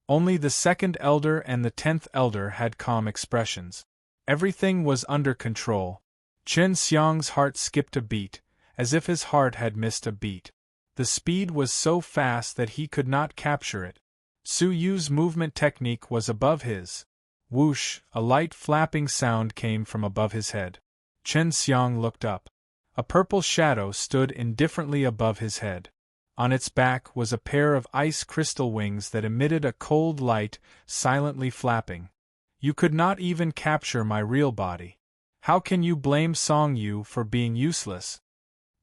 S1: Only the second elder and the 10th elder had calm expressions. Everything was under control. Chen Xiang's heart skipped a beat, as if his heart had missed a beat. The speed was so fast that he could not capture it. Su Yu's movement technique was above his. Whoosh, a light flapping sound came from above his head. Chen Xiang looked up. A purple shadow stood indifferently above his head. On its back was a pair of ice crystal wings that emitted a cold light, silently flapping. You could not even capture my real body. How can you blame Song Yu for being useless?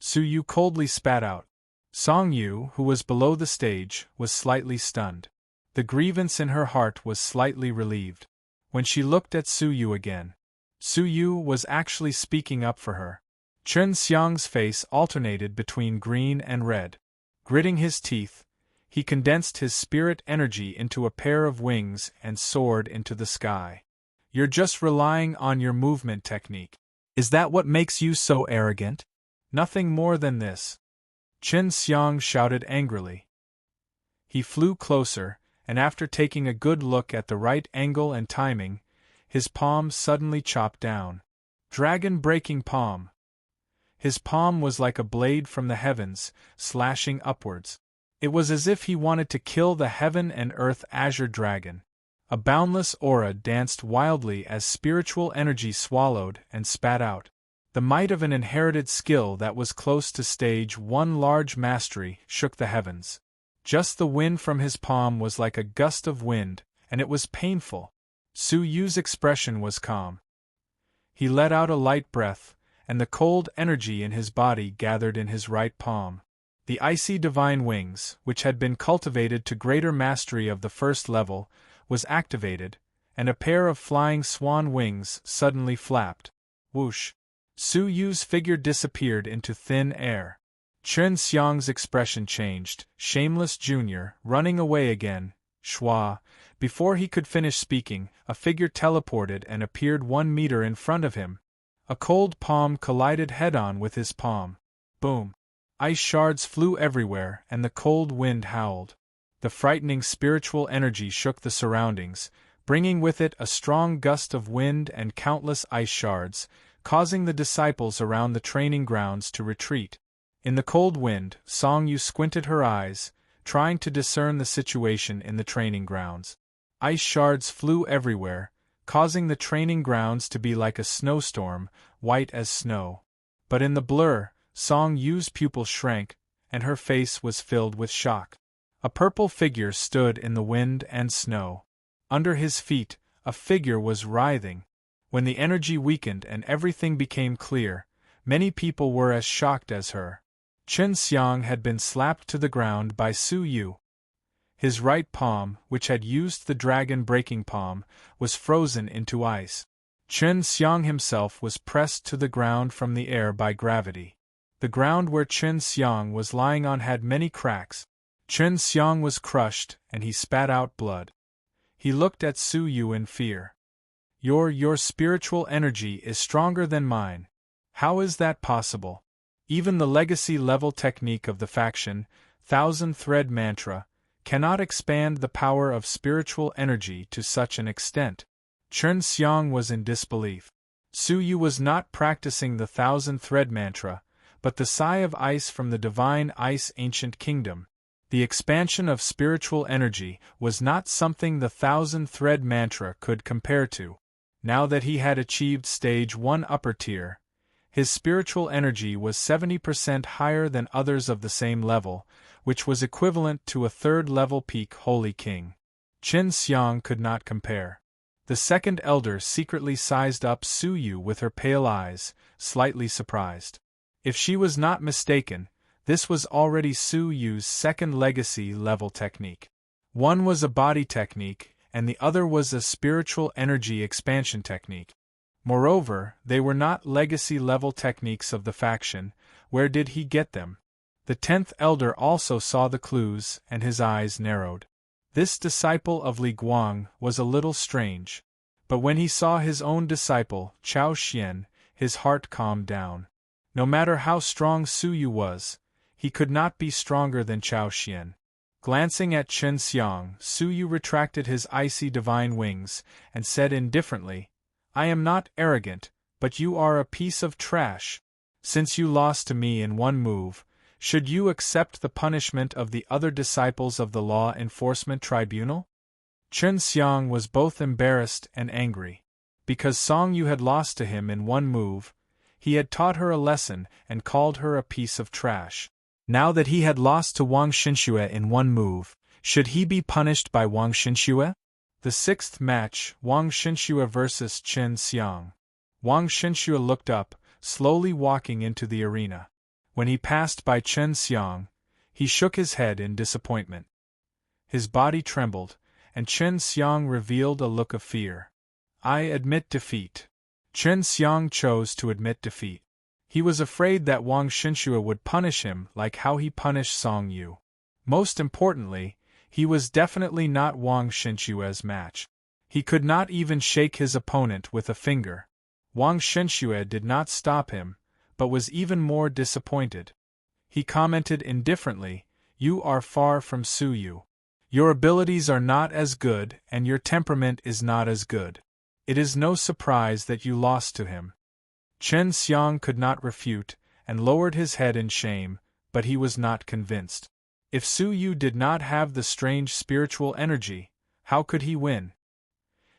S1: Su Yu coldly spat out. Song Yu, who was below the stage, was slightly stunned. The grievance in her heart was slightly relieved. When she looked at Su Yu again, Su Yu was actually speaking up for her. Chen Xiang's face alternated between green and red. Gritting his teeth, he condensed his spirit energy into a pair of wings and soared into the sky. You're just relying on your movement technique. Is that what makes you so arrogant? Nothing more than this. Chen Xiang shouted angrily. He flew closer, and after taking a good look at the right angle and timing, his palm suddenly chopped down. Dragon-breaking palm. His palm was like a blade from the heavens, slashing upwards. It was as if he wanted to kill the heaven and earth azure dragon. A boundless aura danced wildly as spiritual energy swallowed and spat out. The might of an inherited skill that was close to stage 1 large mastery shook the heavens. Just the wind from his palm was like a gust of wind, and it was painful. Su Yu's expression was calm. He let out a light breath, and the cold energy in his body gathered in his right palm. The icy divine wings, which had been cultivated to greater mastery of the first level, was activated, and a pair of flying swan wings suddenly flapped. Whoosh! Su Yu's figure disappeared into thin air. Chen Xiang's expression changed. Shameless Junior, running away again. Schwa. Before he could finish speaking, a figure teleported and appeared 1 meter in front of him. A cold palm collided head-on with his palm. Boom! Ice shards flew everywhere, and the cold wind howled. The frightening spiritual energy shook the surroundings, bringing with it a strong gust of wind and countless ice shards, causing the disciples around the training grounds to retreat. In the cold wind, Song Yu squinted her eyes, trying to discern the situation in the training grounds. Ice shards flew everywhere, causing the training grounds to be like a snowstorm, white as snow. But in the blur, Song Yu's pupil shrank, and her face was filled with shock. A purple figure stood in the wind and snow. Under his feet, a figure was writhing. When the energy weakened and everything became clear, many people were as shocked as her. Chen Xiang had been slapped to the ground by Su Yu. His right palm, which had used the dragon-breaking palm, was frozen into ice. Chen Xiang himself was pressed to the ground from the air by gravity. The ground where Chen Xiang was lying on had many cracks. Chen Xiang was crushed, and he spat out blood. He looked at Su Yu in fear. Your spiritual energy is stronger than mine. How is that possible? Even the legacy-level technique of the faction, Thousand Thread Mantra, cannot expand the power of spiritual energy to such an extent. Chen Xiang was in disbelief. Su Yu was not practicing the Thousand Thread Mantra, but the Sigh of Ice from the Divine Ice Ancient Kingdom. The expansion of spiritual energy was not something the Thousand Thread Mantra could compare to. Now that he had achieved stage 1 upper tier, his spiritual energy was 70% higher than others of the same level, which was equivalent to a 3rd-level peak Holy King. Chen Xiang could not compare. The second elder secretly sized up Su Yu with her pale eyes, slightly surprised. If she was not mistaken, this was already Su Yu's second legacy-level technique. One was a body technique, and the other was a spiritual energy expansion technique. Moreover, they were not legacy-level techniques of the faction. Where did he get them? The 10th elder also saw the clues, and his eyes narrowed. This disciple of Li Guang was a little strange. But when he saw his own disciple, Chao Xian, his heart calmed down. No matter how strong Su Yu was, he could not be stronger than Chao Xian. Glancing at Chen Xiang, Su Yu retracted his icy divine wings, and said indifferently, "I am not arrogant, but you are a piece of trash. Since you lost to me in one move, should you accept the punishment of the other disciples of the Law Enforcement Tribunal?" Chen Xiang was both embarrassed and angry. Because Song Yu had lost to him in one move, he had taught her a lesson and called her a piece of trash. Now that he had lost to Wang Xinxue in one move, should he be punished by Wang Xinxue? The sixth match, Wang Xinxue vs. Chen Xiang. Wang Xinxue looked up, slowly walking into the arena. When he passed by Chen Xiang, he shook his head in disappointment. His body trembled, and Chen Xiang revealed a look of fear. I admit defeat. Chen Xiang chose to admit defeat. He was afraid that Wang Xinxue would punish him like how he punished Song Yu. Most importantly, he was definitely not Wang Xinxue's match. He could not even shake his opponent with a finger. Wang Xinxue did not stop him, but was even more disappointed. He commented indifferently, "You are far from Su Yu. Your abilities are not as good and your temperament is not as good. It is no surprise that you lost to him." Chen Xiang could not refute, and lowered his head in shame, but he was not convinced. If Su Yu did not have the strange spiritual energy, how could he win?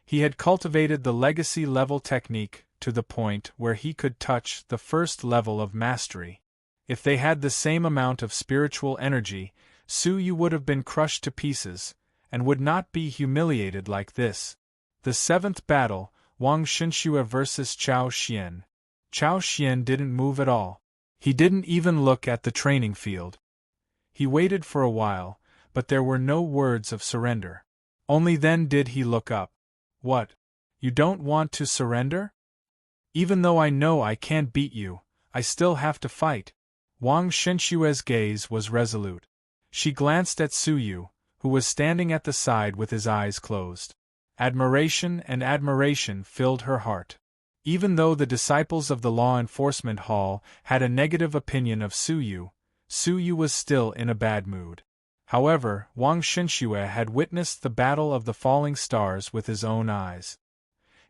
S1: He had cultivated the legacy-level technique to the point where he could touch the first level of mastery. If they had the same amount of spiritual energy, Su Yu would have been crushed to pieces, and would not be humiliated like this. The seventh battle, Wang Xinxue vs. Chao Xian. Chao Xian didn't move at all. He didn't even look at the training field. He waited for a while, but there were no words of surrender. Only then did he look up. What? You don't want to surrender? Even though I know I can't beat you, I still have to fight. Wang Xinxue's gaze was resolute. She glanced at Su Yu, who was standing at the side with his eyes closed. Admiration and admiration filled her heart. Even though the disciples of the Law Enforcement Hall had a negative opinion of Su Yu was still in a bad mood. However, Wang Xinxue had witnessed the Battle of the Falling Stars with his own eyes.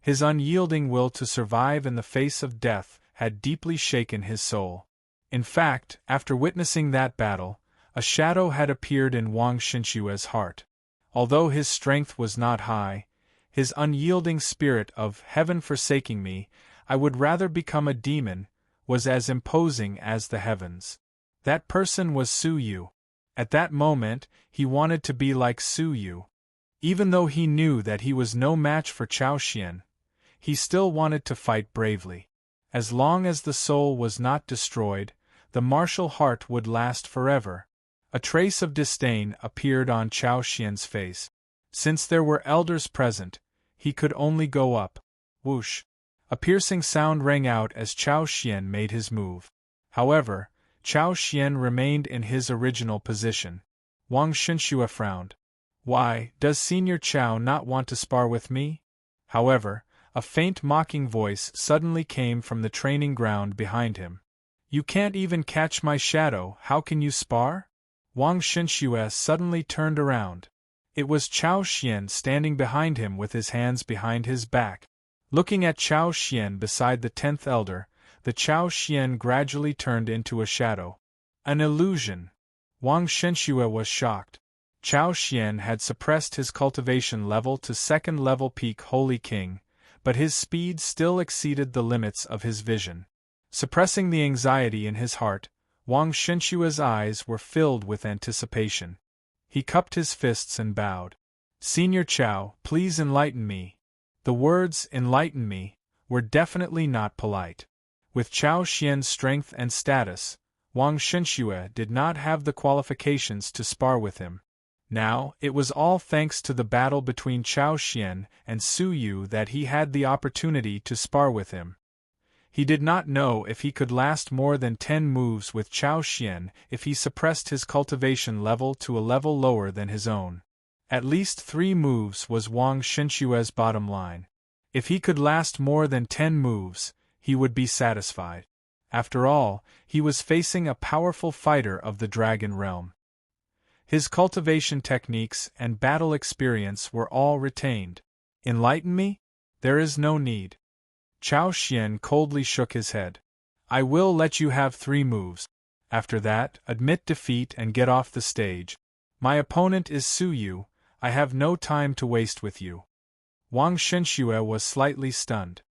S1: His unyielding will to survive in the face of death had deeply shaken his soul. In fact, after witnessing that battle, a shadow had appeared in Wang Xinxue's heart. Although his strength was not high, his unyielding spirit of "heaven forsaking me, I would rather become a demon," was as imposing as the heavens. That person was Su Yu. At that moment, he wanted to be like Su Yu. Even though he knew that he was no match for Chao Xian, he still wanted to fight bravely. As long as the soul was not destroyed, the martial heart would last forever. A trace of disdain appeared on Chao Xian's face. Since there were elders present, he could only go up. Whoosh! A piercing sound rang out as Chao Xian made his move. However, Chao Xian remained in his original position. Wang Xinxue frowned. Why, does Senior Chao not want to spar with me? However, a faint mocking voice suddenly came from the training ground behind him. You can't even catch my shadow, how can you spar? Wang Xinxue suddenly turned around. It was Chao Xian standing behind him with his hands behind his back. Looking at Chao Xian beside the 10th elder, the Chao Xian gradually turned into a shadow. An illusion. Wang Xinxue was shocked. Chao Xian had suppressed his cultivation level to 2nd level peak Holy King, but his speed still exceeded the limits of his vision. Suppressing the anxiety in his heart, Wang Xinxue's eyes were filled with anticipation. He cupped his fists and bowed. Senior Chao, please enlighten me. The words, enlighten me, were definitely not polite. With Chao Xian's strength and status, Wang Xinxue did not have the qualifications to spar with him. Now, it was all thanks to the battle between Chao Xian and Su Yu that he had the opportunity to spar with him. He did not know if he could last more than 10 moves with Chao Xian if he suppressed his cultivation level to a level lower than his own. At least 3 moves was Wang Xinxue's bottom line. If he could last more than 10 moves, he would be satisfied. After all, he was facing a powerful fighter of the Dragon Realm. His cultivation techniques and battle experience were all retained. Enlighten me? There is no need. Chao Xian coldly shook his head. I will let you have 3 moves. After that, admit defeat and get off the stage. My opponent is Su Yu, I have no time to waste with you. Wang Xinxue was slightly stunned.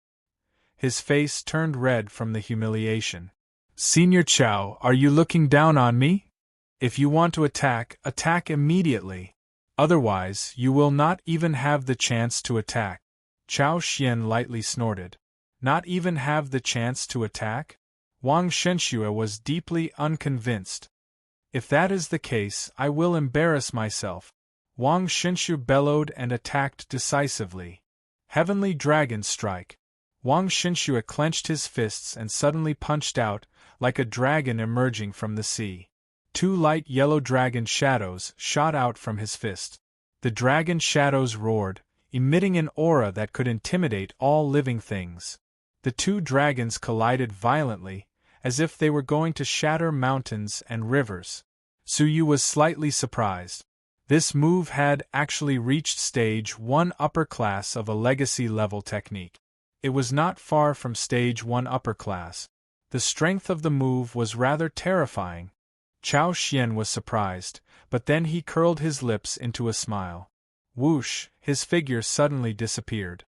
S1: His face turned red from the humiliation. Senior Chao, are you looking down on me? If you want to attack, attack immediately. Otherwise, you will not even have the chance to attack. Chao Xian lightly snorted. Not even have the chance to attack? Wang Shenxue was deeply unconvinced. If that is the case, I will embarrass myself. Wang Shenxue bellowed and attacked decisively. Heavenly Dragon Strike. Wang Shenxue clenched his fists and suddenly punched out, like a dragon emerging from the sea. 2 light yellow dragon shadows shot out from his fist. The dragon shadows roared, emitting an aura that could intimidate all living things. The 2 dragons collided violently, as if they were going to shatter mountains and rivers. Su Yu was slightly surprised. This move had actually reached stage 1 upper class of a legacy-level technique. It was not far from stage 1 upper class. The strength of the move was rather terrifying. Chao Xian was surprised, but then he curled his lips into a smile. Whoosh, his figure suddenly disappeared.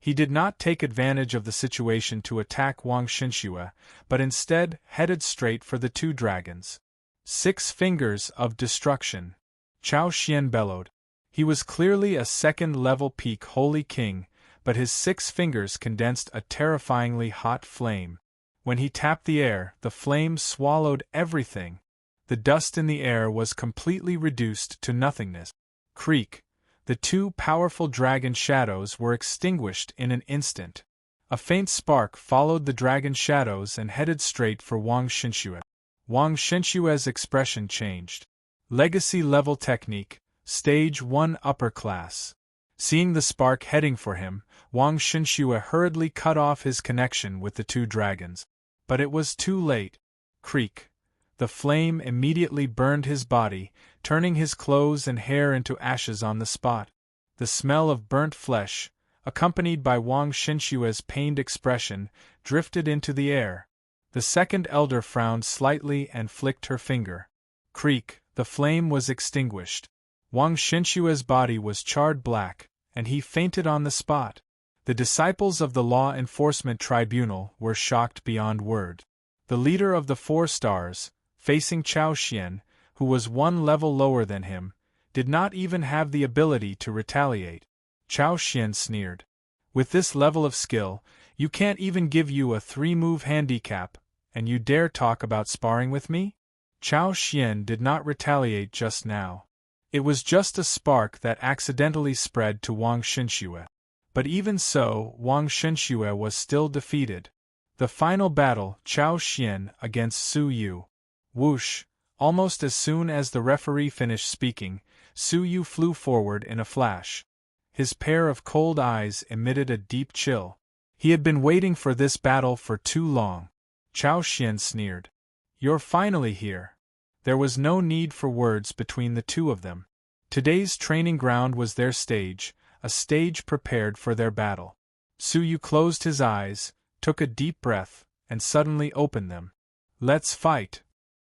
S1: He did not take advantage of the situation to attack Wang Shenxue, but instead headed straight for the 2 dragons. 6 fingers of destruction. Chao Xian bellowed. He was clearly a 2nd-level peak Holy King, but his 6 fingers condensed a terrifyingly hot flame. When he tapped the air, the flame swallowed everything. The dust in the air was completely reduced to nothingness. Creak. The 2 powerful dragon shadows were extinguished in an instant. A faint spark followed the dragon shadows and headed straight for Wang Shenxue. Wang Shenxue's expression changed. Legacy-level technique, stage 1 upper class. Seeing the spark heading for him, Wang Shenxue hurriedly cut off his connection with the 2 dragons. But it was too late. Creak. The flame immediately burned his body, turning his clothes and hair into ashes on the spot. The smell of burnt flesh, accompanied by Wang Shenxue's pained expression, drifted into the air. The 2nd elder frowned slightly and flicked her finger. Creak, the flame was extinguished. Wang Shenxue's body was charred black, and he fainted on the spot. The disciples of the Law Enforcement Tribunal were shocked beyond word. The leader of the 4 stars, facing Chao Xian, who was 1 level lower than him, did not even have the ability to retaliate. Chao Xian sneered. With this level of skill, you can't even give you a 3-move handicap, and you dare talk about sparring with me? Chao Xian did not retaliate just now. It was just a spark that accidentally spread to Wang Shenxue. But even so, Wang Shenxue was still defeated. The final battle, Chao Xian against Su Yu. Whoosh! Almost as soon as the referee finished speaking, Su Yu flew forward in a flash. His pair of cold eyes emitted a deep chill. He had been waiting for this battle for too long. Chao Xian sneered. You're finally here. There was no need for words between the 2 of them. Today's training ground was their stage, a stage prepared for their battle. Su Yu closed his eyes, took a deep breath, and suddenly opened them. Let's fight.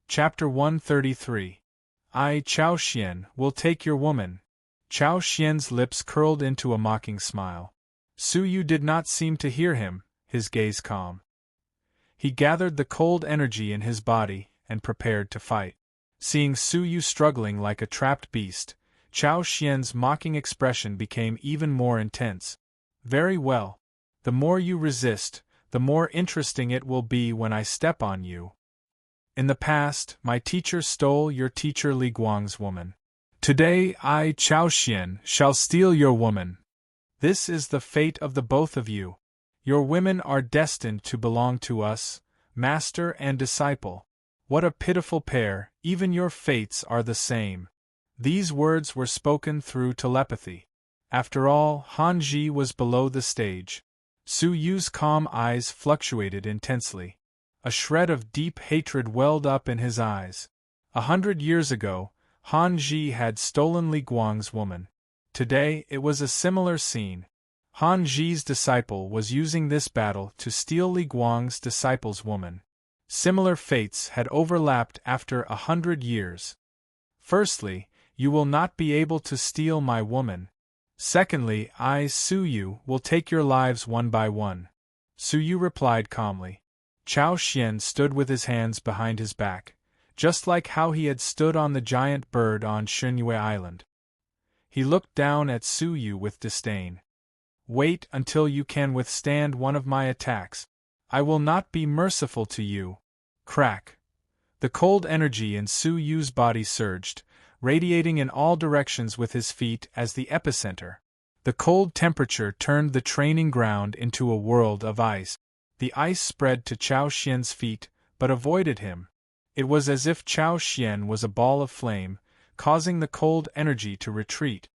S1: Chapter 133. I, Chao Xian, will take your woman. Chao Xian's lips curled into a mocking smile. Su Yu did not seem to hear him, his gaze calm. He gathered the cold energy in his body and prepared to fight. Seeing Su Yu struggling like a trapped beast, Chao Xian's mocking expression became even more intense. Very well. The more you resist, the more interesting it will be when I step on you. In the past, my teacher stole your teacher Li Guang's woman. Today I, Chao Xian, shall steal your woman. This is the fate of the both of you. Your women are destined to belong to us, master and disciple. What a pitiful pair, even your fates are the same. These words were spoken through telepathy. After all, Han Ji was below the stage. Su Yu's calm eyes fluctuated intensely. A shred of deep hatred welled up in his eyes. 100 years ago, Han Ji had stolen Li Guang's woman. Today, it was a similar scene. Han Ji's disciple was using this battle to steal Li Guang's disciple's woman. Similar fates had overlapped after 100 years. Firstly, you will not be able to steal my woman. Secondly, I, Su Yu, will take your lives one by one. Su Yu replied calmly. Chao Xian stood with his hands behind his back, just like how he had stood on the giant bird on Shenhue Island. He looked down at Su Yu with disdain. Wait until you can withstand one of my attacks. I will not be merciful to you. Crack. The cold energy in Su Yu's body surged, radiating in all directions with his feet as the epicenter. The cold temperature turned the training ground into a world of ice. The ice spread to Chao Xian's feet, but avoided him. It was as if Chao Xian was a ball of flame, causing the cold energy to retreat.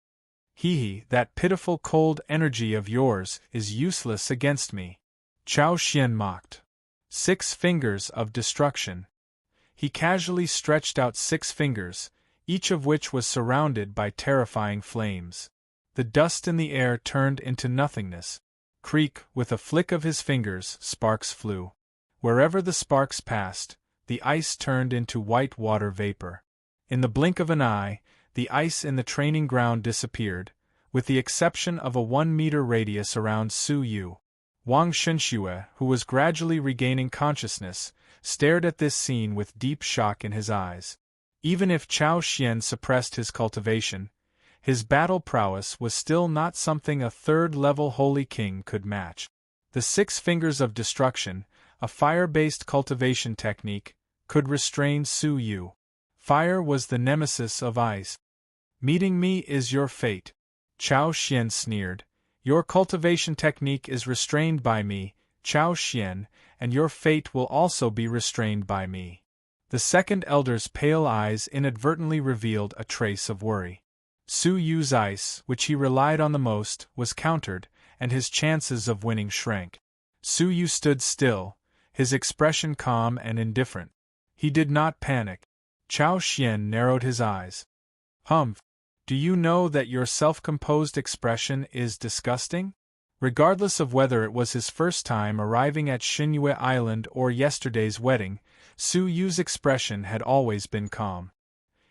S1: Hee, that pitiful cold energy of yours is useless against me. Chao Xian mocked. 6 fingers of destruction. He casually stretched out 6 fingers, each of which was surrounded by terrifying flames. The dust in the air turned into nothingness. Creak, with a flick of his fingers, sparks flew. Wherever the sparks passed, the ice turned into white water vapor. In the blink of an eye, the ice in the training ground disappeared, with the exception of a 1-meter radius around Su Yu. Wang Shenxue, who was gradually regaining consciousness, stared at this scene with deep shock in his eyes. Even if Chao Xian suppressed his cultivation, his battle prowess was still not something a 3rd-level holy king could match. The 6 fingers of destruction, a fire-based cultivation technique, could restrain Su Yu. Fire was the nemesis of ice. Meeting me is your fate. Chao Xian sneered. Your cultivation technique is restrained by me, Chao Xian, and your fate will also be restrained by me. The second elder's pale eyes inadvertently revealed a trace of worry. Su Yu's ice, which he relied on the most, was countered, and his chances of winning shrank. Su Yu stood still, his expression calm and indifferent. He did not panic. Chao Xian narrowed his eyes. Humph. Do you know that your self-composed expression is disgusting? Regardless of whether it was his first time arriving at Shenhue Island or yesterday's wedding, Su Yu's expression had always been calm.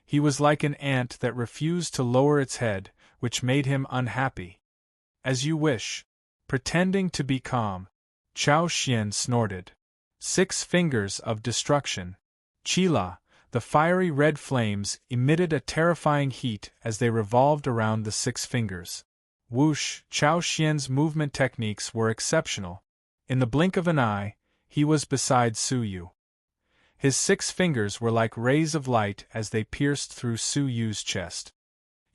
S1: He was like an ant that refused to lower its head, which made him unhappy. As you wish. Pretending to be calm. Chao Xian snorted. 6 fingers of destruction. Qila, the fiery red flames, emitted a terrifying heat as they revolved around the 6 fingers. Whoosh! Chao Xian's movement techniques were exceptional. In the blink of an eye, he was beside Su Yu. His 6 fingers were like rays of light as they pierced through Su Yu's chest.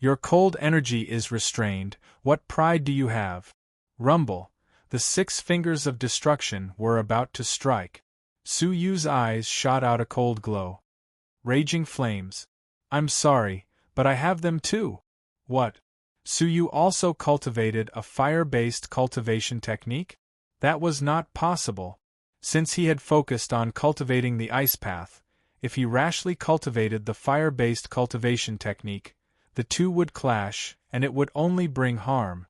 S1: Your cold energy is restrained, what pride do you have? Rumble. The 6 fingers of destruction were about to strike. Su Yu's eyes shot out a cold glow. Raging flames. I'm sorry, but I have them too. What? Su Yu also cultivated a fire-based cultivation technique? That was not possible. Since he had focused on cultivating the ice path, if he rashly cultivated the fire-based cultivation technique, the two would clash, and it would only bring harm.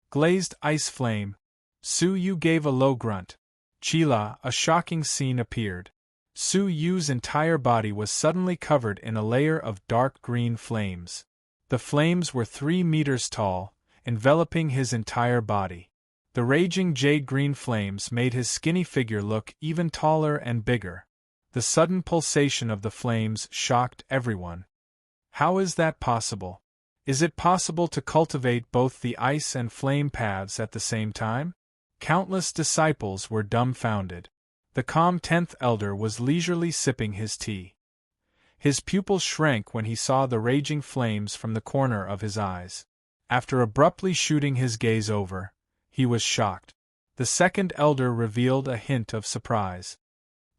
S1: Glazed ice flame. Su Yu gave a low grunt. Qila, a shocking scene appeared. Su Yu's entire body was suddenly covered in a layer of dark green flames. The flames were 3 meters tall, enveloping his entire body. The raging jade-green flames made his skinny figure look even taller and bigger. The sudden pulsation of the flames shocked everyone. How is that possible? Is it possible to cultivate both the ice and flame paths at the same time? Countless disciples were dumbfounded. The calm 10th elder was leisurely sipping his tea. His pupils shrank when he saw the raging flames from the corner of his eyes. After abruptly shooting his gaze over, he was shocked. The 2nd elder revealed a hint of surprise.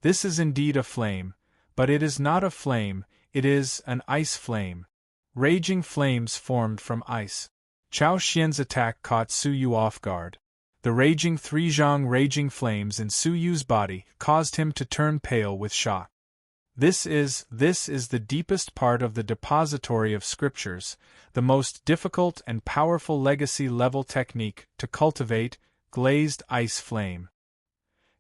S1: This is indeed a flame, but it is not a flame, it is an ice flame. Raging flames formed from ice. Chao Xian's attack caught Su Yu off guard. The raging 3 zhang raging flames in Su Yu's body caused him to turn pale with shock. This is the deepest part of the depository of scriptures, the most difficult and powerful legacy-level technique to cultivate glazed ice flame.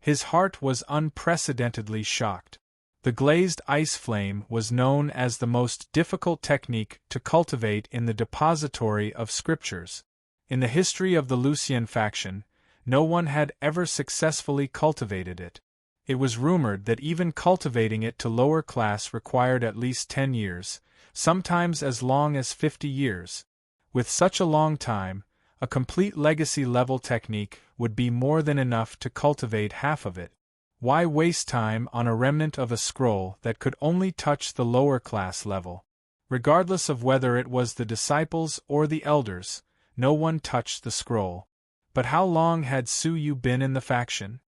S1: His heart was unprecedentedly shocked. The glazed ice flame was known as the most difficult technique to cultivate in the depository of scriptures. In the history of the Lucian faction, no one had ever successfully cultivated it. It was rumored that even cultivating it to lower class required at least 10 years, sometimes as long as 50 years. With such a long time, a complete legacy level technique would be more than enough to cultivate half of it. Why waste time on a remnant of a scroll that could only touch the lower class level? Regardless of whether it was the disciples or the elders, no one touched the scroll. But how long had Su Yu been in the faction?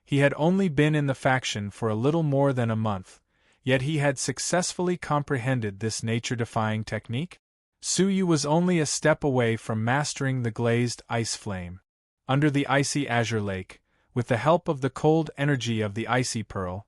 S1: He had only been in the faction for a little more than a month, yet he had successfully comprehended this nature-defying technique? Su Yu was only a step away from mastering the glazed ice flame. Under the icy azure lake, with the help of the cold energy of the icy pearl,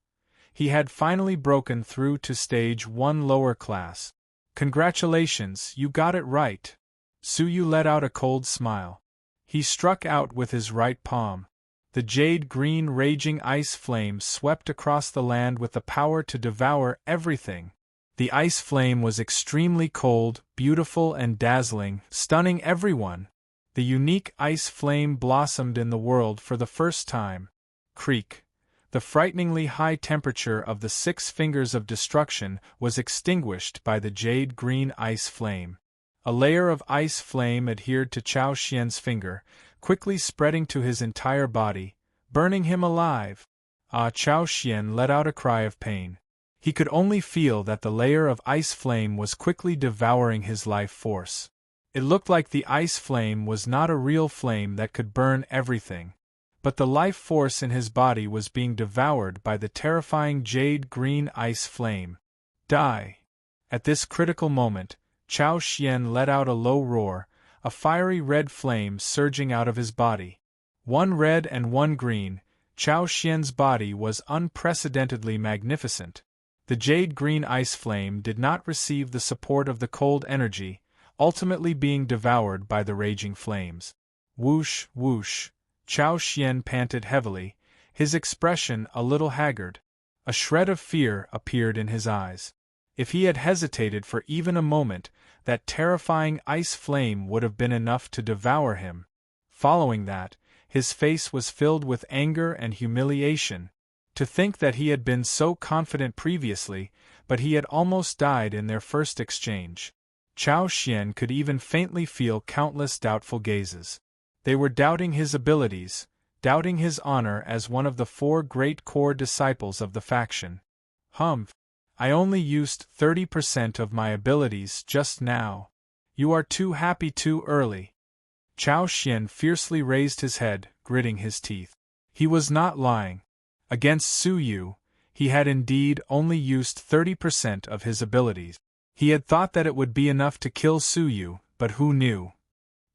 S1: he had finally broken through to stage 1 lower class. Congratulations, you got it right. Su Yu let out a cold smile. He struck out with his right palm. The jade-green raging ice flame swept across the land with the power to devour everything. The ice flame was extremely cold, beautiful and dazzling, stunning everyone. The unique ice flame blossomed in the world for the first time. Creak. The frighteningly high temperature of the 6 fingers of destruction was extinguished by the jade-green ice flame. A layer of ice flame adhered to Chao Xian's finger, quickly spreading to his entire body, burning him alive. Ah! Chao Xian let out a cry of pain. He could only feel that the layer of ice flame was quickly devouring his life force. It looked like the ice flame was not a real flame that could burn everything, but the life force in his body was being devoured by the terrifying jade-green ice flame. Die! At this critical moment, Chao Xian let out a low roar, a fiery red flame surging out of his body. One red and one green, Chao Xian's body was unprecedentedly magnificent. The jade-green ice flame did not receive the support of the cold energy, ultimately being devoured by the raging flames. Whoosh, whoosh, Chao Xian panted heavily, his expression a little haggard. A shred of fear appeared in his eyes. If he had hesitated for even a moment, that terrifying ice flame would have been enough to devour him. Following that, his face was filled with anger and humiliation. To think that he had been so confident previously, but he had almost died in their first exchange. Chao Xian could even faintly feel countless doubtful gazes. They were doubting his abilities, doubting his honor as one of the 4 great core disciples of the faction. I only used 30% of my abilities just now. You are too happy too early. Chao Xian fiercely raised his head, gritting his teeth. He was not lying. Against Su Yu, he had indeed only used 30% of his abilities. He had thought that it would be enough to kill Su Yu, but who knew?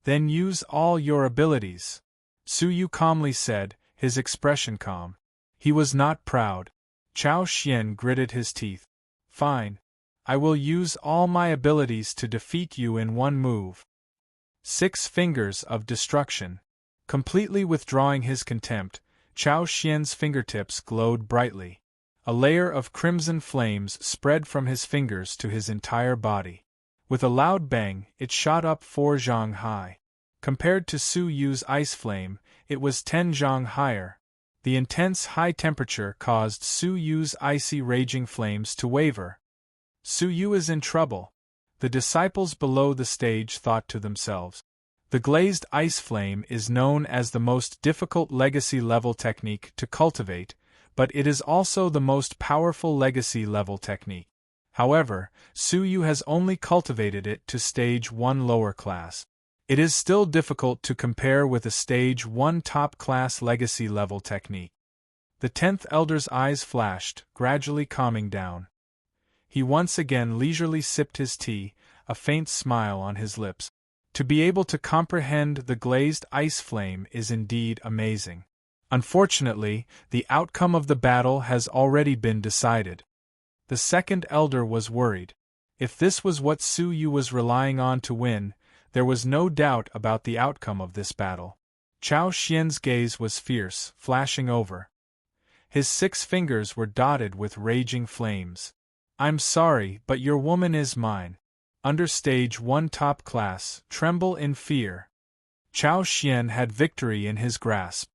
S1: Then use all your abilities. Su Yu calmly said, his expression calm. He was not proud. Chao Xian gritted his teeth. Fine. I will use all my abilities to defeat you in one move. 6 fingers of destruction. Completely withdrawing his contempt, Chao Xian's fingertips glowed brightly. A layer of crimson flames spread from his fingers to his entire body. With a loud bang, it shot up 4 zhang high. Compared to Su Yu's ice flame, it was 10 zhang higher. The intense high temperature caused Su Yu's icy raging flames to waver. Su Yu is in trouble. The disciples below the stage thought to themselves. The glazed ice flame is known as the most difficult legacy-level technique to cultivate, but it is also the most powerful legacy-level technique. However, Su Yu has only cultivated it to stage 1 lower class. It is still difficult to compare with a stage 1 top-class legacy-level technique. The 10th Elder's eyes flashed, gradually calming down. He once again leisurely sipped his tea, a faint smile on his lips. To be able to comprehend the glazed ice flame is indeed amazing. Unfortunately, the outcome of the battle has already been decided. The 2nd Elder was worried. If this was what Su Yu was relying on to win, there was no doubt about the outcome of this battle. Chao Xian's gaze was fierce, flashing over. His 6 fingers were dotted with raging flames. I'm sorry, but your woman is mine. Under stage 1 top class, tremble in fear. Chao Xian had victory in his grasp.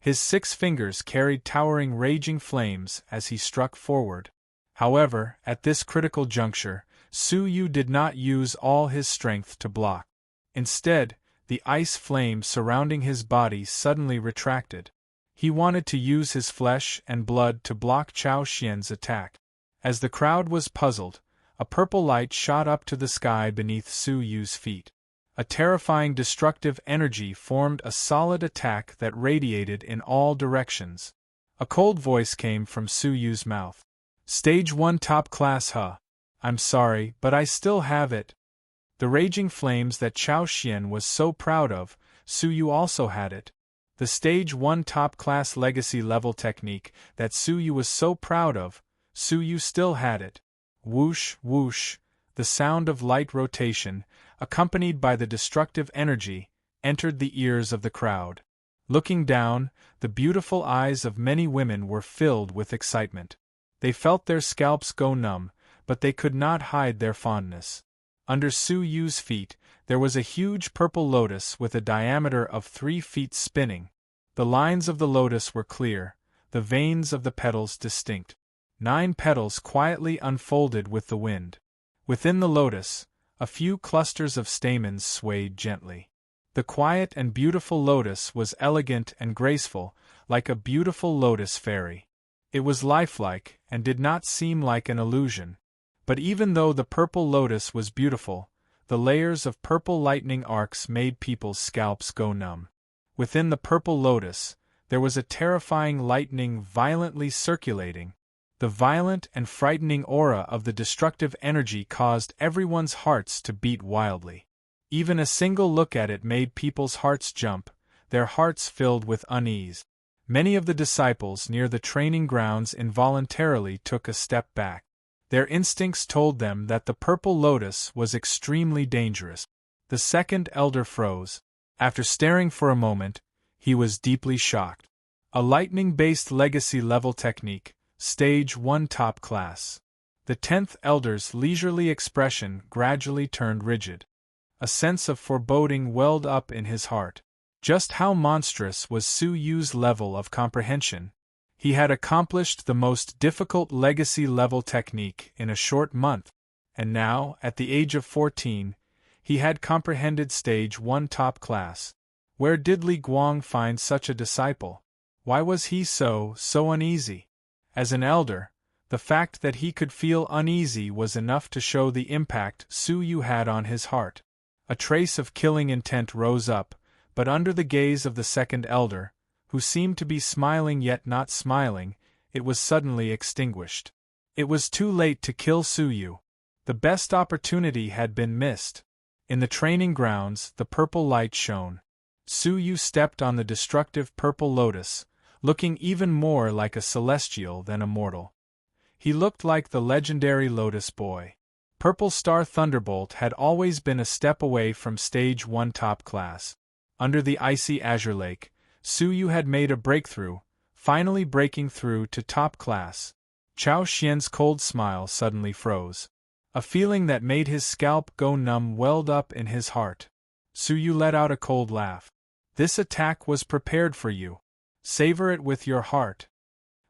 S1: His 6 fingers carried towering raging flames as he struck forward. However, at this critical juncture, Su Yu did not use all his strength to block. Instead, the ice flame surrounding his body suddenly retracted. He wanted to use his flesh and blood to block Chao Xian's attack. As the crowd was puzzled, a purple light shot up to the sky beneath Su Yu's feet. A terrifying destructive energy formed a solid attack that radiated in all directions. A cold voice came from Su Yu's mouth. Stage 1 top class huh? I'm sorry, but I still have it. The raging flames that Chao Xian was so proud of, Su Yu also had it. The Stage 1 top class legacy level technique that Su Yu was so proud of, Su Yu still had it. Whoosh, whoosh, the sound of light rotation, accompanied by the destructive energy, entered the ears of the crowd. Looking down, the beautiful eyes of many women were filled with excitement. They felt their scalps go numb, but they could not hide their fondness. Under Su Yu's feet, there was a huge purple lotus with a diameter of 3 feet spinning. The lines of the lotus were clear, the veins of the petals distinct. 9 petals quietly unfolded with the wind. Within the lotus, a few clusters of stamens swayed gently. The quiet and beautiful lotus was elegant and graceful, like a beautiful lotus fairy. It was lifelike and did not seem like an illusion. But even though the purple lotus was beautiful, the layers of purple lightning arcs made people's scalps go numb. Within the purple lotus, there was a terrifying lightning violently circulating. The violent and frightening aura of the destructive energy caused everyone's hearts to beat wildly. Even a single look at it made people's hearts jump, their hearts filled with unease. Many of the disciples near the training grounds involuntarily took a step back. Their instincts told them that the purple lotus was extremely dangerous. The second elder froze. After staring for a moment, he was deeply shocked. A lightning-based legacy-level technique, Stage 1 top class. The 10th elder's leisurely expression gradually turned rigid. A sense of foreboding welled up in his heart. Just how monstrous was Su Yu's level of comprehension? He had accomplished the most difficult legacy-level technique in a short month, and now, at the age of 14, he had comprehended Stage 1 top class. Where did Li Guang find such a disciple? Why was he so uneasy? As an elder, the fact that he could feel uneasy was enough to show the impact Su Yu had on his heart. A trace of killing intent rose up, but under the gaze of the second elder, who seemed to be smiling yet not smiling, it was suddenly extinguished. It was too late to kill Su Yu. The best opportunity had been missed. In the training grounds, the purple light shone. Su Yu stepped on the destructive purple lotus, looking even more like a celestial than a mortal. He looked like the legendary Lotus Boy. Purple Star Thunderbolt had always been a step away from Stage 1 top class. Under the icy azure lake, Su Yu had made a breakthrough, finally breaking through to top class. Chao Xian's cold smile suddenly froze. A feeling that made his scalp go numb welled up in his heart. Su Yu let out a cold laugh. This attack was prepared for you. Savor it with your heart.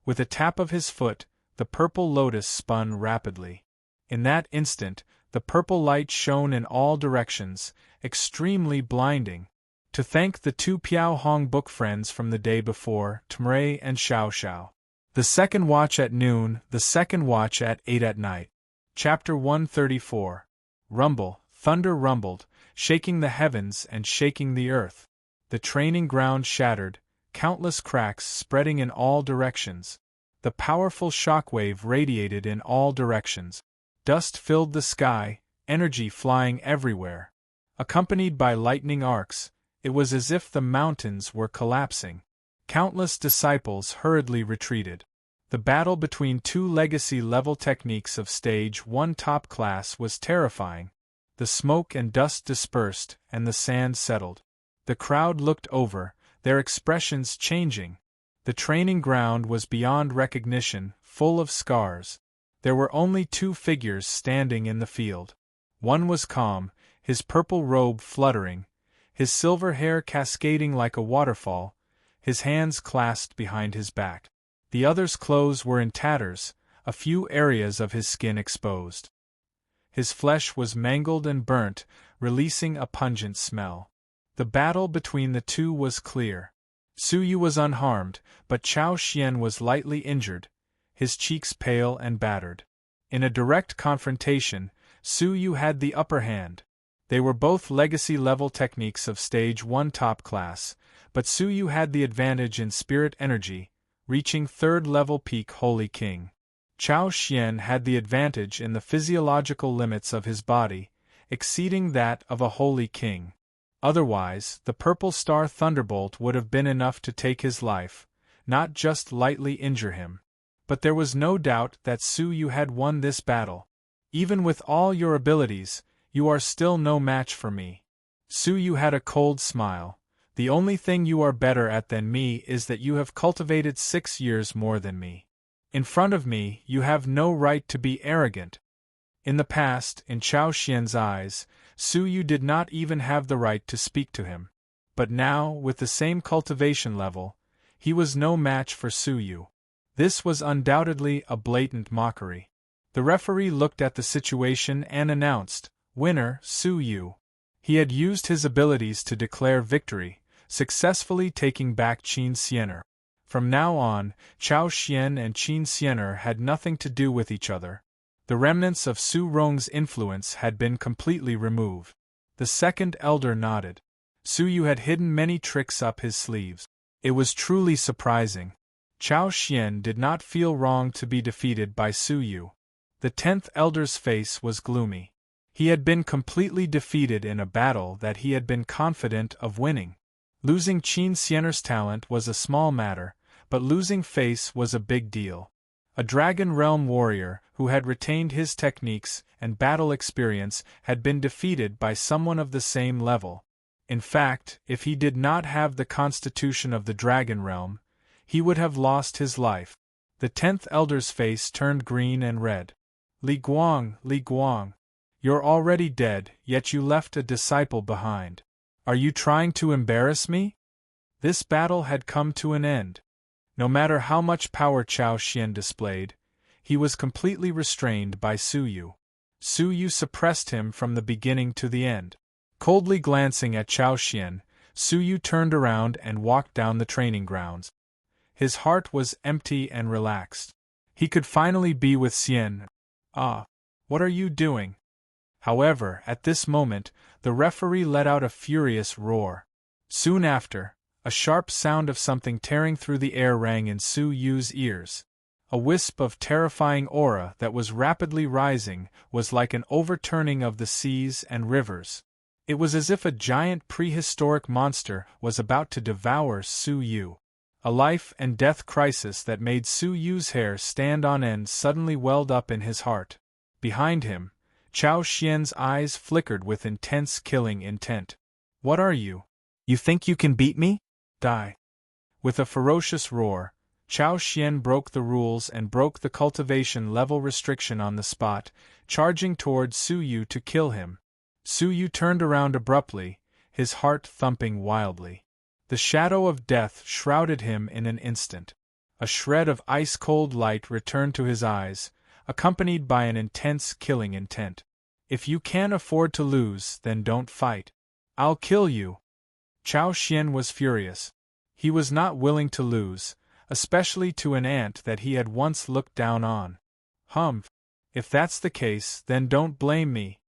S1: With a tap of his foot, the purple lotus spun rapidly. In that instant, the purple light shone in all directions, extremely blinding. To thank the 2 Piao Hong book friends from the day before, Tmrei and Xiao Xiao. The second watch at noon, the second watch at 8 at night. Chapter 134. Rumble, thunder rumbled, shaking the heavens and shaking the earth. The training ground shattered, countless cracks spreading in all directions. The powerful shockwave radiated in all directions. Dust filled the sky, energy flying everywhere. Accompanied by lightning arcs, it was as if the mountains were collapsing. Countless disciples hurriedly retreated. The battle between 2 legacy-level techniques of Stage 1 top class was terrifying. The smoke and dust dispersed, and the sand settled. The crowd looked over, their expressions changing. The training ground was beyond recognition, full of scars. There were only 2 figures standing in the field. One was calm, his purple robe fluttering, his silver hair cascading like a waterfall, his hands clasped behind his back. The other's clothes were in tatters, a few areas of his skin exposed. His flesh was mangled and burnt, releasing a pungent smell. The battle between the two was clear. Su Yu was unharmed, but Chao Xian was lightly injured, his cheeks pale and battered. In a direct confrontation, Su Yu had the upper hand. They were both legacy-level techniques of Stage 1 top class, but Su Yu had the advantage in spirit energy, reaching third-level peak Holy King. Chao Xian had the advantage in the physiological limits of his body, exceeding that of a Holy King. Otherwise, the Purple Star Thunderbolt would have been enough to take his life, not just lightly injure him. But there was no doubt that Su Yu had won this battle. Even with all your abilities, you are still no match for me. Su Yu had a cold smile. The only thing you are better at than me is that you have cultivated 6 years more than me. In front of me, you have no right to be arrogant. In the past, in Chao Xian's eyes, Su Yu did not even have the right to speak to him. But now, with the same cultivation level, he was no match for Su Yu. This was undoubtedly a blatant mockery. The referee looked at the situation and announced, "Winner, Su Yu." He had used his abilities to declare victory, successfully taking back Qin Xianer. From now on, Chao Xian and Qin Xianer had nothing to do with each other. The remnants of Su Rong's influence had been completely removed. The second elder nodded. Su Yu had hidden many tricks up his sleeves. It was truly surprising. Chao Xian did not feel wrong to be defeated by Su Yu. The 10th elder's face was gloomy. He had been completely defeated in a battle that he had been confident of winning. Losing Qin Xianer's talent was a small matter, but losing face was a big deal. A Dragon Realm warrior, who had retained his techniques and battle experience, had been defeated by someone of the same level. In fact, if he did not have the constitution of the Dragon Realm, he would have lost his life. The 10th elder's face turned green and red. Li Guang, you're already dead, yet you left a disciple behind. Are you trying to embarrass me? This battle had come to an end. No matter how much power Chao Xian displayed, he was completely restrained by Su Yu. Su Yu suppressed him from the beginning to the end. Coldly glancing at Chao Xian, Su Yu turned around and walked down the training grounds. His heart was empty and relaxed. He could finally be with Xian. Ah, what are you doing? However, at this moment, the referee let out a furious roar. Soon after, a sharp sound of something tearing through the air rang in Su Yu's ears. A wisp of terrifying aura that was rapidly rising was like an overturning of the seas and rivers. It was as if a giant prehistoric monster was about to devour Su Yu. A life-and-death crisis that made Su Yu's hair stand on end suddenly welled up in his heart. Behind him, Chao Xian's eyes flickered with intense killing intent. What are you? You think you can beat me? Die. With a ferocious roar, Chao Xian broke the rules and broke the cultivation level restriction on the spot, charging toward Su Yu to kill him. Su Yu turned around abruptly, his heart thumping wildly. The shadow of death shrouded him in an instant. A shred of ice-cold light returned to his eyes, accompanied by an intense killing intent. If you can't afford to lose, then don't fight. I'll kill you. Chao Xian was furious. He was not willing to lose, especially to an ant that he had once looked down on. If that's the case, then don't blame me.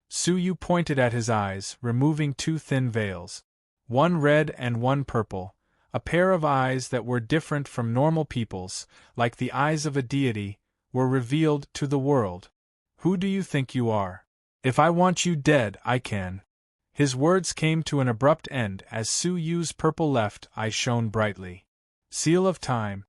S1: Su Yu pointed at his eyes, removing 2 thin veils. One red and one purple, a pair of eyes that were different from normal people's, like the eyes of a deity, were revealed to the world. Who do you think you are? If I want you dead, I can. His words came to an abrupt end as Su Yu's purple left eye shone brightly. Seal of time.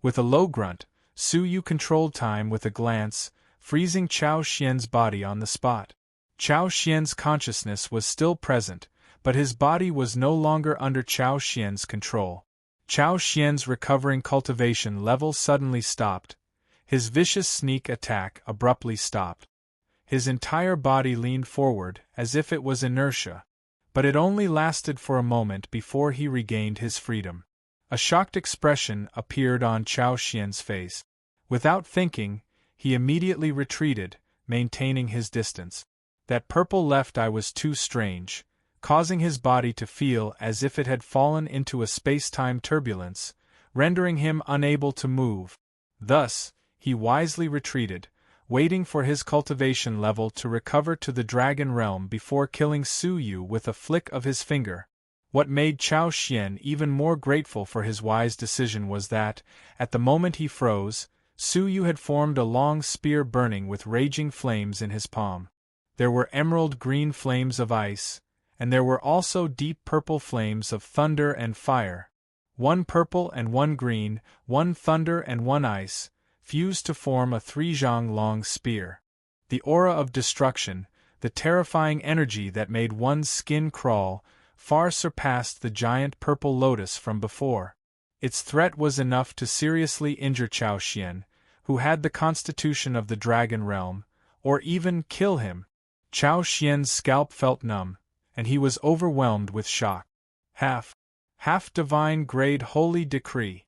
S1: With a low grunt, Su Yu controlled time with a glance, freezing Chao Xian's body on the spot. Chao Xian's consciousness was still present, but his body was no longer under Chao Xian's control. Chao Xian's recovering cultivation level suddenly stopped. His vicious sneak attack abruptly stopped. His entire body leaned forward as if it was inertia, but it only lasted for a moment before he regained his freedom. A shocked expression appeared on Chao Xian's face. Without thinking, he immediately retreated, maintaining his distance. That purple left eye was too strange, causing his body to feel as if it had fallen into a space-time turbulence, rendering him unable to move. Thus, he wisely retreated, waiting for his cultivation level to recover to the dragon realm before killing Su Yu with a flick of his finger. What made Chao Xian even more grateful for his wise decision was that, at the moment he froze, Su Yu had formed a long spear burning with raging flames in his palm. There were emerald-green flames of ice, and there were also deep purple flames of thunder and fire. One purple and one green, one thunder and one ice, fused to form a 3-zhang-long spear. The aura of destruction, the terrifying energy that made one's skin crawl, far surpassed the giant purple lotus from before. Its threat was enough to seriously injure Chao Xian, who had the constitution of the dragon realm, or even kill him. Chao Xian's scalp felt numb, and he was overwhelmed with shock. Half-divine grade Holy Decree.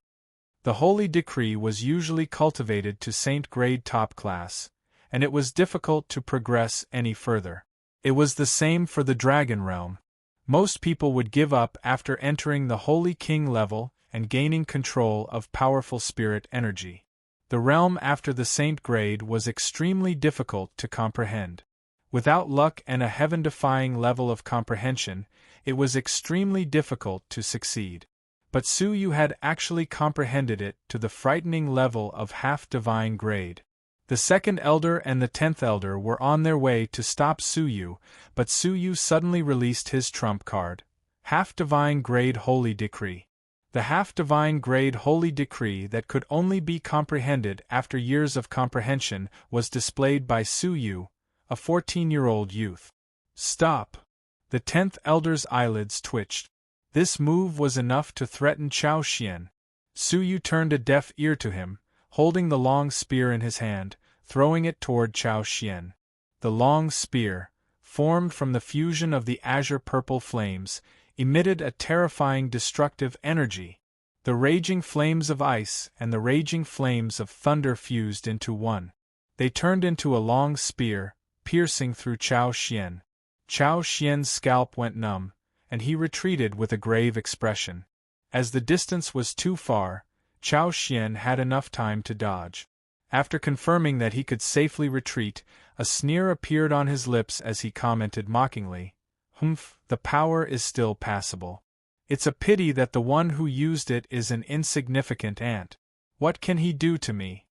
S1: The Holy Decree was usually cultivated to Saint grade top class, and it was difficult to progress any further. It was the same for the dragon realm. Most people would give up after entering the Holy King level and gaining control of powerful spirit energy. The realm after the Saint grade was extremely difficult to comprehend. Without luck and a heaven-defying level of comprehension, it was extremely difficult to succeed. But Su Yu had actually comprehended it to the frightening level of half-divine grade. The second elder and the 10th elder were on their way to stop Su Yu, but Su Yu suddenly released his trump card, half-divine grade Holy Decree. The half-divine grade Holy Decree that could only be comprehended after years of comprehension was displayed by Su Yu, a 14-year-old youth. Stop! The 10th elder's eyelids twitched. This move was enough to threaten Chao Xian. Su Yu turned a deaf ear to him, holding the long spear in his hand, throwing it toward Chao Xian. The long spear, formed from the fusion of the azure-purple flames, emitted a terrifying destructive energy. The raging flames of ice and the raging flames of thunder fused into one. They turned into a long spear, piercing through Chao Xian. Chao Xian's scalp went numb, and he retreated with a grave expression. As the distance was too far, Chao Xian had enough time to dodge. After confirming that he could safely retreat, a sneer appeared on his lips as he commented mockingly, "Humph, the power is still passable. It's a pity that the one who used it is an insignificant ant. What can he do to me?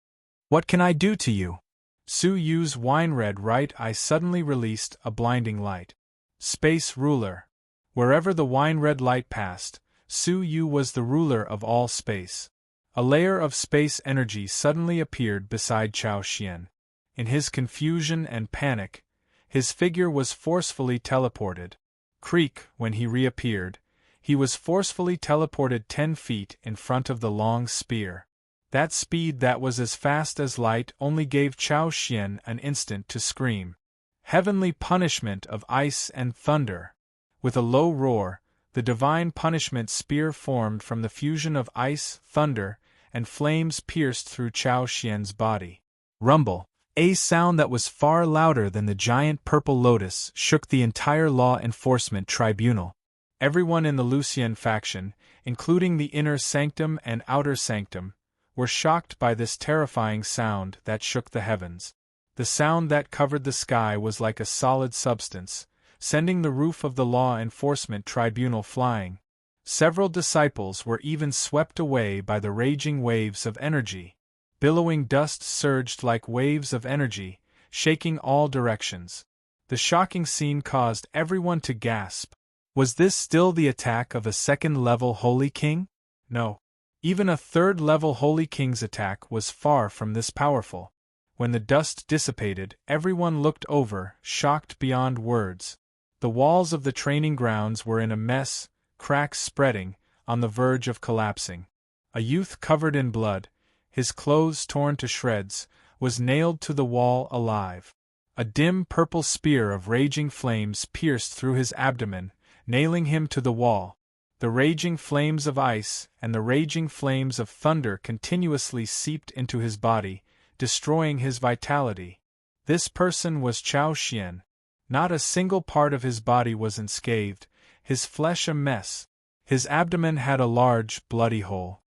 S1: What can I do to you?" Su Yu's wine-red right eye suddenly released a blinding light. Space ruler. Wherever the wine-red light passed, Su Yu was the ruler of all space. A layer of space energy suddenly appeared beside Chao Xian. In his confusion and panic, his figure was forcefully teleported. Creak, when he reappeared, he was forcefully teleported 10 feet in front of the long spear. That speed that was as fast as light only gave Chao Xian an instant to scream. Heavenly punishment of ice and thunder. With a low roar, the divine punishment spear formed from the fusion of ice, thunder, and flames pierced through Chao Xian's body. Rumble, a sound that was far louder than the giant purple lotus, shook the entire law enforcement tribunal. Everyone in the Lucian faction, including the inner sanctum and outer sanctum, were shocked by this terrifying sound that shook the heavens. The sound that covered the sky was like a solid substance, sending the roof of the law enforcement tribunal flying. Several disciples were even swept away by the raging waves of energy. Billowing dust surged like waves of energy, shaking all directions. The shocking scene caused everyone to gasp. Was this still the attack of a second-level Holy King? No. Even a third-level Holy King's attack was far from this powerful. When the dust dissipated, everyone looked over, shocked beyond words. The walls of the training grounds were in a mess, cracks spreading, on the verge of collapsing. A youth covered in blood, his clothes torn to shreds, was nailed to the wall alive. A dim purple spear of raging flames pierced through his abdomen, nailing him to the wall. The raging flames of ice and the raging flames of thunder continuously seeped into his body, destroying his vitality. This person was Chao Xian. Not a single part of his body was unscathed, his flesh a mess. His abdomen had a large, bloody hole.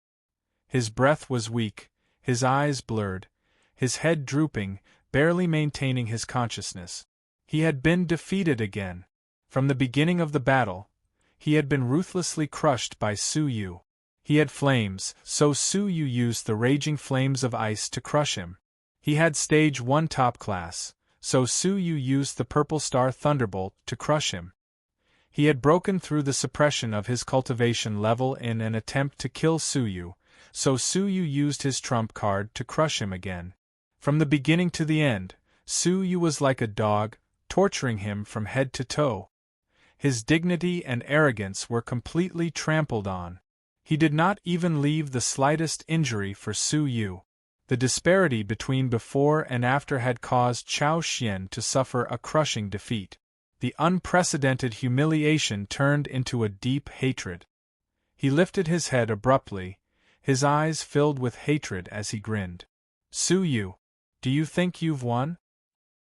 S1: His breath was weak, his eyes blurred, his head drooping, barely maintaining his consciousness. He had been defeated again. From the beginning of the battle, he had been ruthlessly crushed by Su Yu. He had flames, so Su Yu used the raging flames of ice to crush him. He had stage 1 top class, so Su Yu used the Purple Star Thunderbolt to crush him. He had broken through the suppression of his cultivation level in an attempt to kill Su Yu, so Su Yu used his trump card to crush him again. From the beginning to the end, Su Yu was like a dog, torturing him from head to toe. His dignity and arrogance were completely trampled on. He did not even leave the slightest injury for Su Yu. The disparity between before and after had caused Chao Xian to suffer a crushing defeat. The unprecedented humiliation turned into a deep hatred. He lifted his head abruptly, his eyes filled with hatred as he grinned. Su Yu, do you think you've won?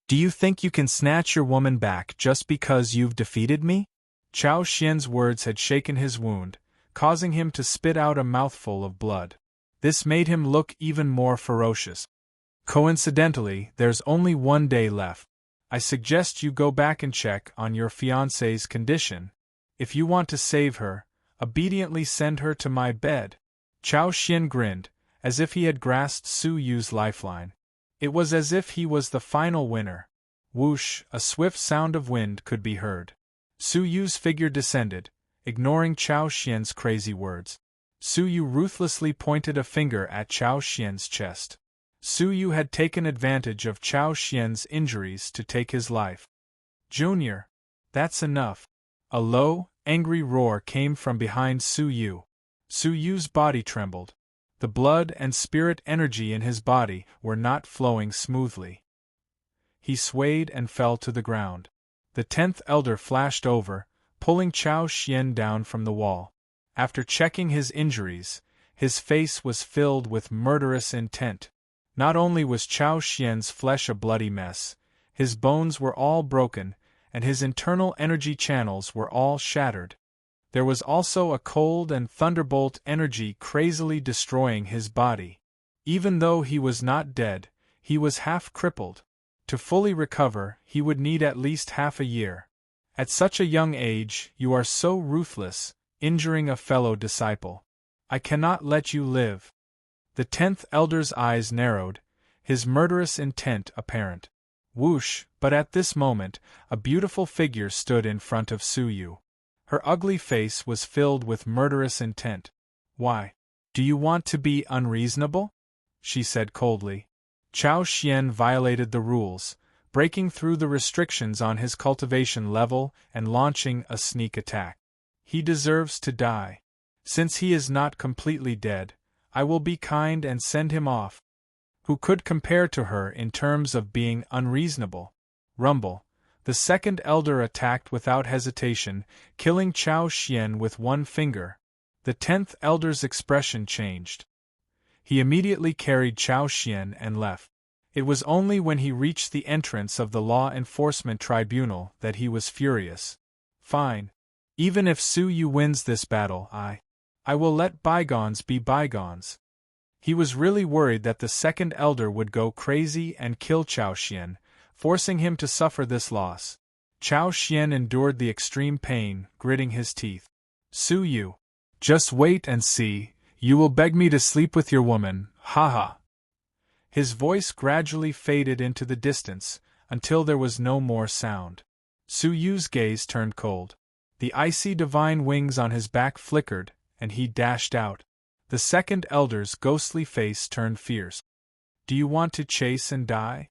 S1: Do you think you can snatch your woman back just because you've defeated me? Chao Xian's words had shaken his wound, causing him to spit out a mouthful of blood. This made him look even more ferocious. Coincidentally, there's only 1 day left. I suggest you go back and check on your fiancée's condition. If you want to save her, obediently send her to my bed. Chao Xian grinned, as if he had grasped Su Yu's lifeline. It was as if he was the final winner. Whoosh, a swift sound of wind could be heard. Su Yu's figure descended, ignoring Chao Xian's crazy words. Su Yu ruthlessly pointed a finger at Chao Xian's chest. Su Yu had taken advantage of Chao Xian's injuries to take his life. Junior, that's enough. A low, angry roar came from behind Su Yu. Su Yu's body trembled. The blood and spirit energy in his body were not flowing smoothly. He swayed and fell to the ground. The 10th elder flashed over, pulling Chao Xian down from the wall. After checking his injuries, his face was filled with murderous intent. Not only was Chao Xian's flesh a bloody mess, his bones were all broken, and his internal energy channels were all shattered. There was also a cold and thunderbolt energy crazily destroying his body. Even though he was not dead, he was half crippled. To fully recover, he would need at least half a year. At such a young age, you are so ruthless, injuring a fellow disciple. I cannot let you live. The 10th elder's eyes narrowed, his murderous intent apparent. Whoosh, but at this moment, a beautiful figure stood in front of Su Yu. Her ugly face was filled with murderous intent. Why? Do you want to be unreasonable? She said coldly. Chao Xian violated the rules, breaking through the restrictions on his cultivation level and launching a sneak attack. He deserves to die. Since he is not completely dead, I will be kind and send him off. Who could compare to her in terms of being unreasonable? Rumble. The 2nd elder attacked without hesitation, killing Chao Xian with one finger. The 10th elder's expression changed. He immediately carried Chao Xian and left. It was only when he reached the entrance of the Law Enforcement Tribunal that he was furious. Fine. Even if Su Yu wins this battle, I will let bygones be bygones. He was really worried that the 2nd elder would go crazy and kill Chao Xian, forcing him to suffer this loss. Chao Xian endured the extreme pain, gritting his teeth. Su Yu, just wait and see, you will beg me to sleep with your woman, haha. His voice gradually faded into the distance, until there was no more sound. Su Yu's gaze turned cold. The icy divine wings on his back flickered, and he dashed out. The 2nd elder's ghostly face turned fierce. Do you want to chase and die?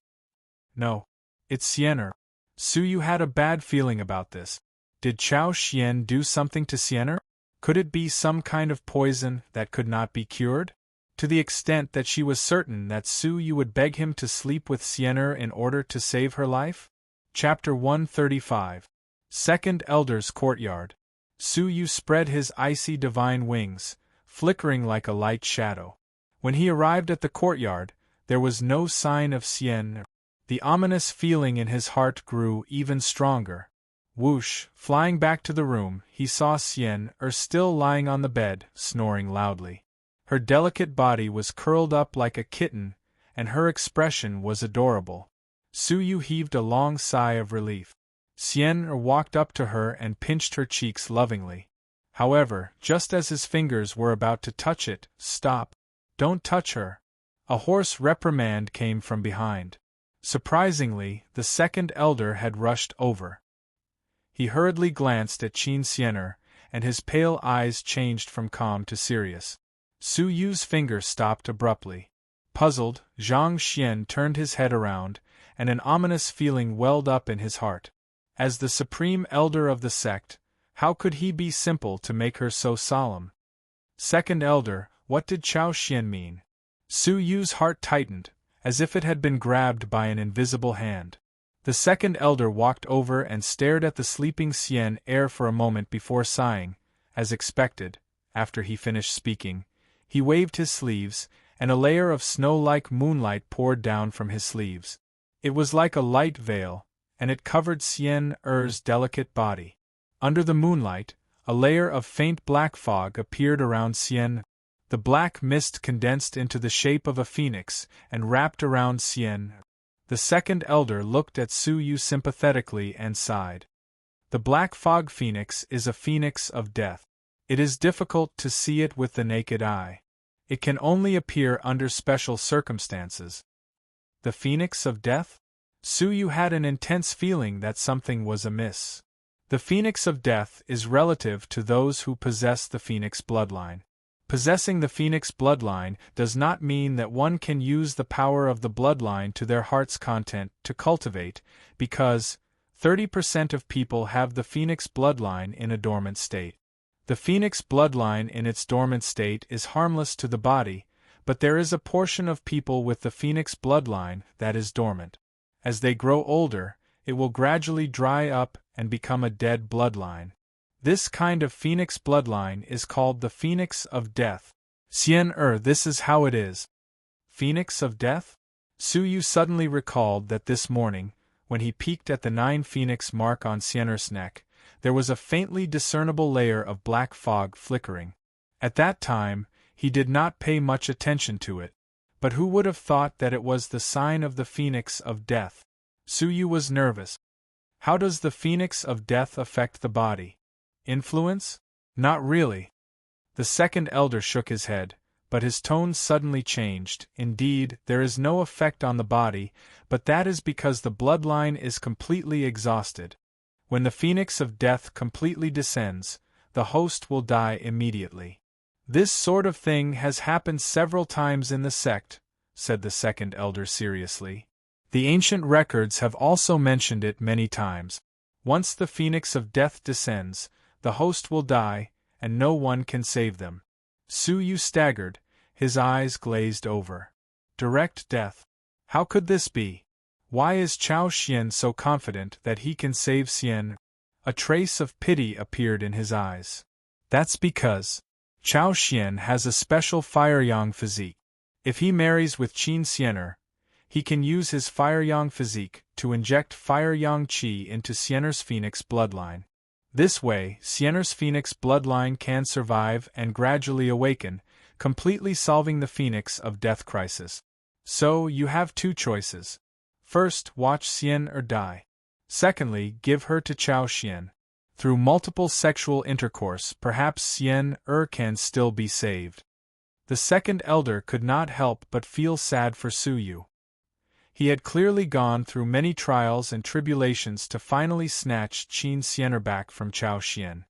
S1: No. It's Xianer. Su Yu had a bad feeling about this. Did Chao Xian do something to Xianer? Could it be some kind of poison that could not be cured? To the extent that she was certain that Su Yu would beg him to sleep with Xianer in order to save her life? Chapter 135. 2nd Elder's Courtyard. Su Yu spread his icy divine wings, flickering like a light shadow. When he arrived at the courtyard, there was no sign of Xian. The ominous feeling in his heart grew even stronger. Whoosh, flying back to the room, he saw Xian still lying on the bed, snoring loudly. Her delicate body was curled up like a kitten, and her expression was adorable. Su Yu heaved a long sigh of relief. Xian walked up to her and pinched her cheeks lovingly. However, just as his fingers were about to touch it, "Stop! Don't touch her!" A hoarse reprimand came from behind. Surprisingly, the second elder had rushed over. He hurriedly glanced at Qin Xianer, and his pale eyes changed from calm to serious. Su Yu's finger stopped abruptly. Puzzled, Zhang Xian turned his head around, and an ominous feeling welled up in his heart. As the supreme elder of the sect, how could he be simple to make her so solemn? Second elder, what did Chao Xian mean? Su Yu's heart tightened, as if it had been grabbed by an invisible hand. The second elder walked over and stared at the sleeping Xian for a moment before sighing. As expected, after he finished speaking, he waved his sleeves, and a layer of snow-like moonlight poured down from his sleeves. It was like a light veil, and it covered Xian delicate body. Under the moonlight, a layer of faint black fog appeared around Xian. The black mist condensed into the shape of a phoenix and wrapped around Xian. The second elder looked at Su Yu sympathetically and sighed. The black fog phoenix is a phoenix of death. It is difficult to see it with the naked eye. It can only appear under special circumstances. The phoenix of death? Su Yu had an intense feeling that something was amiss. The phoenix of death is relative to those who possess the phoenix bloodline. Possessing the phoenix bloodline does not mean that one can use the power of the bloodline to their heart's content to cultivate, because 30% of people have the phoenix bloodline in a dormant state. The phoenix bloodline in its dormant state is harmless to the body, but there is a portion of people with the phoenix bloodline that is dormant. As they grow older, it will gradually dry up and become a dead bloodline. This kind of phoenix bloodline is called the phoenix of death. Xian this is how it is. Phoenix of death? Su Yu suddenly recalled that this morning, when he peeked at the 9 phoenix mark on Xianer's neck, there was a faintly discernible layer of black fog flickering. At that time, he did not pay much attention to it. But who would have thought that it was the sign of the phoenix of death? Su Yu was nervous. How does the phoenix of death affect the body? Influence? Not really. The second elder shook his head, but his tone suddenly changed. Indeed, there is no effect on the body, but that is because the bloodline is completely exhausted. When the phoenix of death completely descends, the host will die immediately. This sort of thing has happened several times in the sect, said the second elder seriously. The ancient records have also mentioned it many times. Once the phoenix of death descends, the host will die, and no one can save them. Su Yu staggered, his eyes glazed over. Direct death. How could this be? Why is Chao Xian so confident that he can save Xian? A trace of pity appeared in his eyes. That's because Chao Xian has a special fire-yang physique. If he marries with Qin Xianer, he can use his fire-yang physique to inject fire-yang qi into Xianer's phoenix bloodline. This way, Xianer's phoenix bloodline can survive and gradually awaken, completely solving the phoenix of death crisis. So, you have 2 choices. First, watch Xian die. Secondly, give her to Chao Xian. Through multiple sexual intercourse, perhaps Xian can still be saved. The second elder could not help but feel sad for Su Yu. He had clearly gone through many trials and tribulations to finally snatch Qin Xianer back from Chao Xian.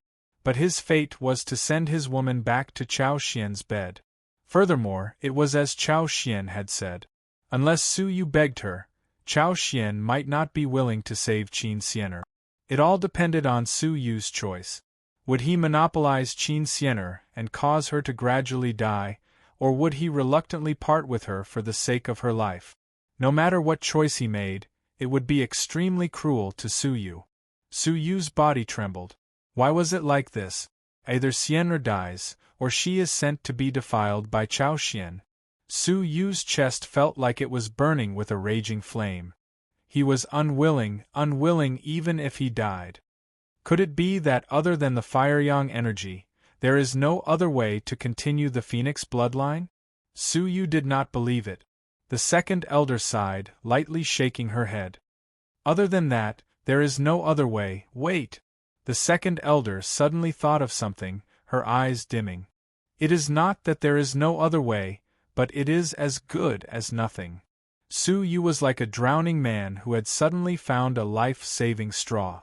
S1: But his fate was to send his woman back to Chao Xian's bed. Furthermore, it was as Chao Xian had said. Unless Su Yu begged her, Chao Xian might not be willing to save Qin Xianer. It all depended on Su Yu's choice. Would he monopolize Qin Xianer and cause her to gradually die, or would he reluctantly part with her for the sake of her life? No matter what choice he made, it would be extremely cruel to Su Yu. Su Yu's body trembled. Why was it like this? Either Xian dies, or she is sent to be defiled by Chao Xian. Su Yu's chest felt like it was burning with a raging flame. He was unwilling even if he died. Could it be that other than the fire-yang energy, there is no other way to continue the phoenix bloodline? Su Yu did not believe it. The second elder sighed, lightly shaking her head. Other than that, there is no other way. Wait! The second elder suddenly thought of something, her eyes dimming. It is not that there is no other way, but it is as good as nothing. Su Yu was like a drowning man who had suddenly found a life-saving straw.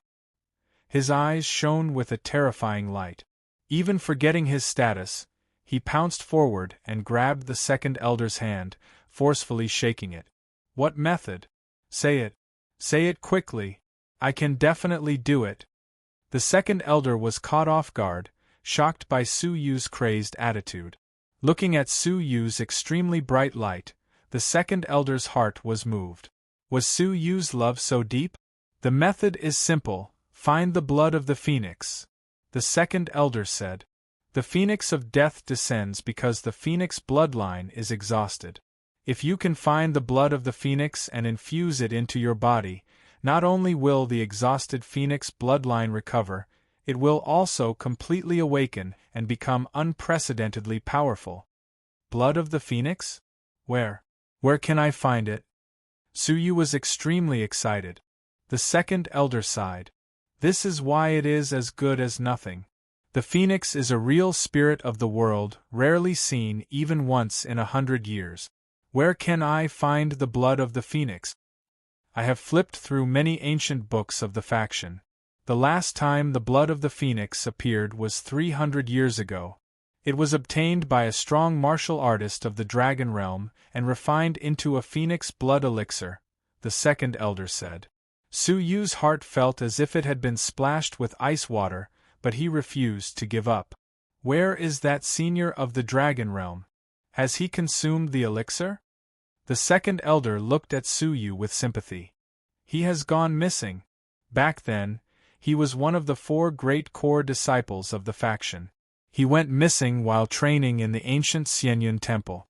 S1: His eyes shone with a terrifying light. Even forgetting his status, he pounced forward and grabbed the second elder's hand, forcefully shaking it. What method? Say it. Say it quickly. I can definitely do it. The second elder was caught off guard, shocked by Su Yu's crazed attitude. Looking at Su Yu's extremely bright light, the second elder's heart was moved. Was Su Yu's love so deep? The method is simple. Find the blood of the phoenix. The second elder said. The phoenix of death descends because the phoenix bloodline is exhausted. If you can find the blood of the phoenix and infuse it into your body, not only will the exhausted phoenix bloodline recover, it will also completely awaken and become unprecedentedly powerful. Blood of the phoenix? Where? Where can I find it? Su Yu was extremely excited. The second elder sighed. This is why it is as good as nothing. The phoenix is a real spirit of the world, rarely seen even once in 100 years. Where can I find the blood of the phoenix? I have flipped through many ancient books of the faction. The last time the blood of the phoenix appeared was 300 years ago. It was obtained by a strong martial artist of the dragon realm and refined into a phoenix blood elixir, the second elder said. Su Yu's heart felt as if it had been splashed with ice water, but he refused to give up. Where is that senior of the dragon realm? Has he consumed the elixir? The second elder looked at Su Yu with sympathy. He has gone missing. Back then, he was one of the 4 great core disciples of the faction. He went missing while training in the ancient Xianyun temple.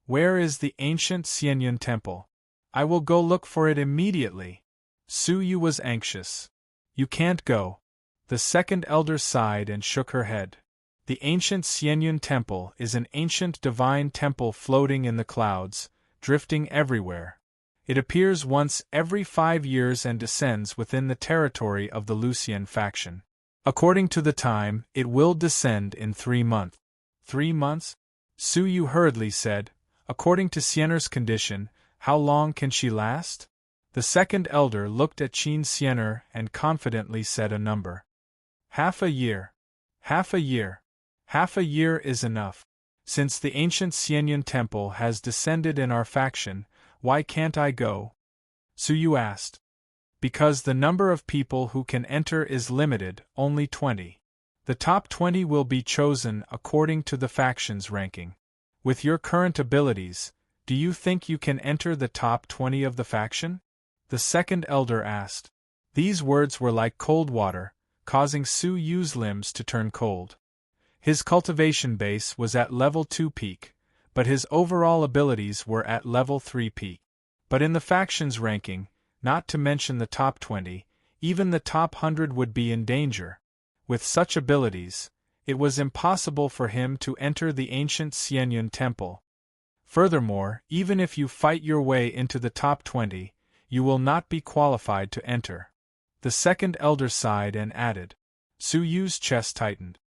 S1: Where is the ancient Xianyun temple? I will go look for it immediately. Su Yu was anxious. You can't go. The second elder sighed and shook her head. The ancient Xianyun temple is an ancient divine temple floating in the clouds, drifting everywhere. It appears once every 5 years and descends within the territory of the Lucian faction. According to the time, it will descend in 3 months. 3 months? Su Yu hurriedly said. According to Xiener's condition, how long can she last? The second elder looked at Qin Xiener and confidently said a number. Half a year. Half a year. Half a year is enough. Since the ancient Xianyun temple has descended in our faction, why can't I go? Su Yu asked. Because the number of people who can enter is limited, only 20. The top 20 will be chosen according to the faction's ranking. With your current abilities, do you think you can enter the top 20 of the faction? The second elder asked. These words were like cold water, causing Su Yu's limbs to turn cold. His cultivation base was at level 2 peak, but his overall abilities were at level 3 peak. But in the faction's ranking, not to mention the top 20, even the top 100 would be in danger. With such abilities, it was impossible for him to enter the ancient Xianyun temple. Furthermore, even if you fight your way into the top 20, you will not be qualified to enter. The second elder sighed and added. Su Yu's chest tightened.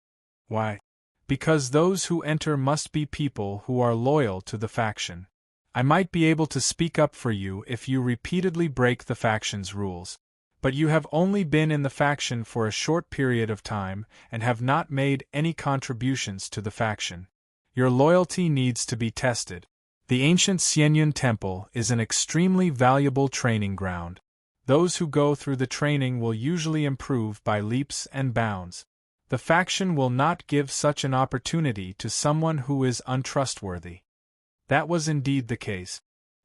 S1: Why? Because those who enter must be people who are loyal to the faction. I might be able to speak up for you if you repeatedly break the faction's rules. But you have only been in the faction for a short period of time and have not made any contributions to the faction. Your loyalty needs to be tested. The ancient Xianyun temple is an extremely valuable training ground. Those who go through the training will usually improve by leaps and bounds. The faction will not give such an opportunity to someone who is untrustworthy. That was indeed the case.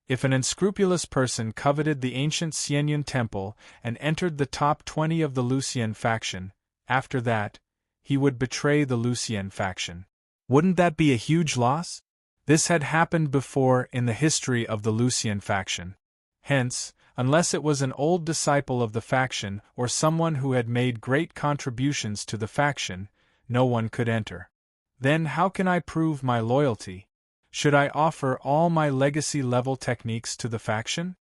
S1: If an unscrupulous person coveted the ancient Xianyun temple and entered the top 20 of the Lucian faction, After that, he would betray the Lucien faction. Wouldn't that be a huge loss? This had happened before in the history of the Lucien faction. Hence, unless it was an old disciple of the faction or someone who had made great contributions to the faction, no one could enter. Then how can I prove my loyalty? Should I offer all my legacy-level techniques to the faction?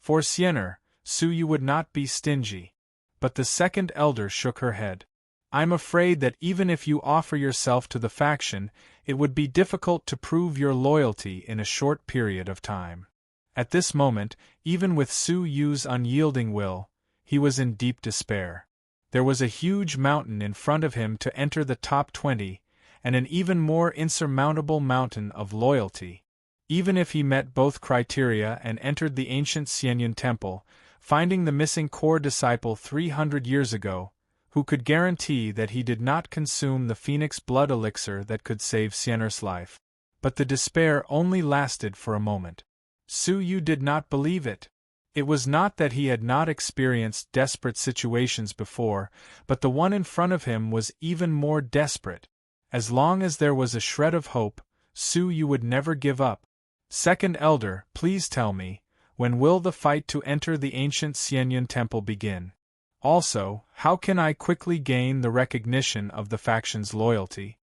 S1: For Sienner, Suyu would not be stingy. But the second elder shook her head. I'm afraid that even if you offer yourself to the faction, it would be difficult to prove your loyalty in a short period of time. At this moment, even with Su Yu's unyielding will, he was in deep despair. There was a huge mountain in front of him to enter the top 20, and an even more insurmountable mountain of loyalty. Even if he met both criteria and entered the ancient Xianyan temple, finding the missing core disciple 300 years ago, who could guarantee that he did not consume the phoenix blood elixir that could save Sienner's life? But the despair only lasted for a moment. Su Yu did not believe it. It was not that he had not experienced desperate situations before, but the one in front of him was even more desperate. As long as there was a shred of hope, Su Yu would never give up. Second Elder, please tell me, when will the fight to enter the ancient Xianyan temple begin? Also, how can I quickly gain the recognition of the faction's loyalty?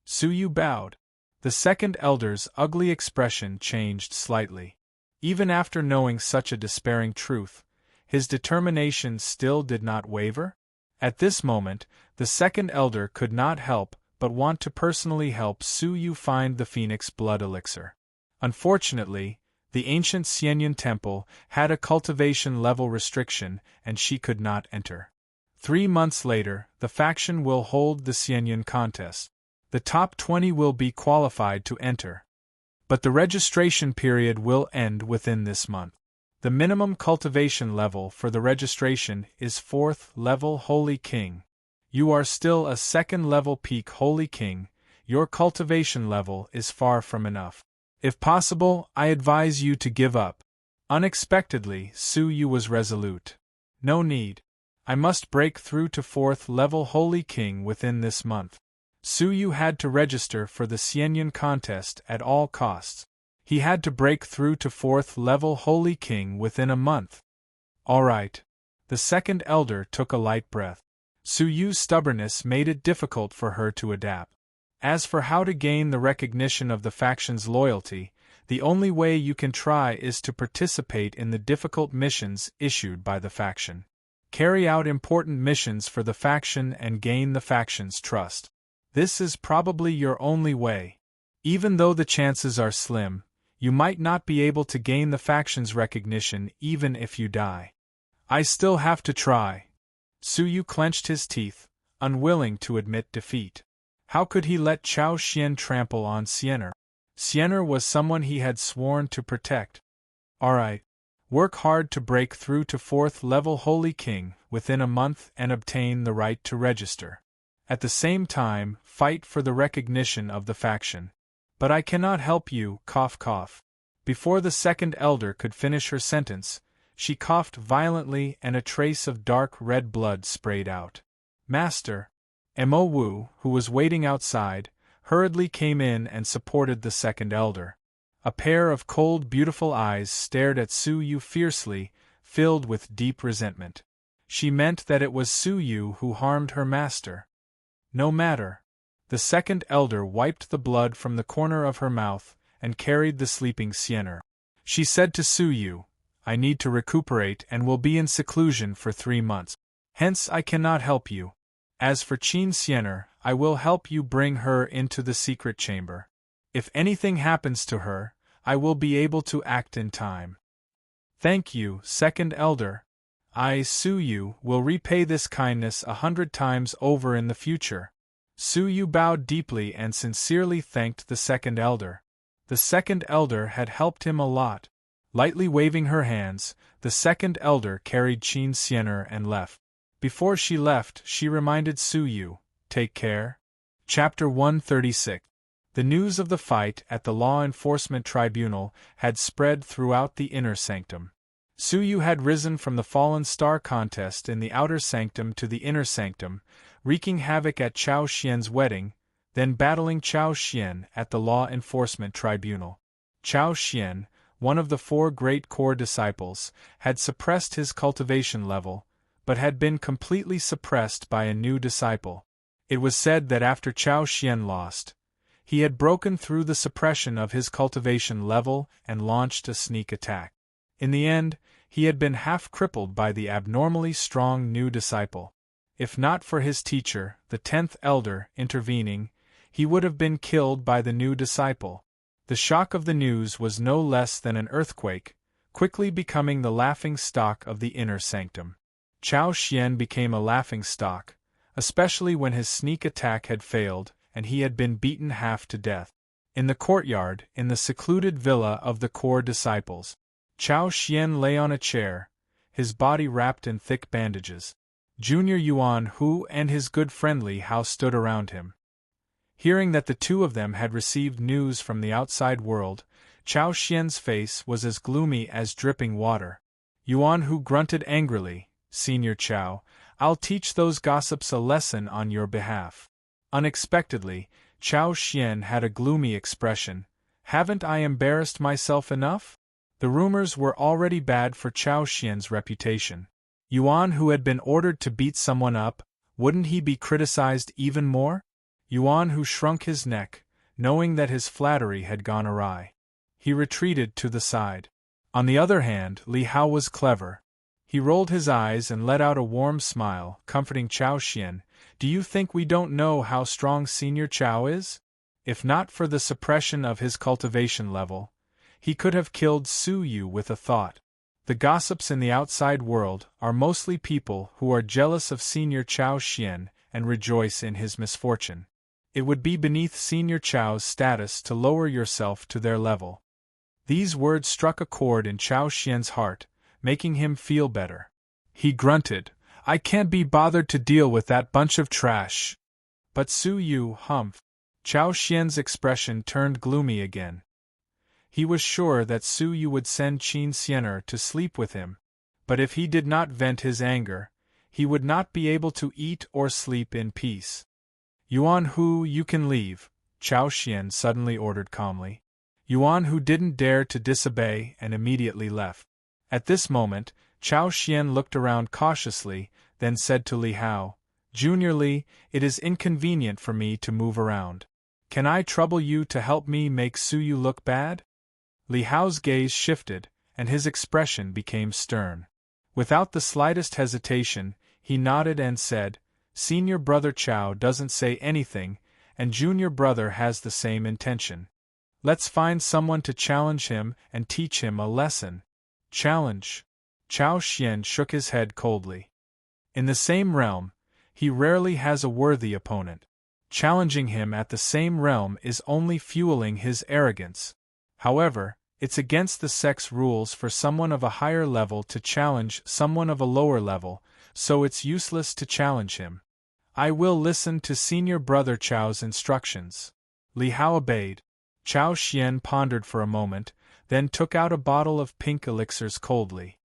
S1: Su Yu bowed. The second elder's ugly expression changed slightly. Even after knowing such a despairing truth, his determination still did not waver? At this moment, the second elder could not help but want to personally help Su Yu find the phoenix blood elixir. Unfortunately, the ancient Xianyan temple had a cultivation level restriction and she could not enter. 3 months later, the faction will hold the Xianyan contest. The top 20 will be qualified to enter. But the registration period will end within this month. The minimum cultivation level for the registration is 4th level Holy King. You are still a 2nd level peak Holy King. Your cultivation level is far from enough. If possible, I advise you to give up. Unexpectedly, Su Yu was resolute. No need. I must break through to 4th level Holy King within this month. Su Yu had to register for the Xianyan contest at all costs. He had to break through to 4th level Holy King within a month. All right. The second elder took a light breath. Su Yu's stubbornness made it difficult for her to adapt. As for how to gain the recognition of the faction's loyalty, the only way you can try is to participate in the difficult missions issued by the faction. Carry out important missions for the faction and gain the faction's trust. This is probably your only way. Even though the chances are slim, you might not be able to gain the faction's recognition even if you die. I still have to try. Su Yu clenched his teeth, unwilling to admit defeat. How could he let Chao Xian trample on Sienner? Sienner was someone he had sworn to protect. Alright. Work hard to break through to 4th level Holy King within a month and obtain the right to register. At the same time, fight for the recognition of the faction. But I cannot help you, cough cough. Before the second elder could finish her sentence, she coughed violently and a trace of dark red blood sprayed out. Master, Mo Wu, who was waiting outside, hurriedly came in and supported the second elder. A pair of cold, beautiful eyes stared at Su Yu fiercely, filled with deep resentment. She meant that it was Su Yu who harmed her master. No matter. The second elder wiped the blood from the corner of her mouth and carried the sleeping Sienner. She said to Su Yu, I need to recuperate and will be in seclusion for 3 months. Hence I cannot help you. As for Qin Sienner, I will help you bring her into the secret chamber. If anything happens to her, I will be able to act in time. Thank you, second elder. I, Su Yu, will repay this kindness 100 times over in the future. Su Yu bowed deeply and sincerely thanked the second elder. The second elder had helped him a lot. Lightly waving her hands, the second elder carried Qin Sienner and left. Before she left, she reminded Su Yu, take care. Chapter 136. The news of the fight at the Law Enforcement Tribunal had spread throughout the inner sanctum. Su Yu had risen from the Fallen Star contest in the outer sanctum to the inner sanctum, wreaking havoc at Chao Xian's wedding, then battling Chao Xian at the Law Enforcement Tribunal. Chao Xian, one of the 4 great core disciples, had suppressed his cultivation level, but had been completely suppressed by a new disciple. It was said that after Chao Xian lost, he had broken through the suppression of his cultivation level and launched a sneak attack. In the end, he had been half crippled by the abnormally strong new disciple. If not for his teacher, the 10th elder, intervening, he would have been killed by the new disciple. The shock of the news was no less than an earthquake, quickly becoming the laughing stock of the inner sanctum. Chao Xian became a laughing stock, especially when his sneak attack had failed and he had been beaten half to death. In the courtyard, in the secluded villa of the core disciples, Chao Xian lay on a chair, his body wrapped in thick bandages. Junior Yuan Hu and his good friend Li Hao stood around him. Hearing that the two of them had received news from the outside world, Chao Xian's face was as gloomy as dripping water. Yuan Hu grunted angrily, "Senior Chao, I'll teach those gossips a lesson on your behalf." Unexpectedly, Chao Xian had a gloomy expression. "Haven't I embarrassed myself enough?" The rumors were already bad for Chao Xian's reputation. Yuan Hu had been ordered to beat someone up, wouldn't he be criticized even more? Yuan Hu shrunk his neck, knowing that his flattery had gone awry. He retreated to the side. On the other hand, Li Hao was clever. He rolled his eyes and let out a warm smile, comforting Chao Xian. "Do you think we don't know how strong Senior Chao is? If not for the suppression of his cultivation level, he could have killed Su Yu with a thought. The gossips in the outside world are mostly people who are jealous of Senior Chao Xian and rejoice in his misfortune. It would be beneath Senior Chao's status to lower yourself to their level." These words struck a chord in Chao Xian's heart, making him feel better. He grunted, "I can't be bothered to deal with that bunch of trash." "But Su Yu, humph." Chao Xian's expression turned gloomy again. He was sure that Su Yu would send Qin Xianer to sleep with him, but if he did not vent his anger, he would not be able to eat or sleep in peace. "Yuan Hu, you can leave," Chao Xian suddenly ordered calmly. Yuan Hu didn't dare to disobey and immediately left. At this moment, Chao Xian looked around cautiously, then said to Li Hao, "Junior Li, it is inconvenient for me to move around. Can I trouble you to help me make Su Yu look bad?" Li Hao's gaze shifted, and his expression became stern. Without the slightest hesitation, he nodded and said, "Senior brother Chao doesn't say anything, and junior brother has the same intention. Let's find someone to challenge him and teach him a lesson." "Challenge?" Chao Xian shook his head coldly. "In the same realm, he rarely has a worthy opponent. Challenging him at the same realm is only fueling his arrogance. However, it's against the sex rules for someone of a higher level to challenge someone of a lower level, so it's useless to challenge him. I will listen to Senior Brother Chao's instructions." Li Hao obeyed. Chao Xian pondered for a moment, then took out a bottle of pink elixirs coldly.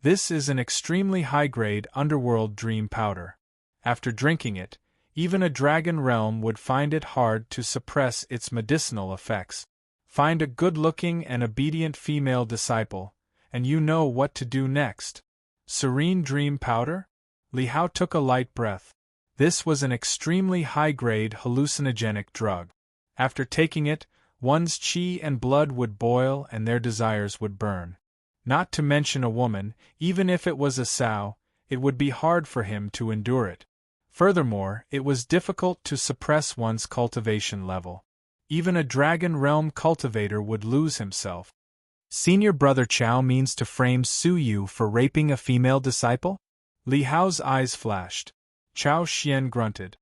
S1: "This is an extremely high-grade underworld dream powder. After drinking it, even a dragon realm would find it hard to suppress its medicinal effects. Find a good-looking and obedient female disciple, and you know what to do next." Serene dream powder? Li Hao took a light breath. This was an extremely high-grade hallucinogenic drug. After taking it, one's qi and blood would boil and their desires would burn. Not to mention a woman, even if it was a sow, it would be hard for him to endure it. Furthermore, it was difficult to suppress one's cultivation level. Even a dragon realm cultivator would lose himself. Senior Brother Chao means to frame Su Yu for raping a female disciple? Li Hao's eyes flashed. Chao Xian grunted.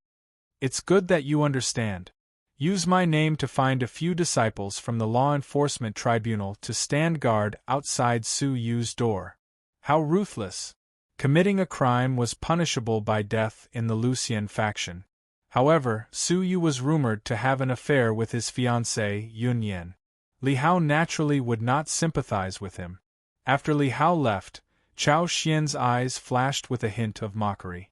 S1: "It's good that you understand. Use my name to find a few disciples from the Law Enforcement Tribunal to stand guard outside Su Yu's door." How ruthless! Committing a crime was punishable by death in the Lucian faction. However, Su Yu was rumored to have an affair with his fiancée, Yun Yan. Li Hao naturally would not sympathize with him. After Li Hao left, Chao Xian's eyes flashed with a hint of mockery.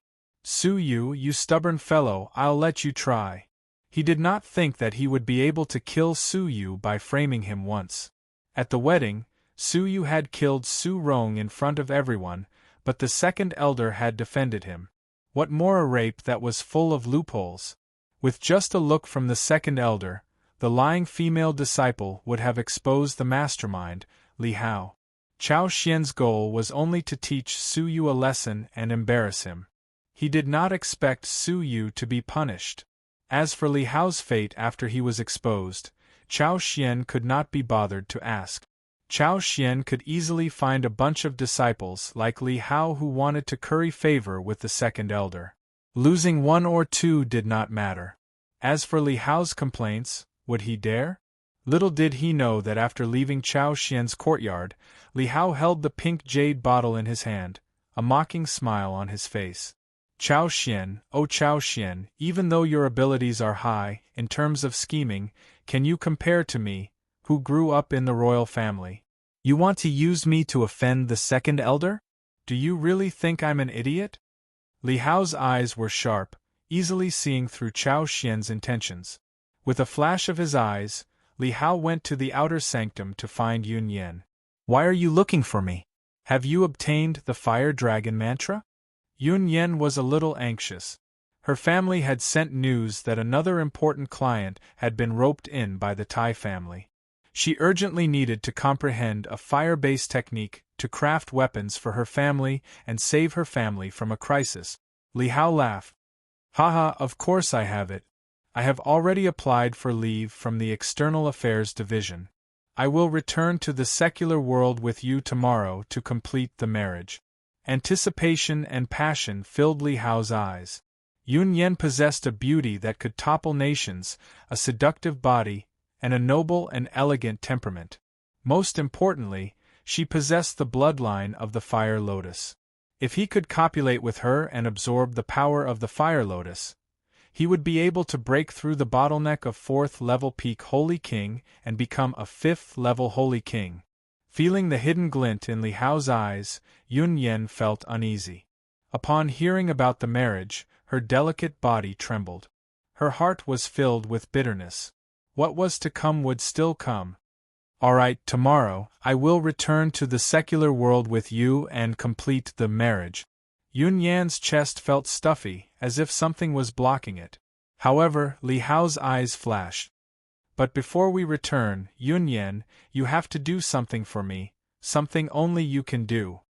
S1: Su Yu, you stubborn fellow, I'll let you try. He did not think that he would be able to kill Su Yu by framing him once. At the wedding, Su Yu had killed Su Rong in front of everyone, but the second elder had defended him. What more, a rape that was full of loopholes? With just a look from the second elder, the lying female disciple would have exposed the mastermind, Li Hao. Chao Xian's goal was only to teach Su Yu a lesson and embarrass him. He did not expect Su Yu to be punished. As for Li Hao's fate after he was exposed, Chao Xian could not be bothered to ask. Chao Xian could easily find a bunch of disciples like Li Hao who wanted to curry favor with the second elder. Losing one or two did not matter. As for Li Hao's complaints, would he dare? Little did he know that after leaving Chao Xian's courtyard, Li Hao held the pink jade bottle in his hand, a mocking smile on his face. Chao Xian, oh Chao Xian, even though your abilities are high, in terms of scheming, can you compare to me, who grew up in the royal family? You want to use me to offend the second elder? Do you really think I'm an idiot? Li Hao's eyes were sharp, easily seeing through Chao Xian's intentions. With a flash of his eyes, Li Hao went to the outer sanctum to find Yun Yan. Why are you looking for me? Have you obtained the fire dragon mantra? Yun Yan was a little anxious. Her family had sent news that another important client had been roped in by the Tai family. She urgently needed to comprehend a fire-based technique to craft weapons for her family and save her family from a crisis. Li Hao laughed. Haha, of course I have it. I have already applied for leave from the External Affairs Division. I will return to the secular world with you tomorrow to complete the marriage. Anticipation and passion filled Li Hao's eyes. Yun Yan possessed a beauty that could topple nations, a seductive body, and a noble and elegant temperament. Most importantly, she possessed the bloodline of the Fire Lotus. If he could copulate with her and absorb the power of the Fire Lotus, he would be able to break through the bottleneck of 4th-level peak Holy King and become a 5th-level Holy King. Feeling the hidden glint in Li Hao's eyes, Yun Yan felt uneasy. Upon hearing about the marriage, her delicate body trembled. Her heart was filled with bitterness. What was to come would still come. All right, tomorrow, I will return to the secular world with you and complete the marriage. Yun Yan's chest felt stuffy, as if something was blocking it. However, Li Hao's eyes flashed. But before we return, Yun Yan, you have to do something for me, something only you can do.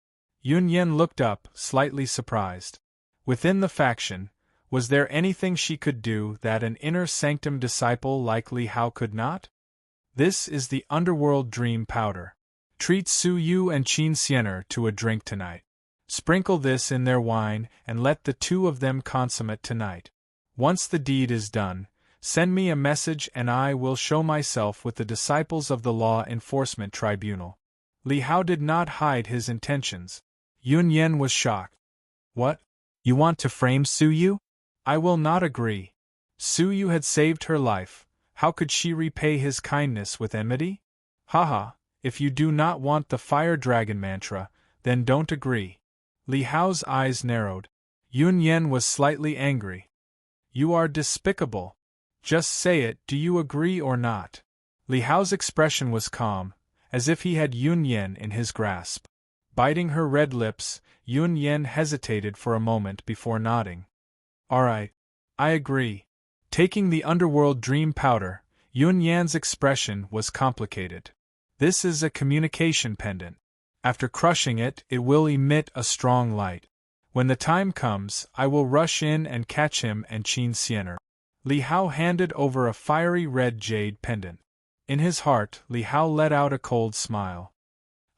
S1: Yun Yan looked up, slightly surprised. Within the faction, was there anything she could do that an inner sanctum disciple like Li Hao could not? This is the underworld dream powder. Treat Su Yu and Qin Xianer to a drink tonight. Sprinkle this in their wine and let the two of them consummate tonight. Once the deed is done, send me a message and I will show myself with the disciples of the Law Enforcement Tribunal. Li Hao did not hide his intentions. Yun Yan was shocked. What? You want to frame Su Yu? I will not agree. Su Yu had saved her life. How could she repay his kindness with enmity? Haha, if you do not want the fire dragon mantra, then don't agree. Li Hao's eyes narrowed. Yun Yan was slightly angry. You are despicable. Just say it, do you agree or not? Li Hao's expression was calm, as if he had Yun Yan in his grasp. Biting her red lips, Yun Yan hesitated for a moment before nodding. All right, I agree. Taking the underworld dream powder, Yun Yan's expression was complicated. This is a communication pendant. After crushing it, it will emit a strong light. When the time comes, I will rush in and catch him and Qin Xianer. Li Hao handed over a fiery red jade pendant. In his heart, Li Hao let out a cold smile.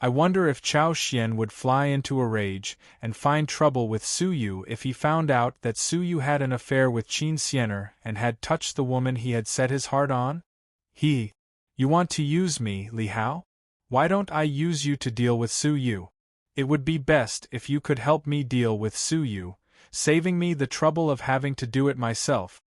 S1: I wonder if Chao Xian would fly into a rage and find trouble with Su Yu if he found out that Su Yu had an affair with Qin Xianer and had touched the woman he had set his heart on? You want to use me, Li Hao? Why don't I use you to deal with Su Yu? It would be best if you could help me deal with Su Yu, saving me the trouble of having to do it myself.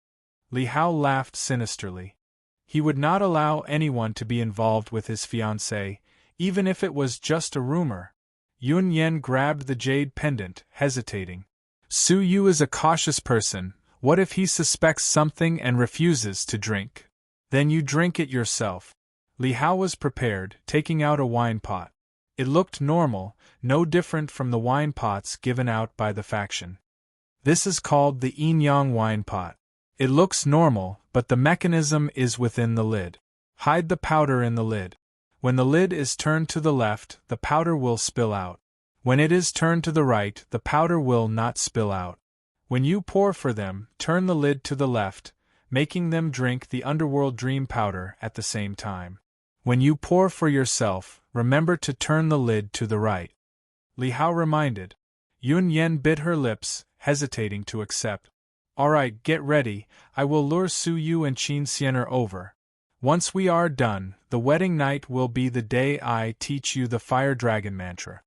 S1: Li Hao laughed sinisterly. He would not allow anyone to be involved with his fiancée, even if it was just a rumor. Yun Yan grabbed the jade pendant, hesitating. Su Yu is a cautious person. What if he suspects something and refuses to drink? Then you drink it yourself. Li Hao was prepared, taking out a wine pot. It looked normal, no different from the wine pots given out by the faction. This is called the yin-yang wine pot. It looks normal, but the mechanism is within the lid. Hide the powder in the lid. When the lid is turned to the left, the powder will spill out. When it is turned to the right, the powder will not spill out. When you pour for them, turn the lid to the left, making them drink the underworld dream powder at the same time. When you pour for yourself, remember to turn the lid to the right. Li Hao reminded. Yun Yen bit her lips, hesitating to accept. All right, get ready, I will lure Su Yu and Qin Xianer over. Once we are done, the wedding night will be the day I teach you the fire dragon mantra.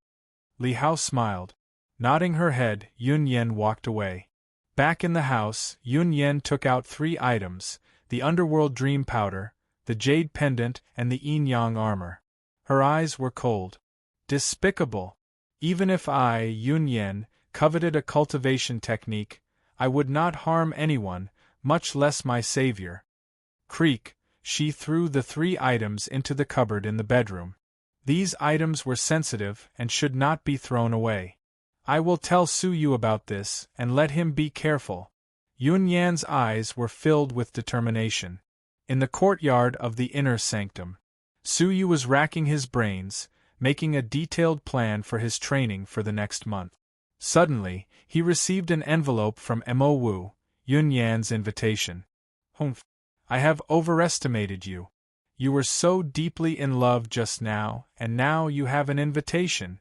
S1: Li Hao smiled. Nodding her head, Yun Yen walked away. Back in the house, Yun Yen took out 3 items, the underworld dream powder, the jade pendant, and the yin-yang armor. Her eyes were cold. Despicable. Even if I, Yun Yen, coveted a cultivation technique, I would not harm anyone, much less my savior. Creak, she threw the 3 items into the cupboard in the bedroom. These items were sensitive and should not be thrown away. I will tell Su Yu about this, and let him be careful. Yun Yan's eyes were filled with determination. In the courtyard of the inner sanctum, Su Yu was racking his brains, making a detailed plan for his training for the next month. Suddenly, he received an envelope from Mo Wu, Yun Yan's invitation. Humph! I have overestimated you. You were so deeply in love just now, and now you have an invitation.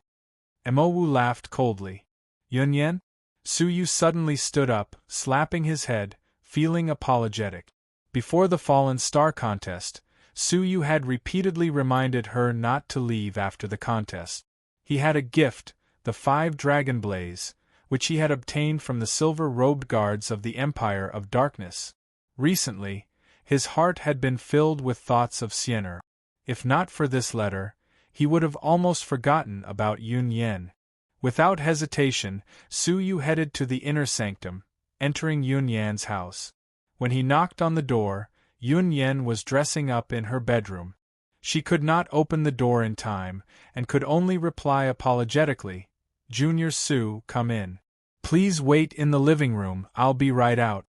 S1: Mo Wu laughed coldly. Yun Yan? Su Yu suddenly stood up, slapping his head, feeling apologetic. Before the Fallen Star contest, Su Yu had repeatedly reminded her not to leave after the contest. He had a gift, the 5 Dragon Blaze, which he had obtained from the silver-robed guards of the Empire of Darkness. Recently, his heart had been filled with thoughts of Xianer. If not for this letter, he would have almost forgotten about Yun Yan. Without hesitation, Su Yu headed to the inner sanctum, entering Yun Yan's house. When he knocked on the door, Yun Yan was dressing up in her bedroom. She could not open the door in time, and could only reply apologetically, "Junior Su, come in. Please wait in the living room, I'll be right out."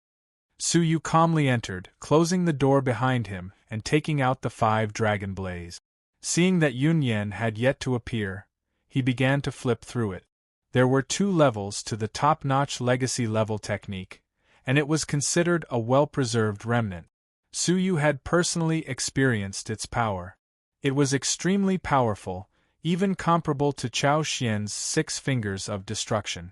S1: Su Yu calmly entered, closing the door behind him, and taking out the 5 Dragon Blaze. Seeing that Yun Yan had yet to appear, he began to flip through it. There were 2 levels to the top-notch legacy level technique, and it was considered a well-preserved remnant. Su Yu had personally experienced its power. It was extremely powerful, even comparable to Chao Xian's 6 fingers of destruction.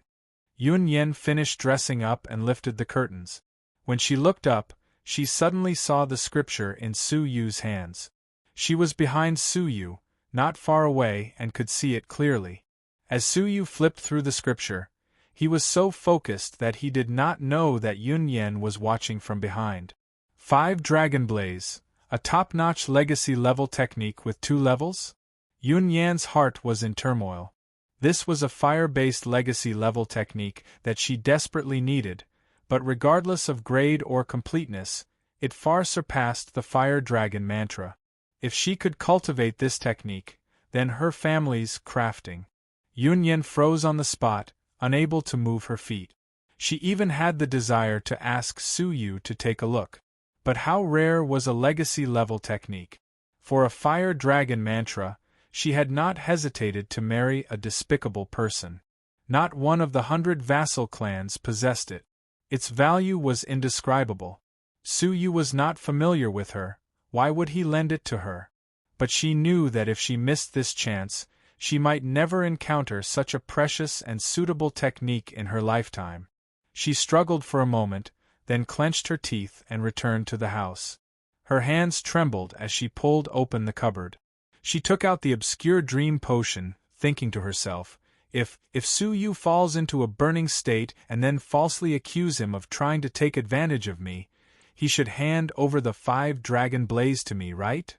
S1: Yun Yan finished dressing up and lifted the curtains. When she looked up, she suddenly saw the scripture in Su Yu's hands. She was behind Su Yu, not far away, and could see it clearly. As Su Yu flipped through the scripture, he was so focused that he did not know that Yun Yan was watching from behind. 5 Dragon Blaze, a top-notch legacy-level technique with 2 levels? Yun Yan's heart was in turmoil. This was a fire-based legacy-level technique that she desperately needed, but regardless of grade or completeness, it far surpassed the Fire Dragon mantra. If she could cultivate this technique, then her family's crafting. Yun Yan froze on the spot, unable to move her feet. She even had the desire to ask Su Yu to take a look. But how rare was a legacy-level technique? For a Fire Dragon mantra, she had not hesitated to marry a despicable person. Not one of the 100 vassal clans possessed it. Its value was indescribable. Su Yu was not familiar with her, why would he lend it to her? But she knew that if she missed this chance, she might never encounter such a precious and suitable technique in her lifetime. She struggled for a moment, then clenched her teeth and returned to the house. Her hands trembled as she pulled open the cupboard. She took out the obscure dream potion, thinking to herself, if Su Yu falls into a burning state and then falsely accuse him of trying to take advantage of me, he should hand over the 5 Dragon Blaze to me, right?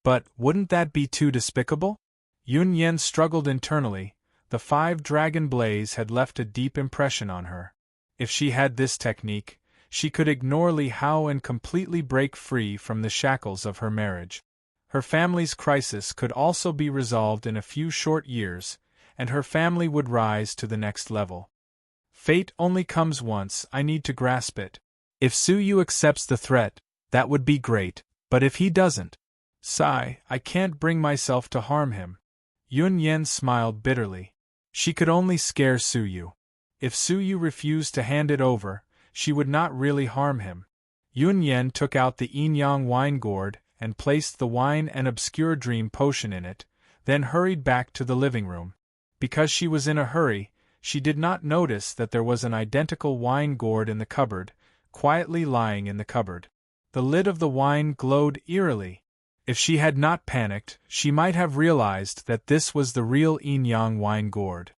S1: But wouldn't that be too despicable? Yun Yan struggled internally. The 5 Dragon Blaze had left a deep impression on her. If she had this technique, she could ignore Li Hao and completely break free from the shackles of her marriage. Her family's crisis could also be resolved in a few short years, and her family would rise to the next level. Fate only comes once, I need to grasp it. If Su Yu accepts the threat, that would be great, but if he doesn't, sigh, I can't bring myself to harm him. Yun Yen smiled bitterly. She could only scare Su Yu. If Su Yu refused to hand it over, she would not really harm him. Yun Yen took out the yin-yang wine gourd and placed the wine and obscure dream potion in it, then hurried back to the living room. Because she was in a hurry, she did not notice that there was an identical wine gourd in the cupboard, quietly lying in the cupboard. The lid of the wine glowed eerily. If she had not panicked, she might have realized that this was the real yin-yang wine gourd.